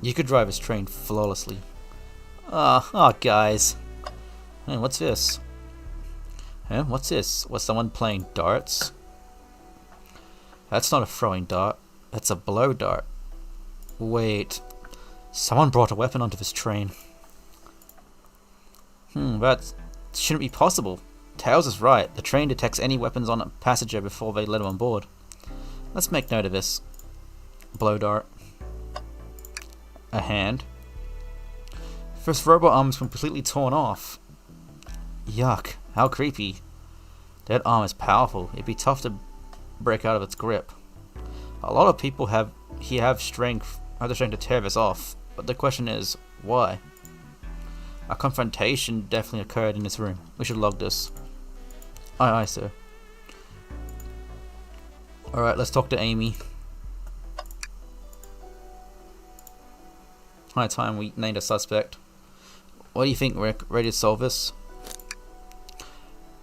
You could drive this train flawlessly. Oh, guys. Hey, what's this? Huh? What's this? Was someone playing darts? That's not a throwing dart. That's a blow dart. Wait. Someone brought a weapon onto this train. That shouldn't be possible. Tails is right. The train detects any weapons on a passenger before they let him on board. Let's make note of this. Blow dart. A hand. This robot arm has been completely torn off. Yuck. How creepy. That arm is powerful. It'd be tough to break out of its grip. A lot of people have the strength to tear this off, but the question is, why? A confrontation definitely occurred in this room. We should log this. Aye, sir. Alright, let's talk to Amy. High time we named a suspect. What do you think, Rick? Ready to solve this?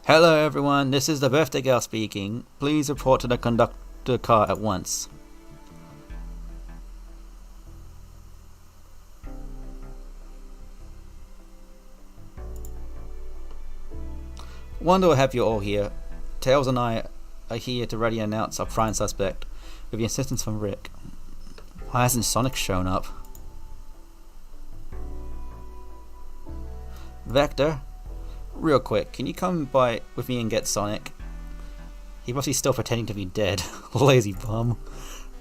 Hello everyone, this is the birthday girl speaking. Please report to the conductor car at once. Wonder to have you all here. Tails and I are here to ready announce our prime suspect with the assistance from Rick. Why hasn't Sonic shown up? Vector, real quick, can you come by with me and get Sonic? He must be still pretending to be dead. Lazy bum.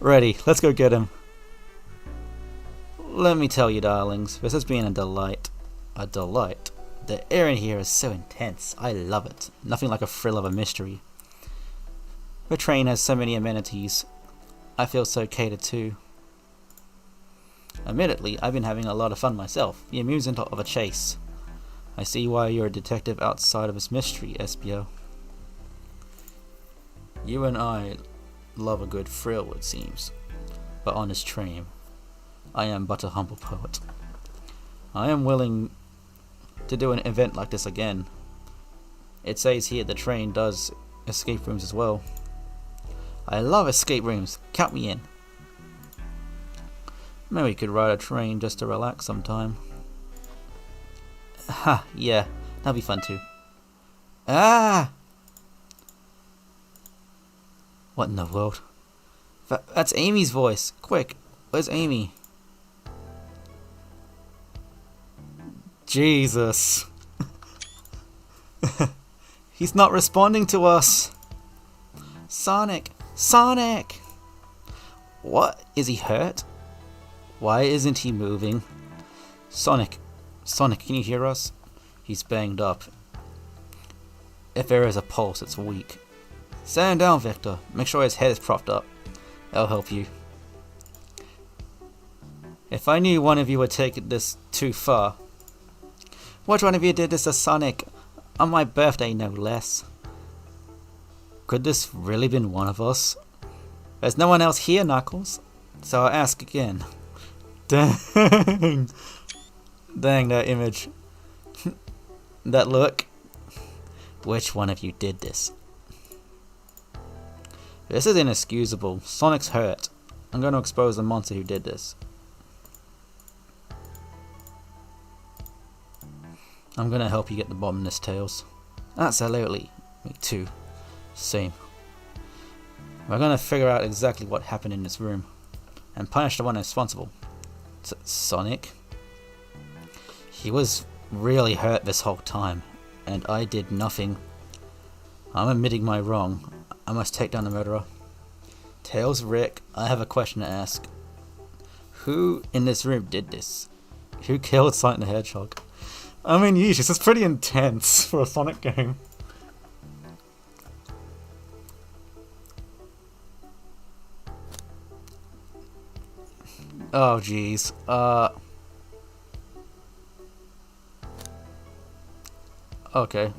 Ready, let's go get him. Let me tell you, darlings, this has been a delight. A delight. The air in here is so intense. I love it. Nothing like a thrill of a mystery. The train has so many amenities. I feel so catered to. Admittedly, I've been having a lot of fun myself. The amusement of a chase. I see why you're a detective outside of this mystery, Espio. You and I love a good thrill, it seems. But on this train, I am but a humble poet. I am willing to do an event like this again. It says here the train does escape rooms as well. I love escape rooms. Count me in. Maybe we could ride a train just to relax sometime. Ha, yeah, that'll be fun too. Ah! What in the world? That's Amy's voice. Quick, where's Amy? Jesus. He's not responding to us. Sonic! Sonic! What? Is he hurt? Why isn't he moving? Sonic, can you hear us? He's banged up. If there is a pulse, it's weak. Set him down, Victor. Make sure his head is propped up. That'll help you. If I knew one of you would take this too far. Which one of you did this to Sonic? On my birthday, no less. Could this really been one of us? There's no one else here, Knuckles. So I'll ask again. Dang. Dang, that image. That look. Which one of you did this? This is inexcusable. Sonic's hurt. I'm going to expose the monster who did this. I'm going to help you get the bottom of this, Tails. Absolutely. Me too. Same. We're going to figure out exactly what happened in this room. And punish the one responsible. Sonic? He was really hurt this whole time. And I did nothing. I'm admitting my wrong. I must take down the murderer. Tails, Rick, I have a question to ask. Who in this room did this? Who killed Sonic the Hedgehog? I mean, yeesh, this is pretty intense for a Sonic game. Oh jeez. Okay.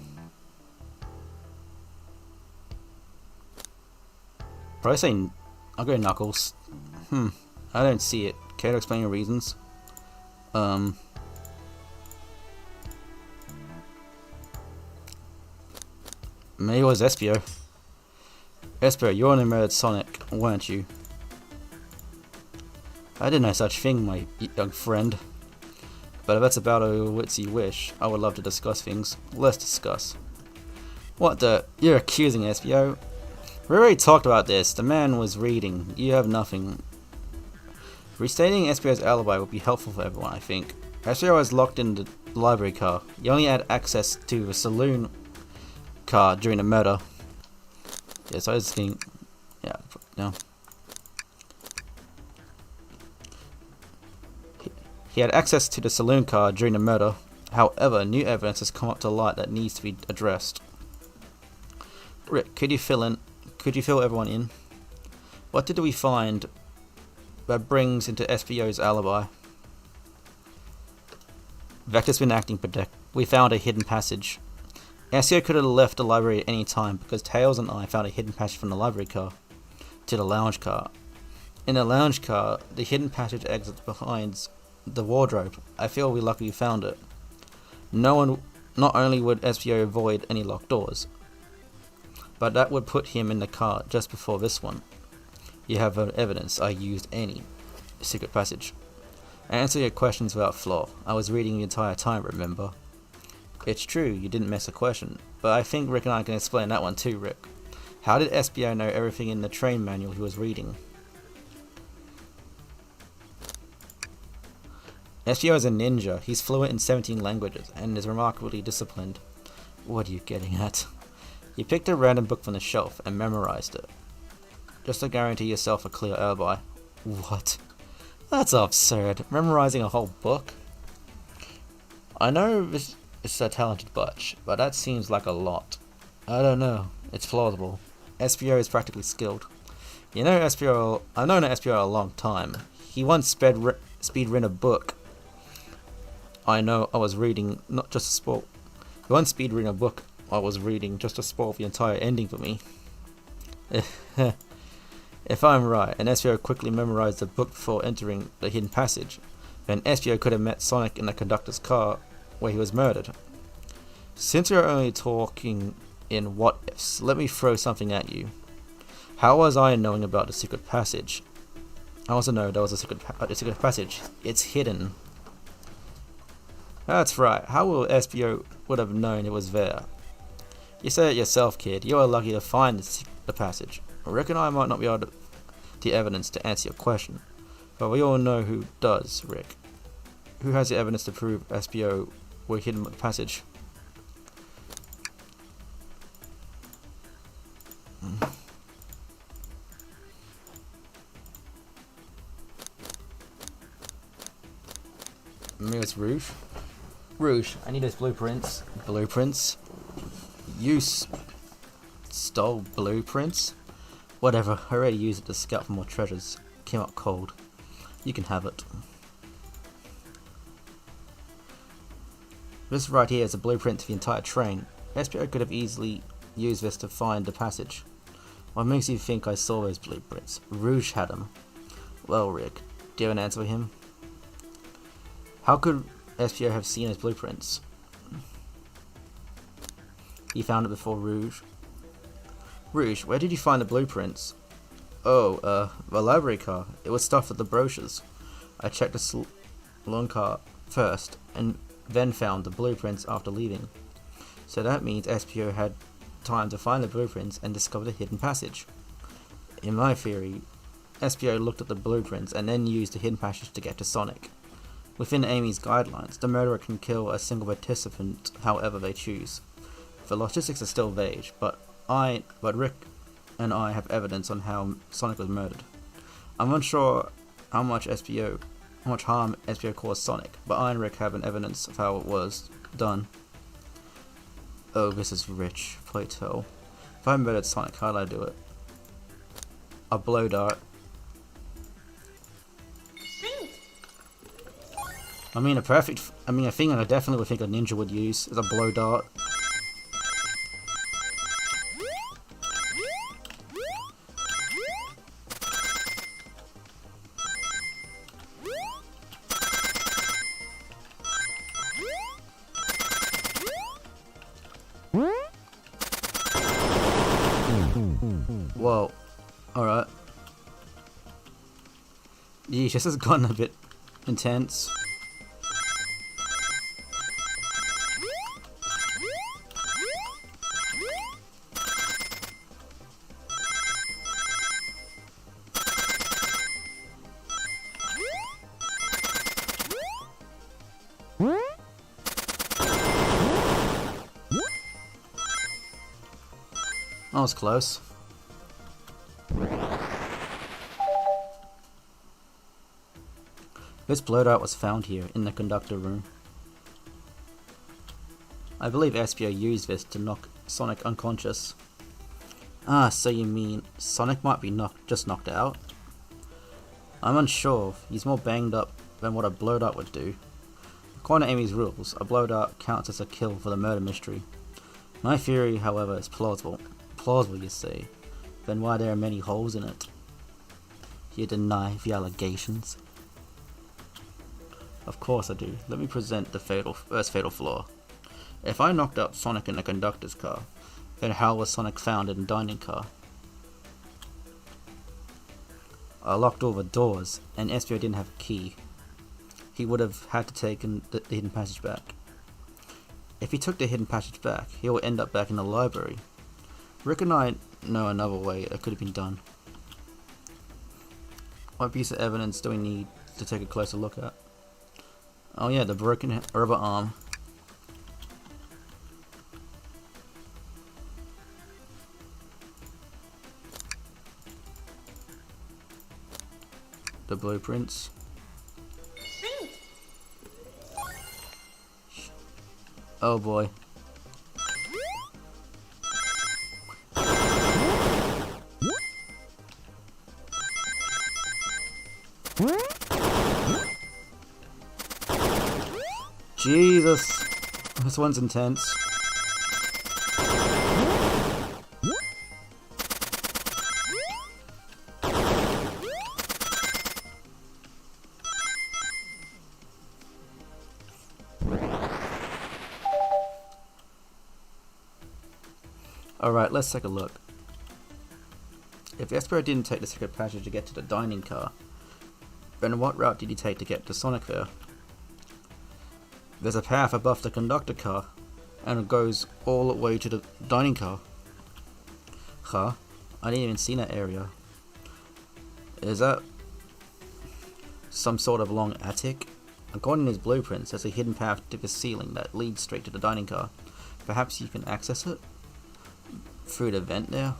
Probably say I'll go Knuckles. I don't see it. Care to explain your reasons? Maybe it was Espio. Espio, you're an murdered Sonic, weren't you? I didn't know such thing, my young friend. But if that's about a witsy wish, I would love to discuss things. Let's discuss. What the? You're accusing Espio? We already talked about this. The man was reading. You have nothing. Restating Espio's alibi would be helpful for everyone, I think. Espio was locked in the library car. You only had access to the saloon car during the murder. Yeah, so I was thinking... Yeah, no. He had access to the saloon car during the murder. However, new evidence has come up to light that needs to be addressed. Rick, could you fill everyone in? What did we find that brings into SPO's alibi? Vector's been acting protect. We found a hidden passage. SPO could have left the library at any time because Tails and I found a hidden passage from the library car to the lounge car. In the lounge car, the hidden passage exits behind the wardrobe. I feel we luckily found it. Not only would SPO avoid any locked doors, but that would put him in the car just before this one. You have evidence I used any secret passage. I answer your questions without flaw. I was reading the entire time, remember? It's true, you didn't miss a question, but I think Rick and I can explain that one too, Rick. How did SPO know everything in the train manual he was reading? SPO is a ninja. He's fluent in 17 languages and is remarkably disciplined. What are you getting at? You picked a random book from the shelf and memorized it. Just to guarantee yourself a clear alibi. What? That's absurd. Memorizing a whole book? I know this is a talented bunch, but that seems like a lot. I don't know. It's plausible. SPO is practically skilled. You know SPO. I've known SPO a long time. He once speed-ran a book. I know I was reading, not just to spoil. He once speed-ran a book I was reading just to spoil the entire ending for me. If I'm right, and SPO quickly memorized the book before entering the hidden passage, then SPO could have met Sonic in the conductor's car where he was murdered. Since we are only talking in what-ifs, let me throw something at you. How was I knowing about the secret passage? I also know there was a secret passage. It's hidden. That's right. How will SPO would have known it was there? You said it yourself, kid. You are lucky to find the passage. I reckon I might not be able to the evidence to answer your question, but we all know who does, Rick. Who has the evidence to prove SPO were hidden with the passage? Maybe it's Rouge. Rouge, I need those blueprints. Blueprints? You stole blueprints? Whatever, I already used it to scout for more treasures. Came up cold. You can have it. This right here is a blueprint to the entire train. SPO could have easily used this to find the passage. What makes you think I saw those blueprints? Rouge had them. Well, Rick, do you have an answer for him? How could SPO have seen his blueprints? He found it before Rouge. Rouge, where did you find the blueprints? Oh, the library car. It was stuffed with the brochures. I checked the saloon car first, and then found the blueprints after leaving. So that means SPO had time to find the blueprints and discover the hidden passage. In my theory, SPO looked at the blueprints and then used the hidden passage to get to Sonic. Within Amy's guidelines, the murderer can kill a single participant however they choose. The logistics are still vague, but Rick and I have evidence on how Sonic was murdered. I'm unsure how much harm SPO caused Sonic, but I and Rick have an evidence of how it was done. Oh, this is rich. Play tell. If I murdered Sonic, how did I do it? A blow dart. I mean, a thing I definitely would think a ninja would use is a blow dart. Whoa. Alright. Yeesh, this has gotten a bit intense. That was close. This blow dart was found here, in the conductor room. I believe Espio used this to knock Sonic unconscious. Ah, so you mean Sonic might be just knocked out? I'm unsure. He's more banged up than what a blow dart would do. According to Amy's rules, a blow dart counts as a kill for the murder mystery. My theory, however, is plausible. Plausible, you say. Then why there are many holes in it? You deny the allegations? Of course I do. Let me present the first fatal flaw. If I knocked out Sonic in the conductor's car, then how was Sonic found in the dining car? I locked all the doors, and Espio didn't have a key. He would have had to take the hidden passage back. If he took the hidden passage back, he will end up back in the library. Rick and I know another way it could have been done. What piece of evidence do we need to take a closer look at? Oh yeah, the broken rubber arm. The blueprints. Oh boy. Jesus, this one's intense. Alright, let's take a look. If Espio didn't take the secret passage to get to the dining car, then what route did he take to get to Sonic there? There's a path above the conductor car, and it goes all the way to the dining car. Huh? I didn't even see that area. Is that some sort of long attic? According to his blueprints, there's a hidden path to the ceiling that leads straight to the dining car. Perhaps you can access it? Through the vent there?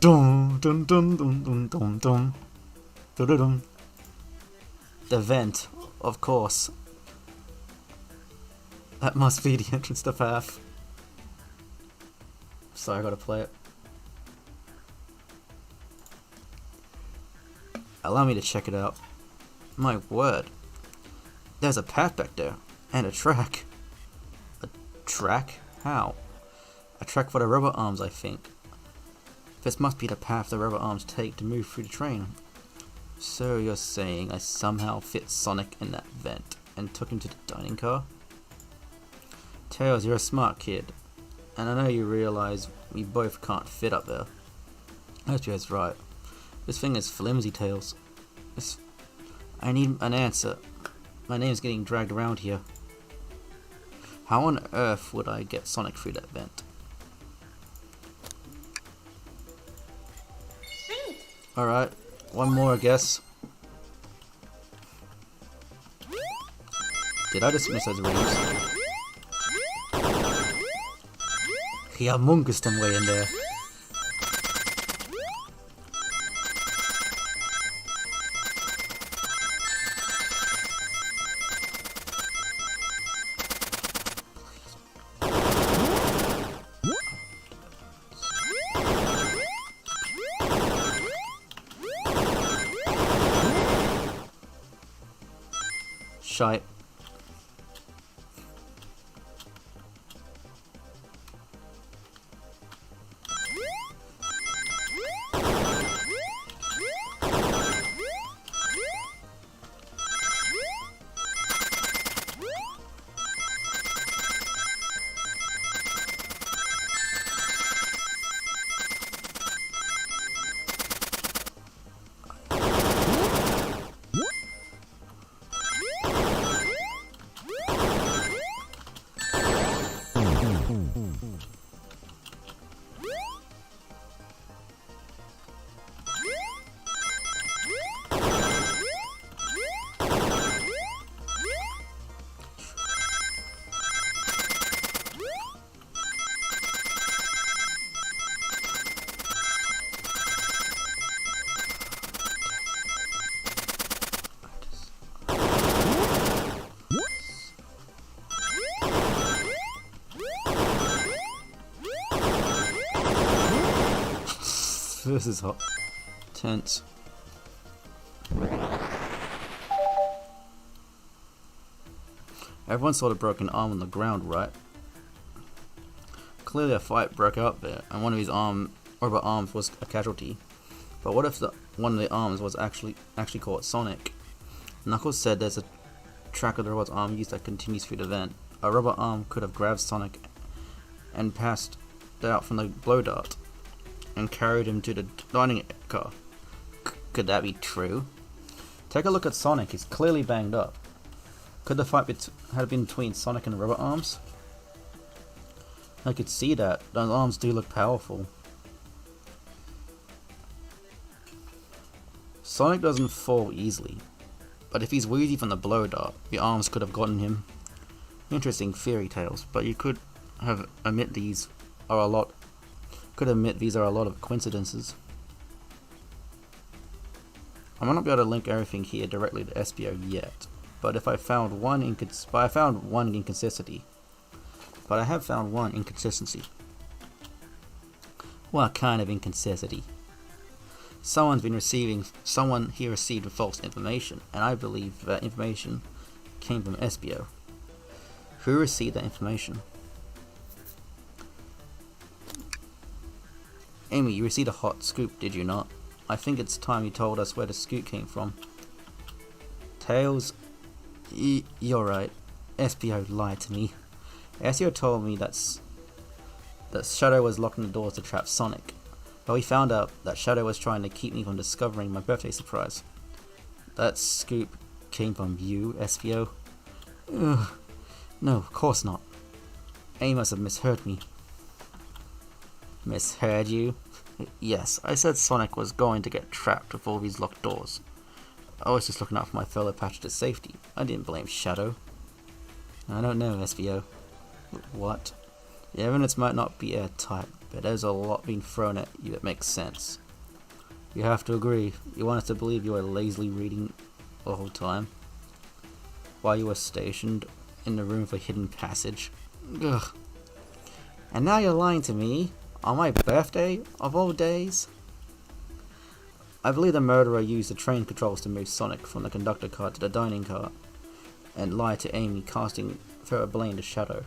Dun dun dun dun dun dun dun. Dun dun dun. The vent, of course. That must be the entrance to the path. Sorry, I gotta play it. Allow me to check it out. My word. There's a path back there. And a track. A track? How? A track for the rubber arms, I think. This must be the path the rubber arms take to move through the train. So you're saying I somehow fit Sonic in that vent and took him to the dining car? Tails, you're a smart kid. And I know you realize we both can't fit up there. That's right. This thing is flimsy, Tails. I need an answer. My name's getting dragged around here. How on earth would I get Sonic through that vent? Alright, one more I guess. Did I just miss those rings? He humongous them way in there. shite. This is hot. Tense. Everyone saw the broken arm on the ground, right? Clearly a fight broke out there, and one of his robot arms was a casualty. But what if one of the arms was actually called Sonic? Knuckles said there's a track of the robot's arm used that continues through the vent. A robot arm could have grabbed Sonic and passed out from the blow dart and carried him to the dining car. Could that be true? Take a look at Sonic, he's clearly banged up. Could the fight have been between Sonic and robot arms? I could see that. Those arms do look powerful. Sonic doesn't fall easily, but if he's wheezy from the blow dart, the arms could have gotten him. Interesting fairy tales, but you could admit these are a lot of coincidences. I might not be able to link everything here directly to SBO yet, but I found one inconsistency. But I have found one inconsistency. What kind of inconsistency? Someone here received false information, and I believe that information came from SBO. Who received that information? Amy, you received a hot scoop, did you not? I think it's time you told us where the scoop came from. Tails, you're right. SBO lied to me. SBO told me that Shadow was locking the doors to trap Sonic, but we found out that Shadow was trying to keep me from discovering my birthday surprise. That scoop came from you, SBO? Ugh. No, of course not. Amy must have misheard me. Misheard you? Yes, I said Sonic was going to get trapped with all these locked doors. I was just looking out for my fellow passengers' safety. I didn't blame Shadow. I don't know, SBO. What? The evidence might not be airtight, but there's a lot being thrown at you that makes sense. You have to agree. You want us to believe you were lazily reading the whole time, while you were stationed in the room for hidden passage. Ugh. And now you're lying to me? On my birthday, of all days? I believe the murderer used the train controls to move Sonic from the conductor car to the dining car, and lied to Amy, casting her blame to Shadow,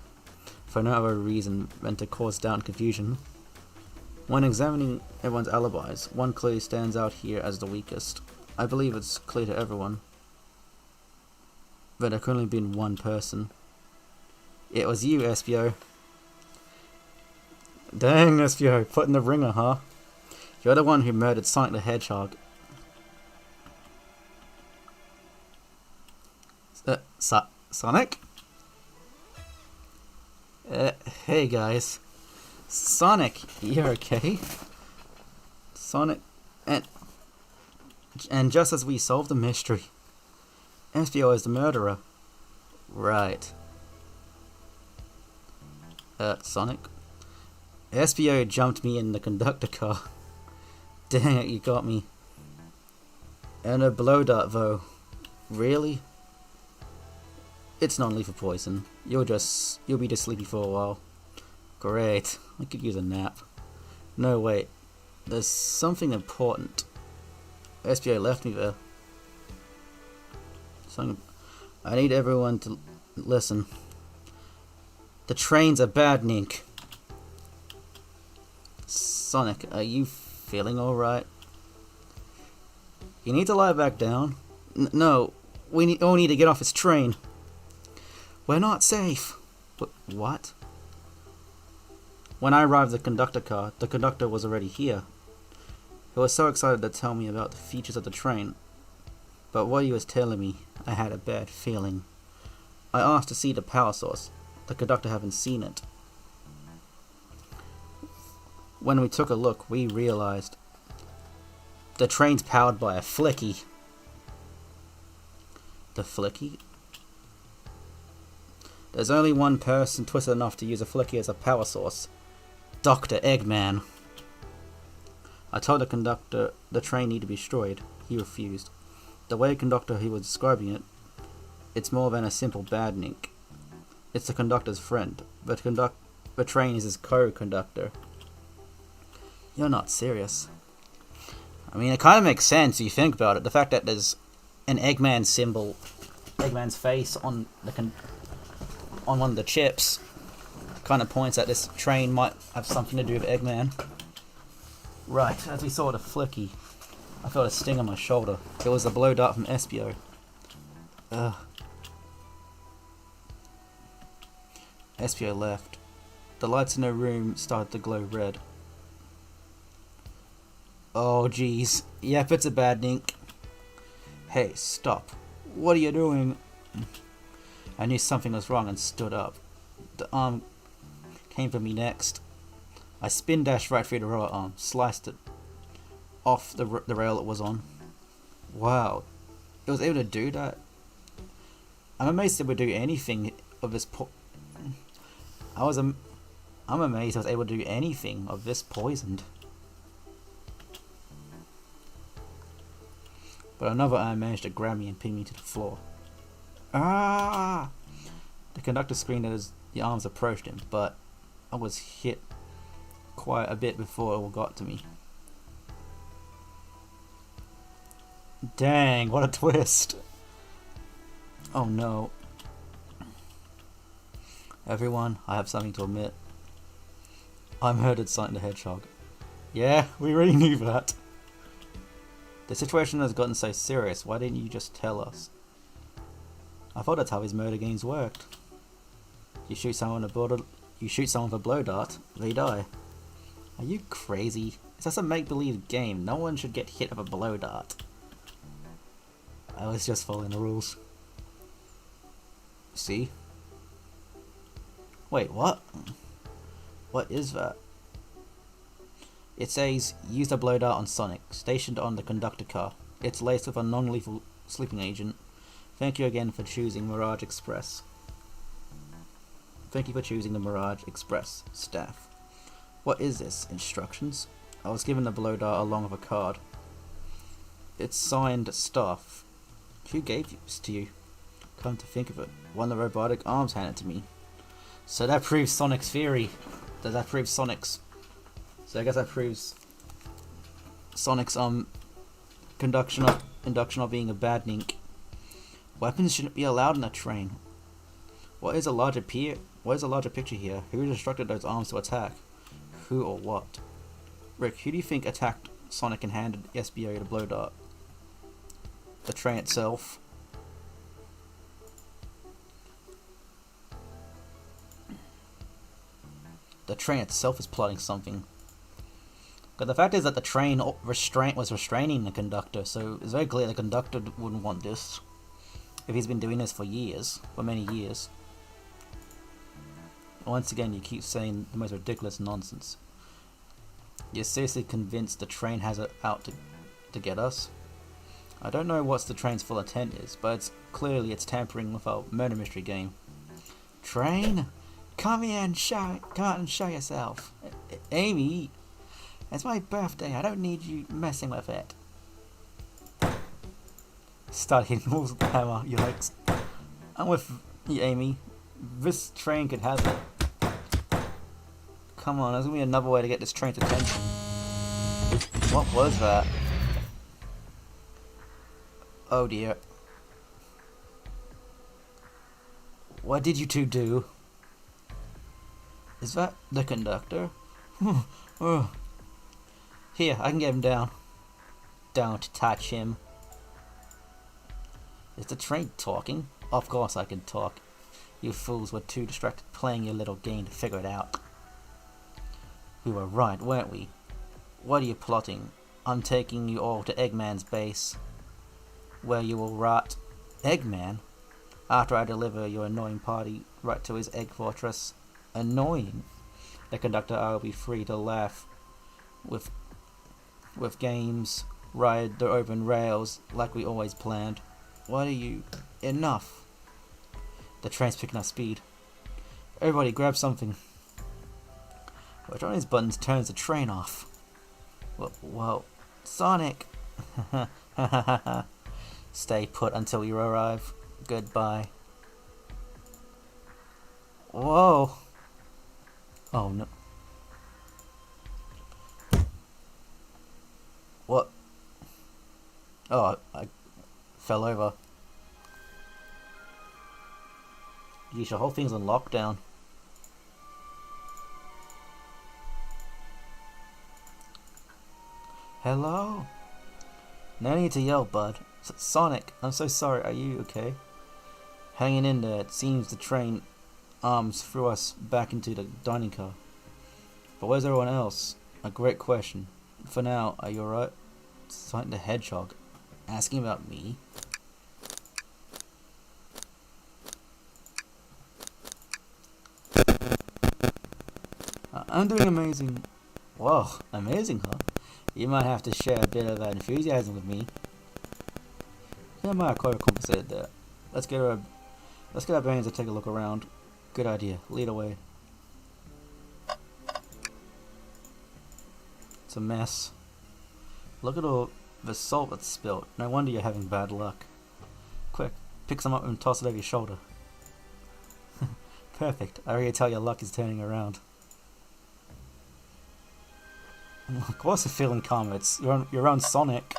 for no other reason than to cause doubt and confusion. When examining everyone's alibis, one clearly stands out here as the weakest. I believe it's clear to everyone that there could only been one person. It was you, SBO. Dang, SBO, put in the ringer, huh? You're the one who murdered Sonic the Hedgehog. Sonic? Hey guys. Sonic, you're okay? Sonic, and just as we solved the mystery, SBO is the murderer. Right. Sonic? SBO jumped me in the conductor car. Dang it, you got me. And a blow dart though. Really? It's non-lethal poison. You'll be just sleepy for a while. Great. I could use a nap. No, wait. There's something important. SBO left me there. I need everyone to listen. The train's a bad nink. Sonic, are you feeling alright? You need to lie back down. No, we all need to get off this train. We're not safe. What? When I arrived at the conductor car, the conductor was already here. He was so excited to tell me about the features of the train. But what he was telling me, I had a bad feeling. I asked to see the power source. The conductor hadn't seen it. When we took a look, we realized the train's powered by a flicky. The flicky? There's only one person twisted enough to use a flicky as a power source. Dr. Eggman. I told the conductor the train needed to be destroyed. He refused. The way conductor he was describing it, it's more than a simple bad nink. It's the conductor's friend, but the train is his co-conductor. You're not serious. I mean, it kind of makes sense if you think about it. The fact that there's an Eggman symbol, Eggman's face on on one of the chips, kind of points that this train might have something to do with Eggman. Right, as we saw the flicky, I felt a sting on my shoulder. It was the blow dart from Espio. Espio left. The lights in her room started to glow red. Oh jeez. Yep, it's a bad nink. Hey, stop. What are you doing? I knew something was wrong and stood up. The arm came for me next. I spin dashed right through the robot arm, sliced it off the rail it was on. Wow, it was able to do that. I'm amazed it would do anything of this I'm amazed I was able to do anything of this poisoned. But another arm managed to grab me and pin me to the floor. Ah! The conductor screamed as the arms approached him, but I was hit quite a bit before it all got to me. Dang, what a twist! Oh no. Everyone, I have something to admit. I murdered Sonic the Hedgehog. Yeah, we already knew that. The situation has gotten so serious, why didn't you just tell us? I thought that's how his murder games worked. You shoot someone with a blow dart, they die. Are you crazy? It's just a make-believe game. No one should get hit with a blow dart. I was just following the rules. See? Wait, what? What is that? It says, use the blow dart on Sonic, stationed on the conductor car. It's laced with a non-lethal sleeping agent. Thank you again for choosing Mirage Express. Thank you for choosing the Mirage Express, staff. What is this? Instructions? I was given the blow dart along with a card. It's signed staff. Who gave this to you? Come to think of it, one of the robotic arms handed to me. So that proves Sonic's theory. Does that prove Sonic's? So I guess that proves Sonic's induction of being a bad nink. Weapons shouldn't be allowed in a train. What is a larger picture here? Who instructed those arms to attack? Who or what? Rick, who do you think attacked Sonic and handed SBO the blow dart? The train itself. The train itself is plotting something. But the fact is that the train was restraining the conductor, so it's very clear the conductor wouldn't want this. If he's been doing this for years, for many years. Once again, you keep saying the most ridiculous nonsense. You're seriously convinced the train has it out to get us? I don't know what the train's full intent is, but it's tampering with our murder mystery game. Train? Come here and come out and show yourself. Amy, it's my birthday. I don't need you messing with it. Start hitting walls with the hammer, you legs. I'm with you, Amy. This train could have it. Come on, there's gonna be another way to get this train's attention. What was that? Oh dear. What did you two do? Is that the conductor? Oh. Here, I can get him down. Don't touch him. Is the train talking? Of course I can talk. You fools were too distracted playing your little game to figure it out. We were right, weren't we? What are you plotting? I'm taking you all to Eggman's base, where you will rot. Eggman? After I deliver your annoying party right to his egg fortress. Annoying? The conductor I will be free to laugh with games, ride the open rails like we always planned. What are you... Enough! The train's picking up speed. Everybody grab something. Which one of these buttons turns the train off? Well, Sonic! Stay put until you arrive. Goodbye. Whoa! Oh no. What? Oh, I fell over. Yeesh, the whole thing's on lockdown. Hello? No need to yell, bud. Sonic, I'm so sorry. Are you okay? Hanging in there. It seems the train arms threw us back into the dining car. But where's everyone else? A great question. For now, are you alright? Sonic the Hedgehog. Asking about me? I'm doing amazing. Whoa, amazing, huh? You might have to share a bit of that enthusiasm with me. Yeah, I might have quite compensated there. Let's get our brains to take a look around. Good idea. Lead away. It's a mess. Look at all the salt that's spilled. No wonder you're having bad luck. Quick, pick some up and toss it over your shoulder. Perfect. I already tell your luck is turning around. Of course, you're feeling calm. It's your own Sonic.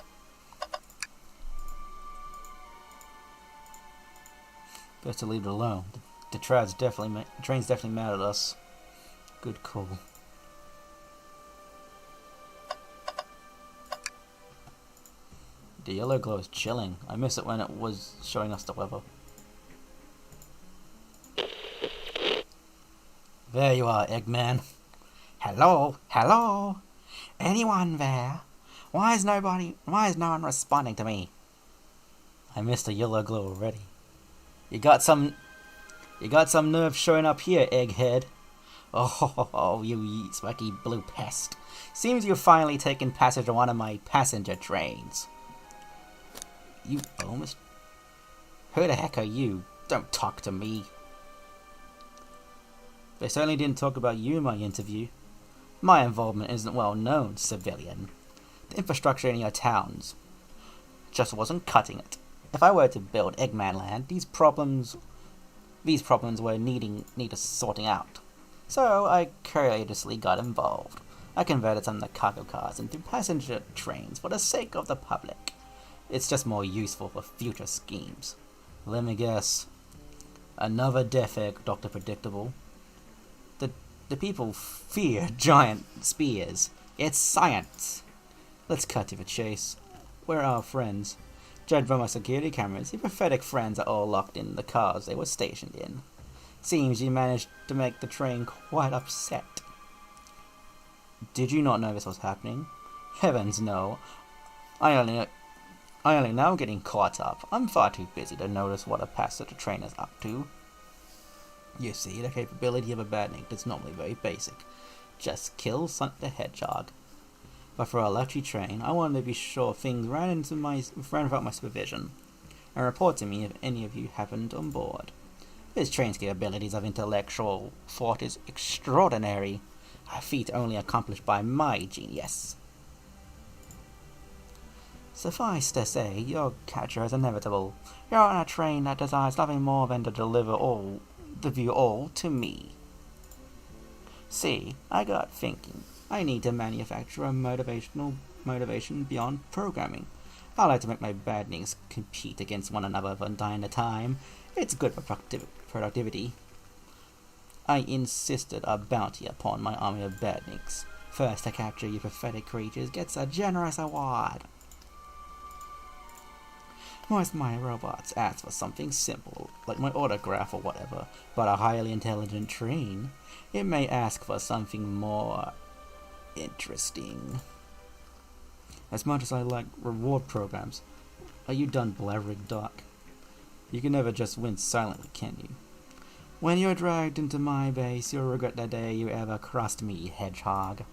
Best to leave it alone. The train's definitely mad at us. Good call. The yellow glow is chilling. I miss it when it was showing us the weather. There you are, Eggman. Hello? Hello? Anyone there? Why is no one responding to me? I missed the yellow glow already. You got some nerve showing up here, Egghead. Oh, you spiky blue pest. Seems you've finally taken passage on one of my passenger trains. You almost... Who the heck are you? Don't talk to me. They certainly didn't talk about you in my interview. My involvement isn't well known, civilian. The infrastructure in your towns just wasn't cutting it. If I were to build Eggman Land, these problems were need a sorting out. So I courageously got involved. I converted some of the cargo cars into passenger trains for the sake of the public. It's just more useful for future schemes. Let me guess. Another death egg, Dr. Predictable. The people fear giant spears. It's science. Let's cut to the chase. Where are our friends? Judged by my security cameras, your pathetic friends are all locked in the cars they were stationed in. Seems you managed to make the train quite upset. Did you not know this was happening? Heavens no. I only now getting caught up. I'm far too busy to notice what a passenger train is up to. You see, the capability of a badnik is normally very basic. Just kill Sonic the Hedgehog. But for our lucky train, I wanted to be sure things ran without my supervision, and report to me if any of you happened on board. This train's capabilities of intellectual thought is extraordinary, a feat only accomplished by my genius. Suffice to say, your capture is inevitable. You're on a train that desires nothing more than to deliver you all to me. See, I got thinking. I need to manufacture a motivation beyond programming. I like to make my badniks compete against one another from time to time. It's good for productivity. I insisted a bounty upon my army of badniks. First to capture you pathetic creatures gets a generous award. Most my robots ask for something simple, like my autograph or whatever, but a highly intelligent train, it may ask for something more interesting. As much as I like reward programs, are you done blabbering, Doc? You can never just win silently, can you? When you're dragged into my base, you'll regret the day you ever crossed me, Hedgehog.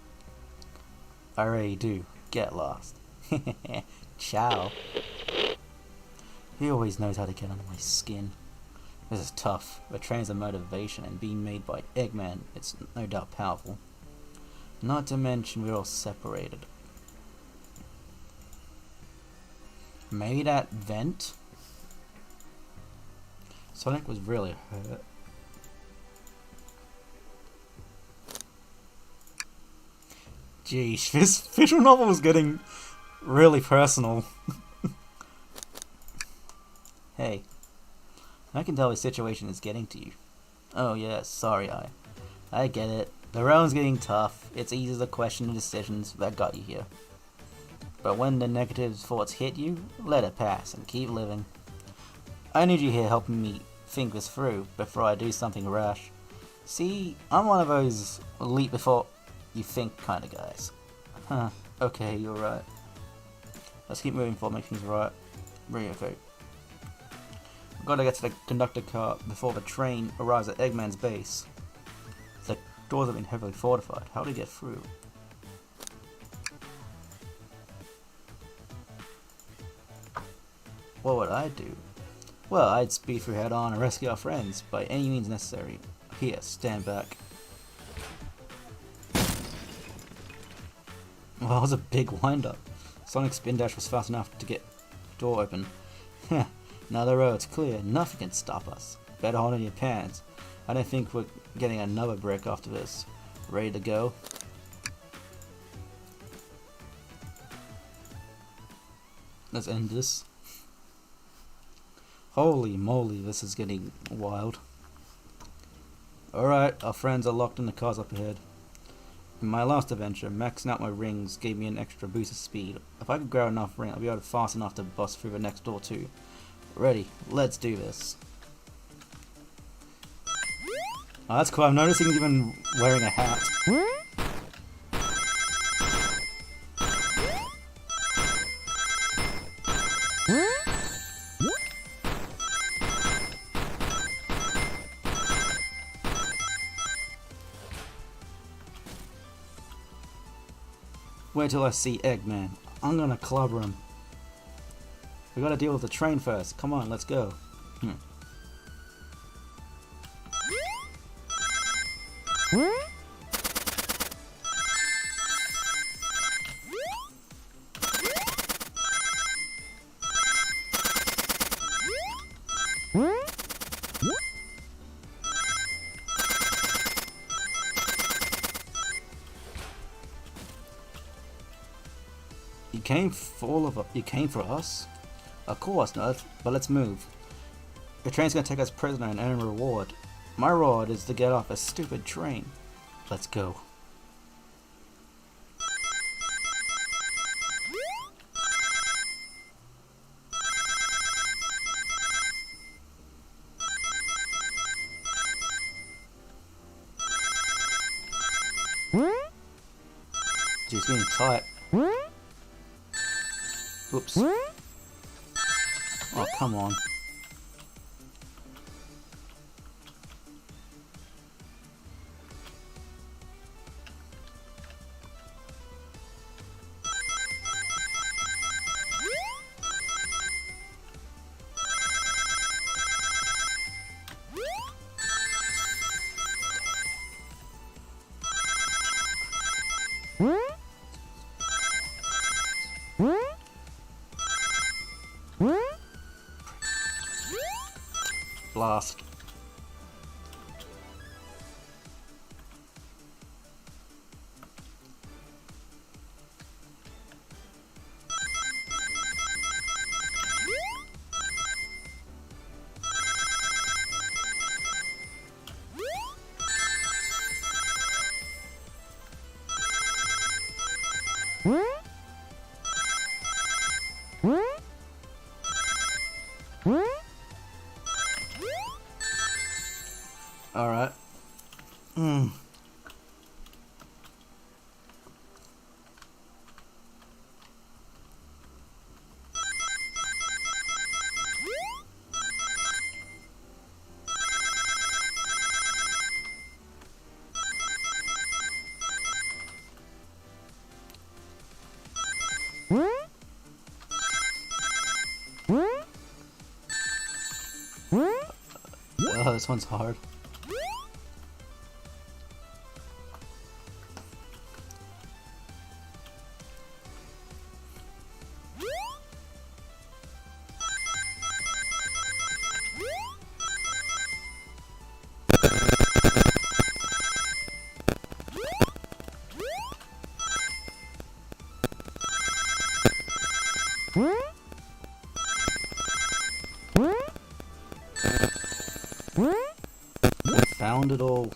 I really do. Get lost. Ciao. He always knows how to get under my skin. This is tough, but trains of motivation and being made by Eggman, it's no doubt powerful. Not to mention we're all separated. Maybe that vent? Sonic was really hurt. Geesh, this visual novel is getting really personal. Hey, I can tell the situation is getting to you. Oh yes, sorry, I get it. The realm's getting tough. It's easy to question the decisions that got you here. But when the negative thoughts hit you, let it pass and keep living. I need you here helping me think this through before I do something rash. See, I'm one of those leap before you think kind of guys. Huh, okay, you're right. Let's keep moving forward, make things right. Really okay. I've got to get to the conductor car before the train arrives at Eggman's base. The doors have been heavily fortified. How do we get through? What would I do? Well, I'd speed through head on and rescue our friends by any means necessary. Here, stand back. Well, that was a big wind-up. Sonic's spin dash was fast enough to get the door open. Heh, now the road's clear, nothing can stop us. Better hold on your pants. I don't think we're getting another break after this. Ready to go? Let's end this. Holy moly, this is getting wild. Alright, our friends are locked in the cars up ahead. In my last adventure, maxing out my rings gave me an extra boost of speed. If I could grab enough ring, I'll be able to fast enough to bust through the next door too. Ready, let's do this. Oh, that's cool, I'm noticing he's even wearing a hat. Wait till I see Eggman. I'm gonna clobber him. We gotta deal with the train first. Come on, let's go. You came for us? Of course, no, but let's move. The train's gonna take us prisoner and earn a reward. My reward is to get off a stupid train. Let's go. It's getting tight. Oops. Oh, come on. Blast. Alright. Hmm. Oh, this one's hard. I found it all.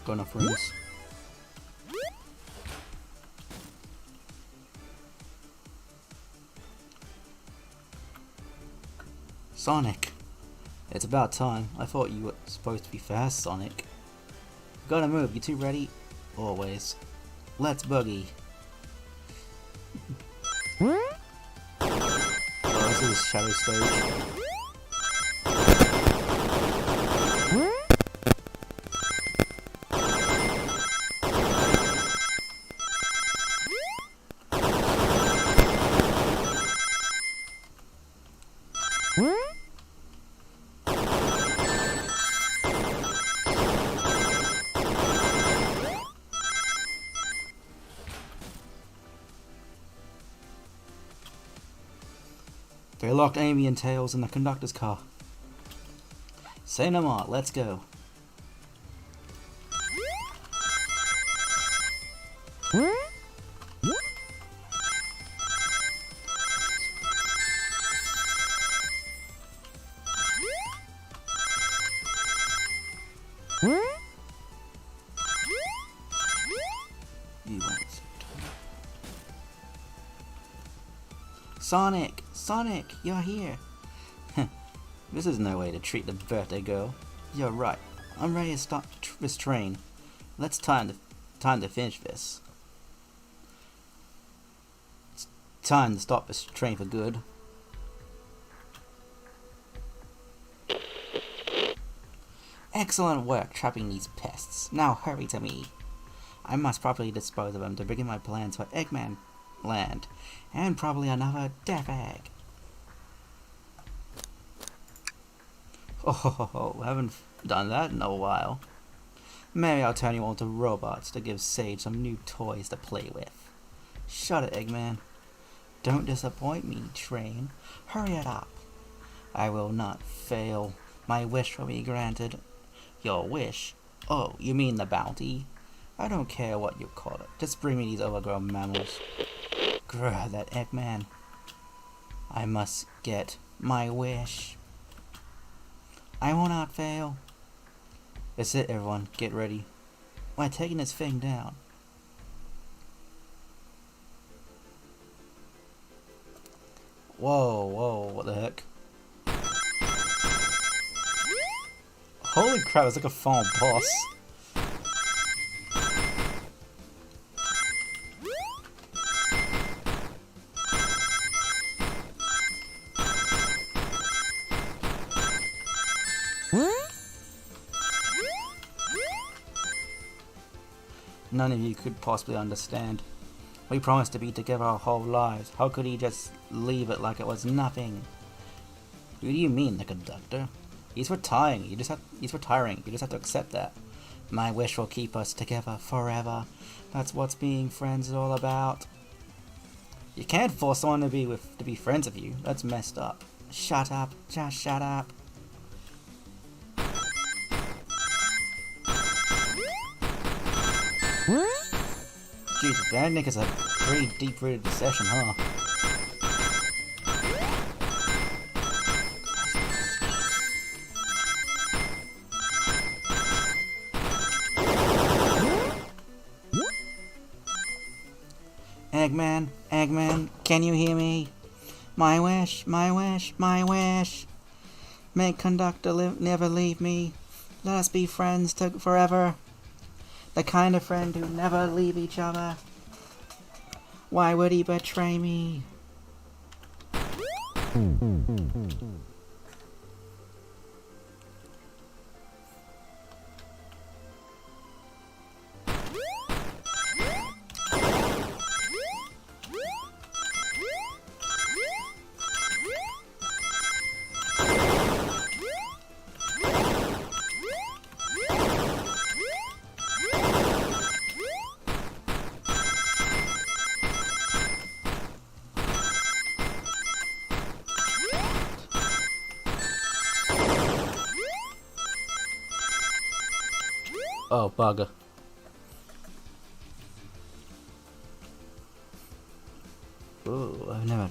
Got enough rooms. Sonic! It's about time. I thought you were supposed to be fast, Sonic. Gotta move, you two ready? Always. Let's boogie. Oh, this is Shadow Stage. They locked Amy and Tails in the conductor's car. Say no more, let's go. Sonic! Sonic! You're here! This is no way to treat the birthday girl. You're right. I'm ready to stop this train. Let's time to finish this. It's time to stop this train for good. Excellent work trapping these pests. Now hurry to me. I must properly dispose of them to begin my plans for Eggman Land, and probably another death egg. Oh, haven't done that in a while. Maybe I'll turn you all to robots to give Sage some new toys to play with. Shut it, Eggman. Don't disappoint me, train. Hurry it up. I will not fail. My wish will be granted. Your wish? Oh, you mean the bounty? I don't care what you call it. Just bring me these overgrown mammals. Grr, that Eggman. I must get my wish. I will not fail. That's it, everyone. Get ready. We're taking this thing down. Whoa, whoa, what the heck? Holy crap, it's like a final boss. None of you could possibly understand. We promised to be together our whole lives. How could he just leave it like it was nothing? What do you mean, the conductor? He's retiring. He's retiring. You just have to accept that. My wish will keep us together forever. That's what being friends is all about. You can't force someone to be friends with you. That's messed up. Shut up. Just shut up. Jeez, Bandnik is a pretty deep-rooted session, huh? Eggman, Eggman, can you hear me? My wish, my wish, my wish. May conductor never leave me. Let us be friends forever. The kind of friend who never leave each other. Why would he betray me? Oh, bugger. Ooh, I've never...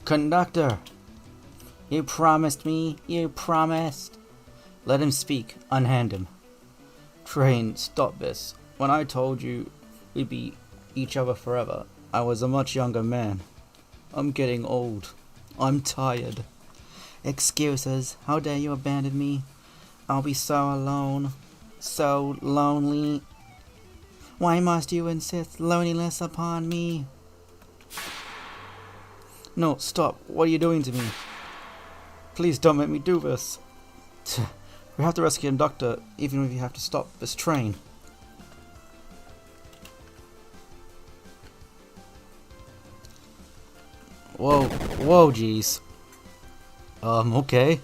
Conductor! You promised me, you promised! Let him speak, unhand him. Train, stop this. When I told you we'd be each other forever, I was a much younger man. I'm getting old. I'm tired. Excuses, how dare you abandon me? I'll be so alone. So lonely. Why must you insist loneliness upon me? No, stop. What are you doing to me? Please don't make me do this. We have to rescue the conductor, even if you have to stop this train. Whoa, whoa, jeez. Okay.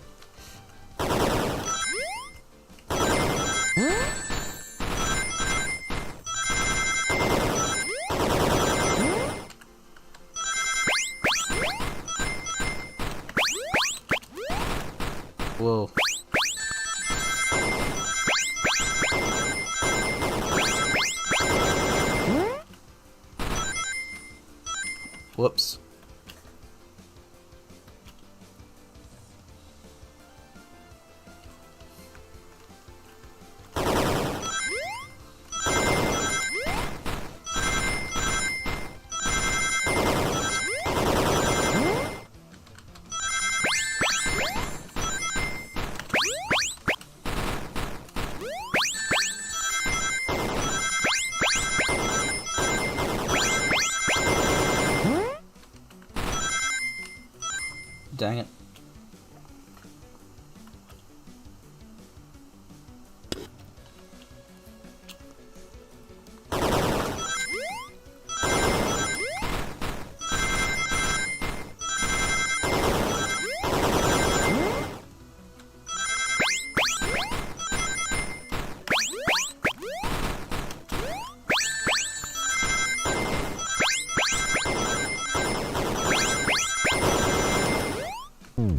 Whoa. Whoops. Dang it.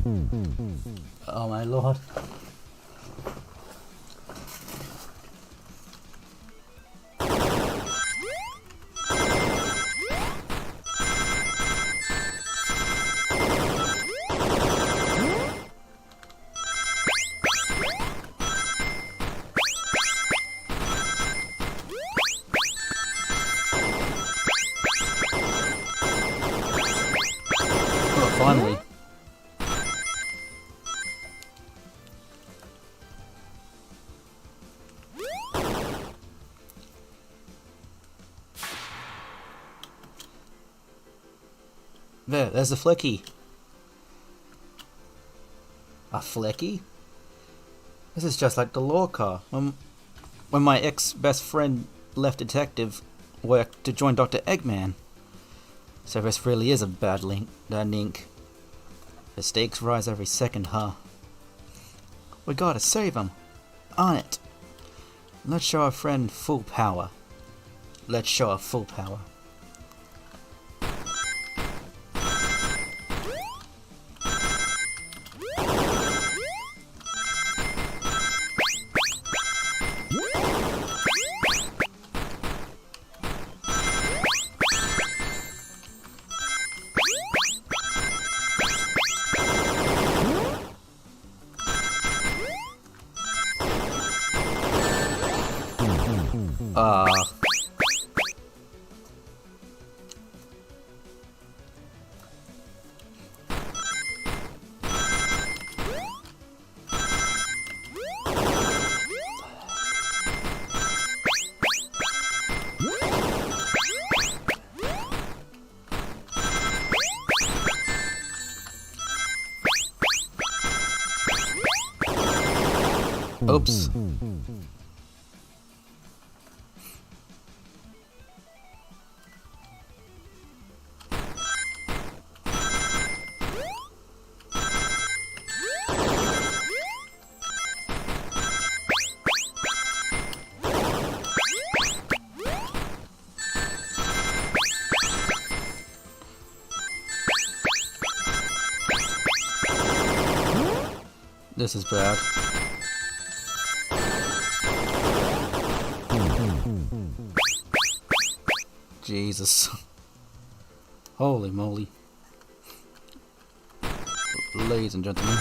Oh my lord. Oh, finally. There's a Flecky. A Flecky? This is just like the law car. When my ex-best friend left detective work to join Dr. Eggman. So this really is a bad link. The stakes rise every second, huh? We gotta save him. On it. Let's show our friend full power. Let's show her full power. Oops. This is bad. Jesus. Holy moly. Ladies and gentlemen.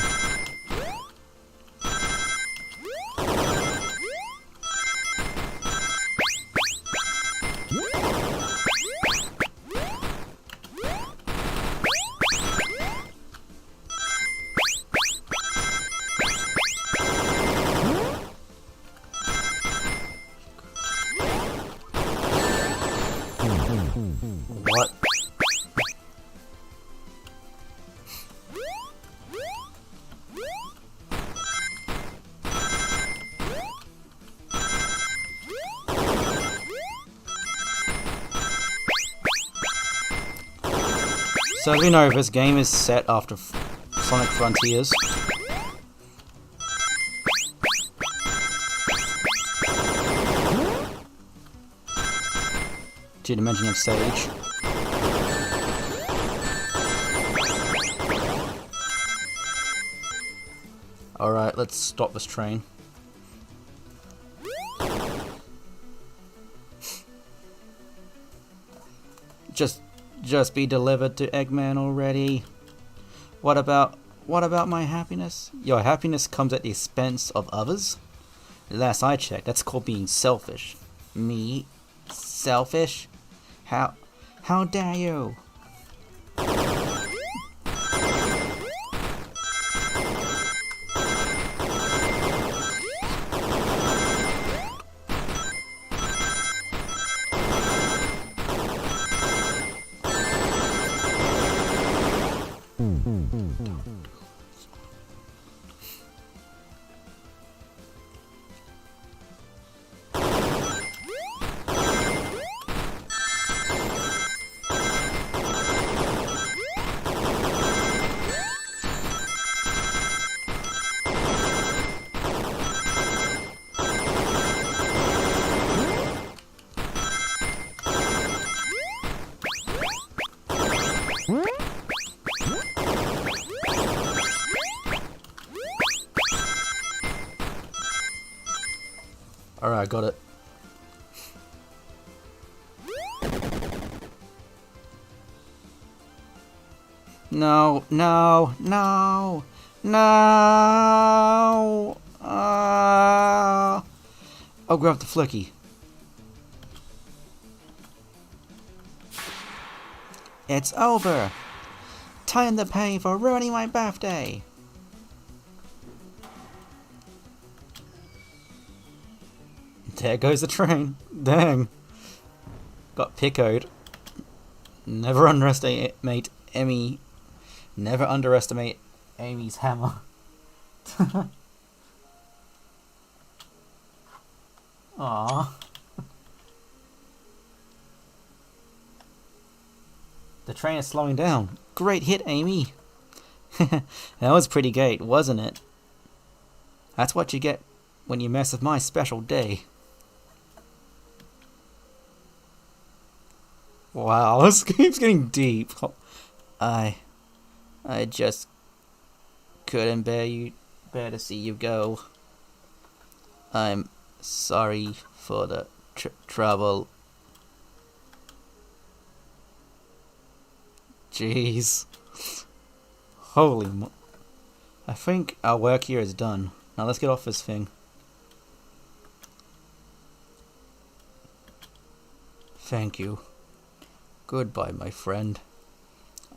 What? So we know this game is set after Sonic Frontiers. Two-dimensional stage. Alright, let's stop this train. Just be delivered to Eggman already. What about my happiness? Your happiness comes at the expense of others? Last I checked, that's called being selfish. Me? Selfish? How dare you? Alright, got it. No, no, no, no! I'll grab the flicky. It's over! Time to pay for ruining my birthday! There goes the train. Dang. Got pickoed. Never underestimate Emmy. Never underestimate Amy's hammer. Aww. The train is slowing down. Great hit, Amy. That was pretty great, wasn't it? That's what you get when you mess with my special day. Wow, this keeps getting deep. I just couldn't bear to see you go. I'm sorry for the trouble. Jeez. I think our work here is done. Now let's get off this thing. Thank you. Goodbye, my friend.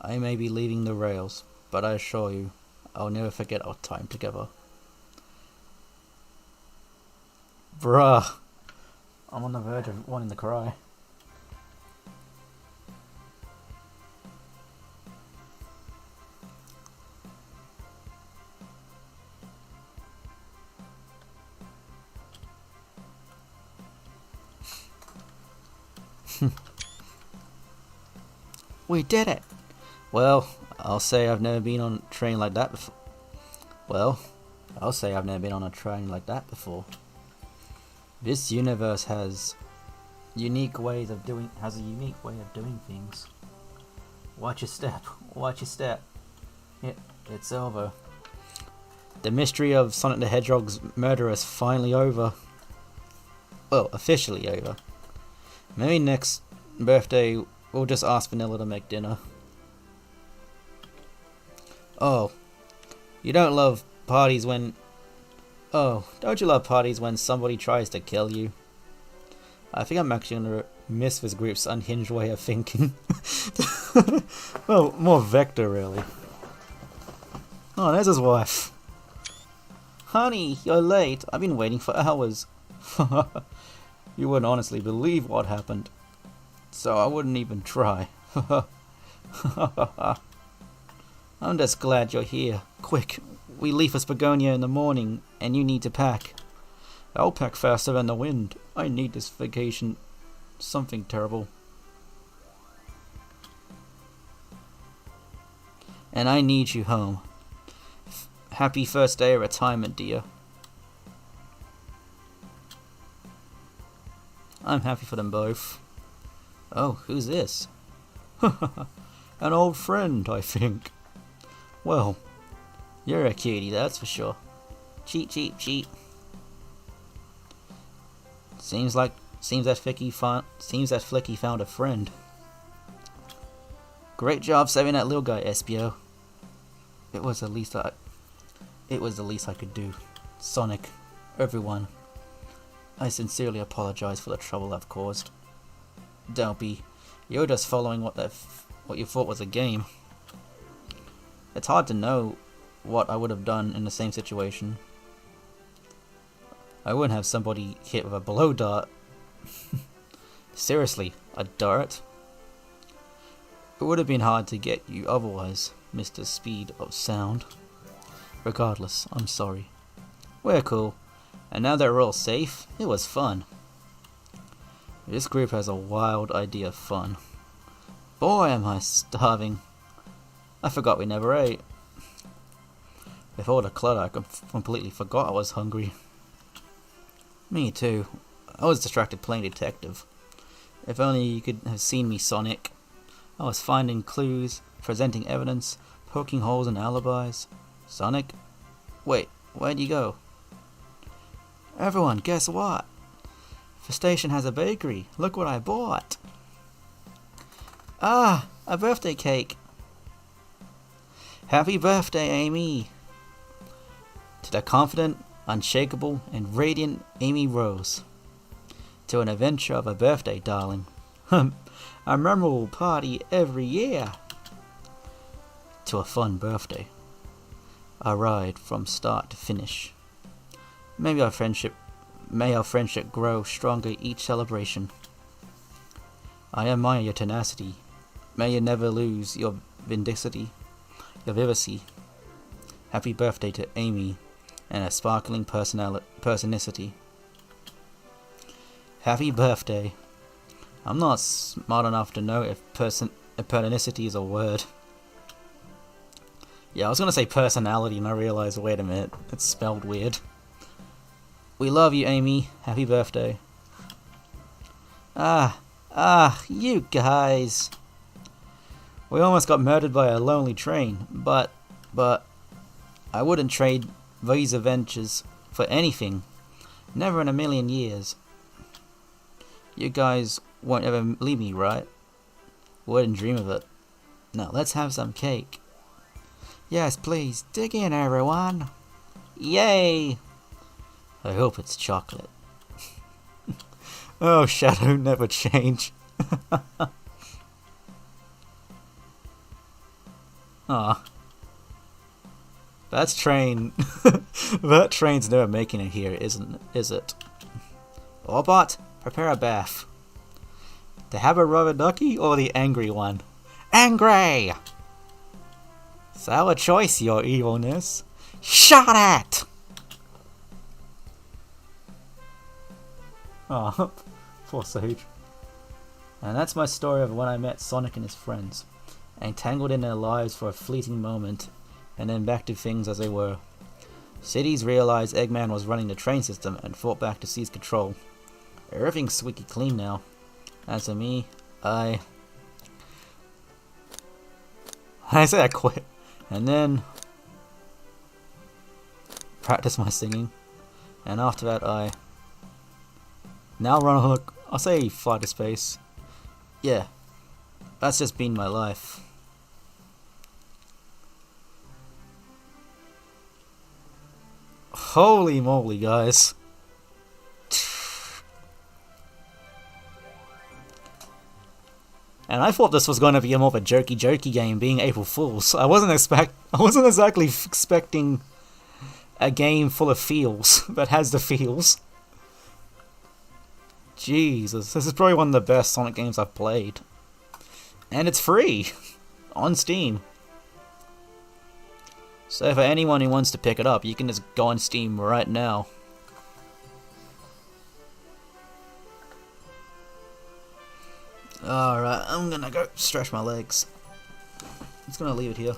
I may be leaving the rails, but I assure you, I'll never forget our time together. Bruh. I'm on the verge of wanting to cry. We did it! Well, I'll say I've never been on a train like that before. This universe has a unique way of doing things. Watch your step. It's over. The mystery of Sonic the Hedgehog's murder is finally over. Well, officially over. Maybe next birthday we'll just ask Vanilla to make dinner. Oh, don't you love parties when somebody tries to kill you? I think I'm actually gonna miss this group's unhinged way of thinking. Well, more Vector, really. Oh, there's his wife. Honey, you're late. I've been waiting for hours. You wouldn't honestly believe what happened, so I wouldn't even try. I'm just glad you're here. Quick, we leave for Spagonia in the morning, and you need to pack. I'll pack faster than the wind. I need this vacation. Something terrible. And I need you home. Happy first day of retirement, dear. I'm happy for them both. Oh, who's this? An old friend, I think. Well, you're a cutie, that's for sure. Cheat. Seems that Flicky found a friend. Great job saving that little guy, Espio. It was the least I could do. Sonic, everyone, I sincerely apologize for the trouble I've caused. Don't be. You're just following what you thought was a game. It's hard to know what I would have done in the same situation. I wouldn't have somebody hit with a blow dart. Seriously, a dart? It would have been hard to get you otherwise, Mr. Speed of Sound. Regardless, I'm sorry. We're cool, and now that we're all safe, it was fun. This group has a wild idea of fun. Boy, am I starving. I forgot we never ate. With all the clutter, I completely forgot I was hungry. Me too. I was distracted playing detective. If only you could have seen me, Sonic. I was finding clues, presenting evidence, poking holes in alibis. Sonic? Wait, where'd you go? Everyone, guess what? The station has a bakery. Look what I bought. Ah, a birthday cake. Happy birthday, Amy. To the confident, unshakable, and radiant Amy Rose. To an adventure of a birthday, darling. A memorable party every year. To a fun birthday. A ride from start to finish. May our friendship grow stronger each celebration. I admire your tenacity. May you never lose your vindicity, your vivacity. Happy birthday to Amy and a sparkling personicity. Happy birthday. I'm not smart enough to know if personicity is a word. Yeah, I was gonna say personality and I realized, wait a minute, it's spelled weird. We love you, Amy. Happy birthday. You guys. We almost got murdered by a lonely train, but I wouldn't trade these adventures for anything. Never in a million years. You guys won't ever leave me, right? Wouldn't dream of it. Now let's have some cake. Yes, please, dig in, everyone. Yay! I hope it's chocolate. Oh, Shadow never change. Aw. That's train. That train's never making it here, is it? Orbot, prepare a bath. To have a rubber ducky or the angry one? Angry! Sour choice, your evilness. Shut it! Aw, poor Sage. And that's my story of when I met Sonic and his friends, entangled in their lives for a fleeting moment, and then back to things as they were. Cities realized Eggman was running the train system and fought back to seize control. Everything's squeaky clean now. As for me, I say I quit, and then practice my singing, and after that I now run a hook. I'll say fly to space. Yeah, that's just been my life. Holy moly, guys. And I thought this was going to be more of a jokey game, being April Fools. I wasn't exactly expecting a game full of feels that has the feels. Jesus, this is probably one of the best Sonic games I've played. And it's free on Steam. So for anyone who wants to pick it up, you can just go on Steam right now. Alright, I'm gonna go stretch my legs. I'm just gonna leave it here.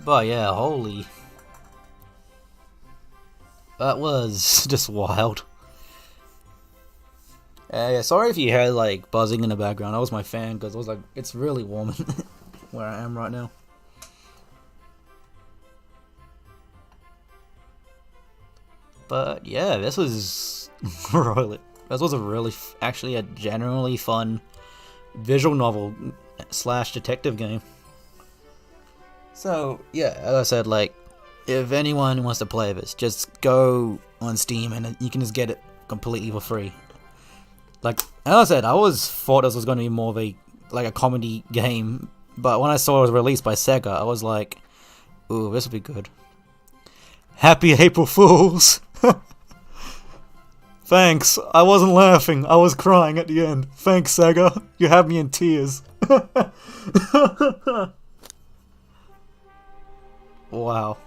But yeah, holy. That was just wild. Yeah, sorry if you heard like buzzing in the background. That was my fan because it was like it's really warm where I am right now. But yeah, this was really. This was a really, actually a generally fun visual novel / detective game. So yeah, as I said, like if anyone wants to play this, just go on Steam and you can just get it completely for free. Like as I said, I always thought this was going to be more of a comedy game, but when I saw it was released by Sega, I was like, ooh, this will be good. Happy April Fools! Thanks, I wasn't laughing, I was crying at the end. Thanks, Sega, you had me in tears. Wow.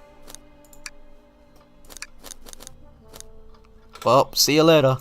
Well, see you later.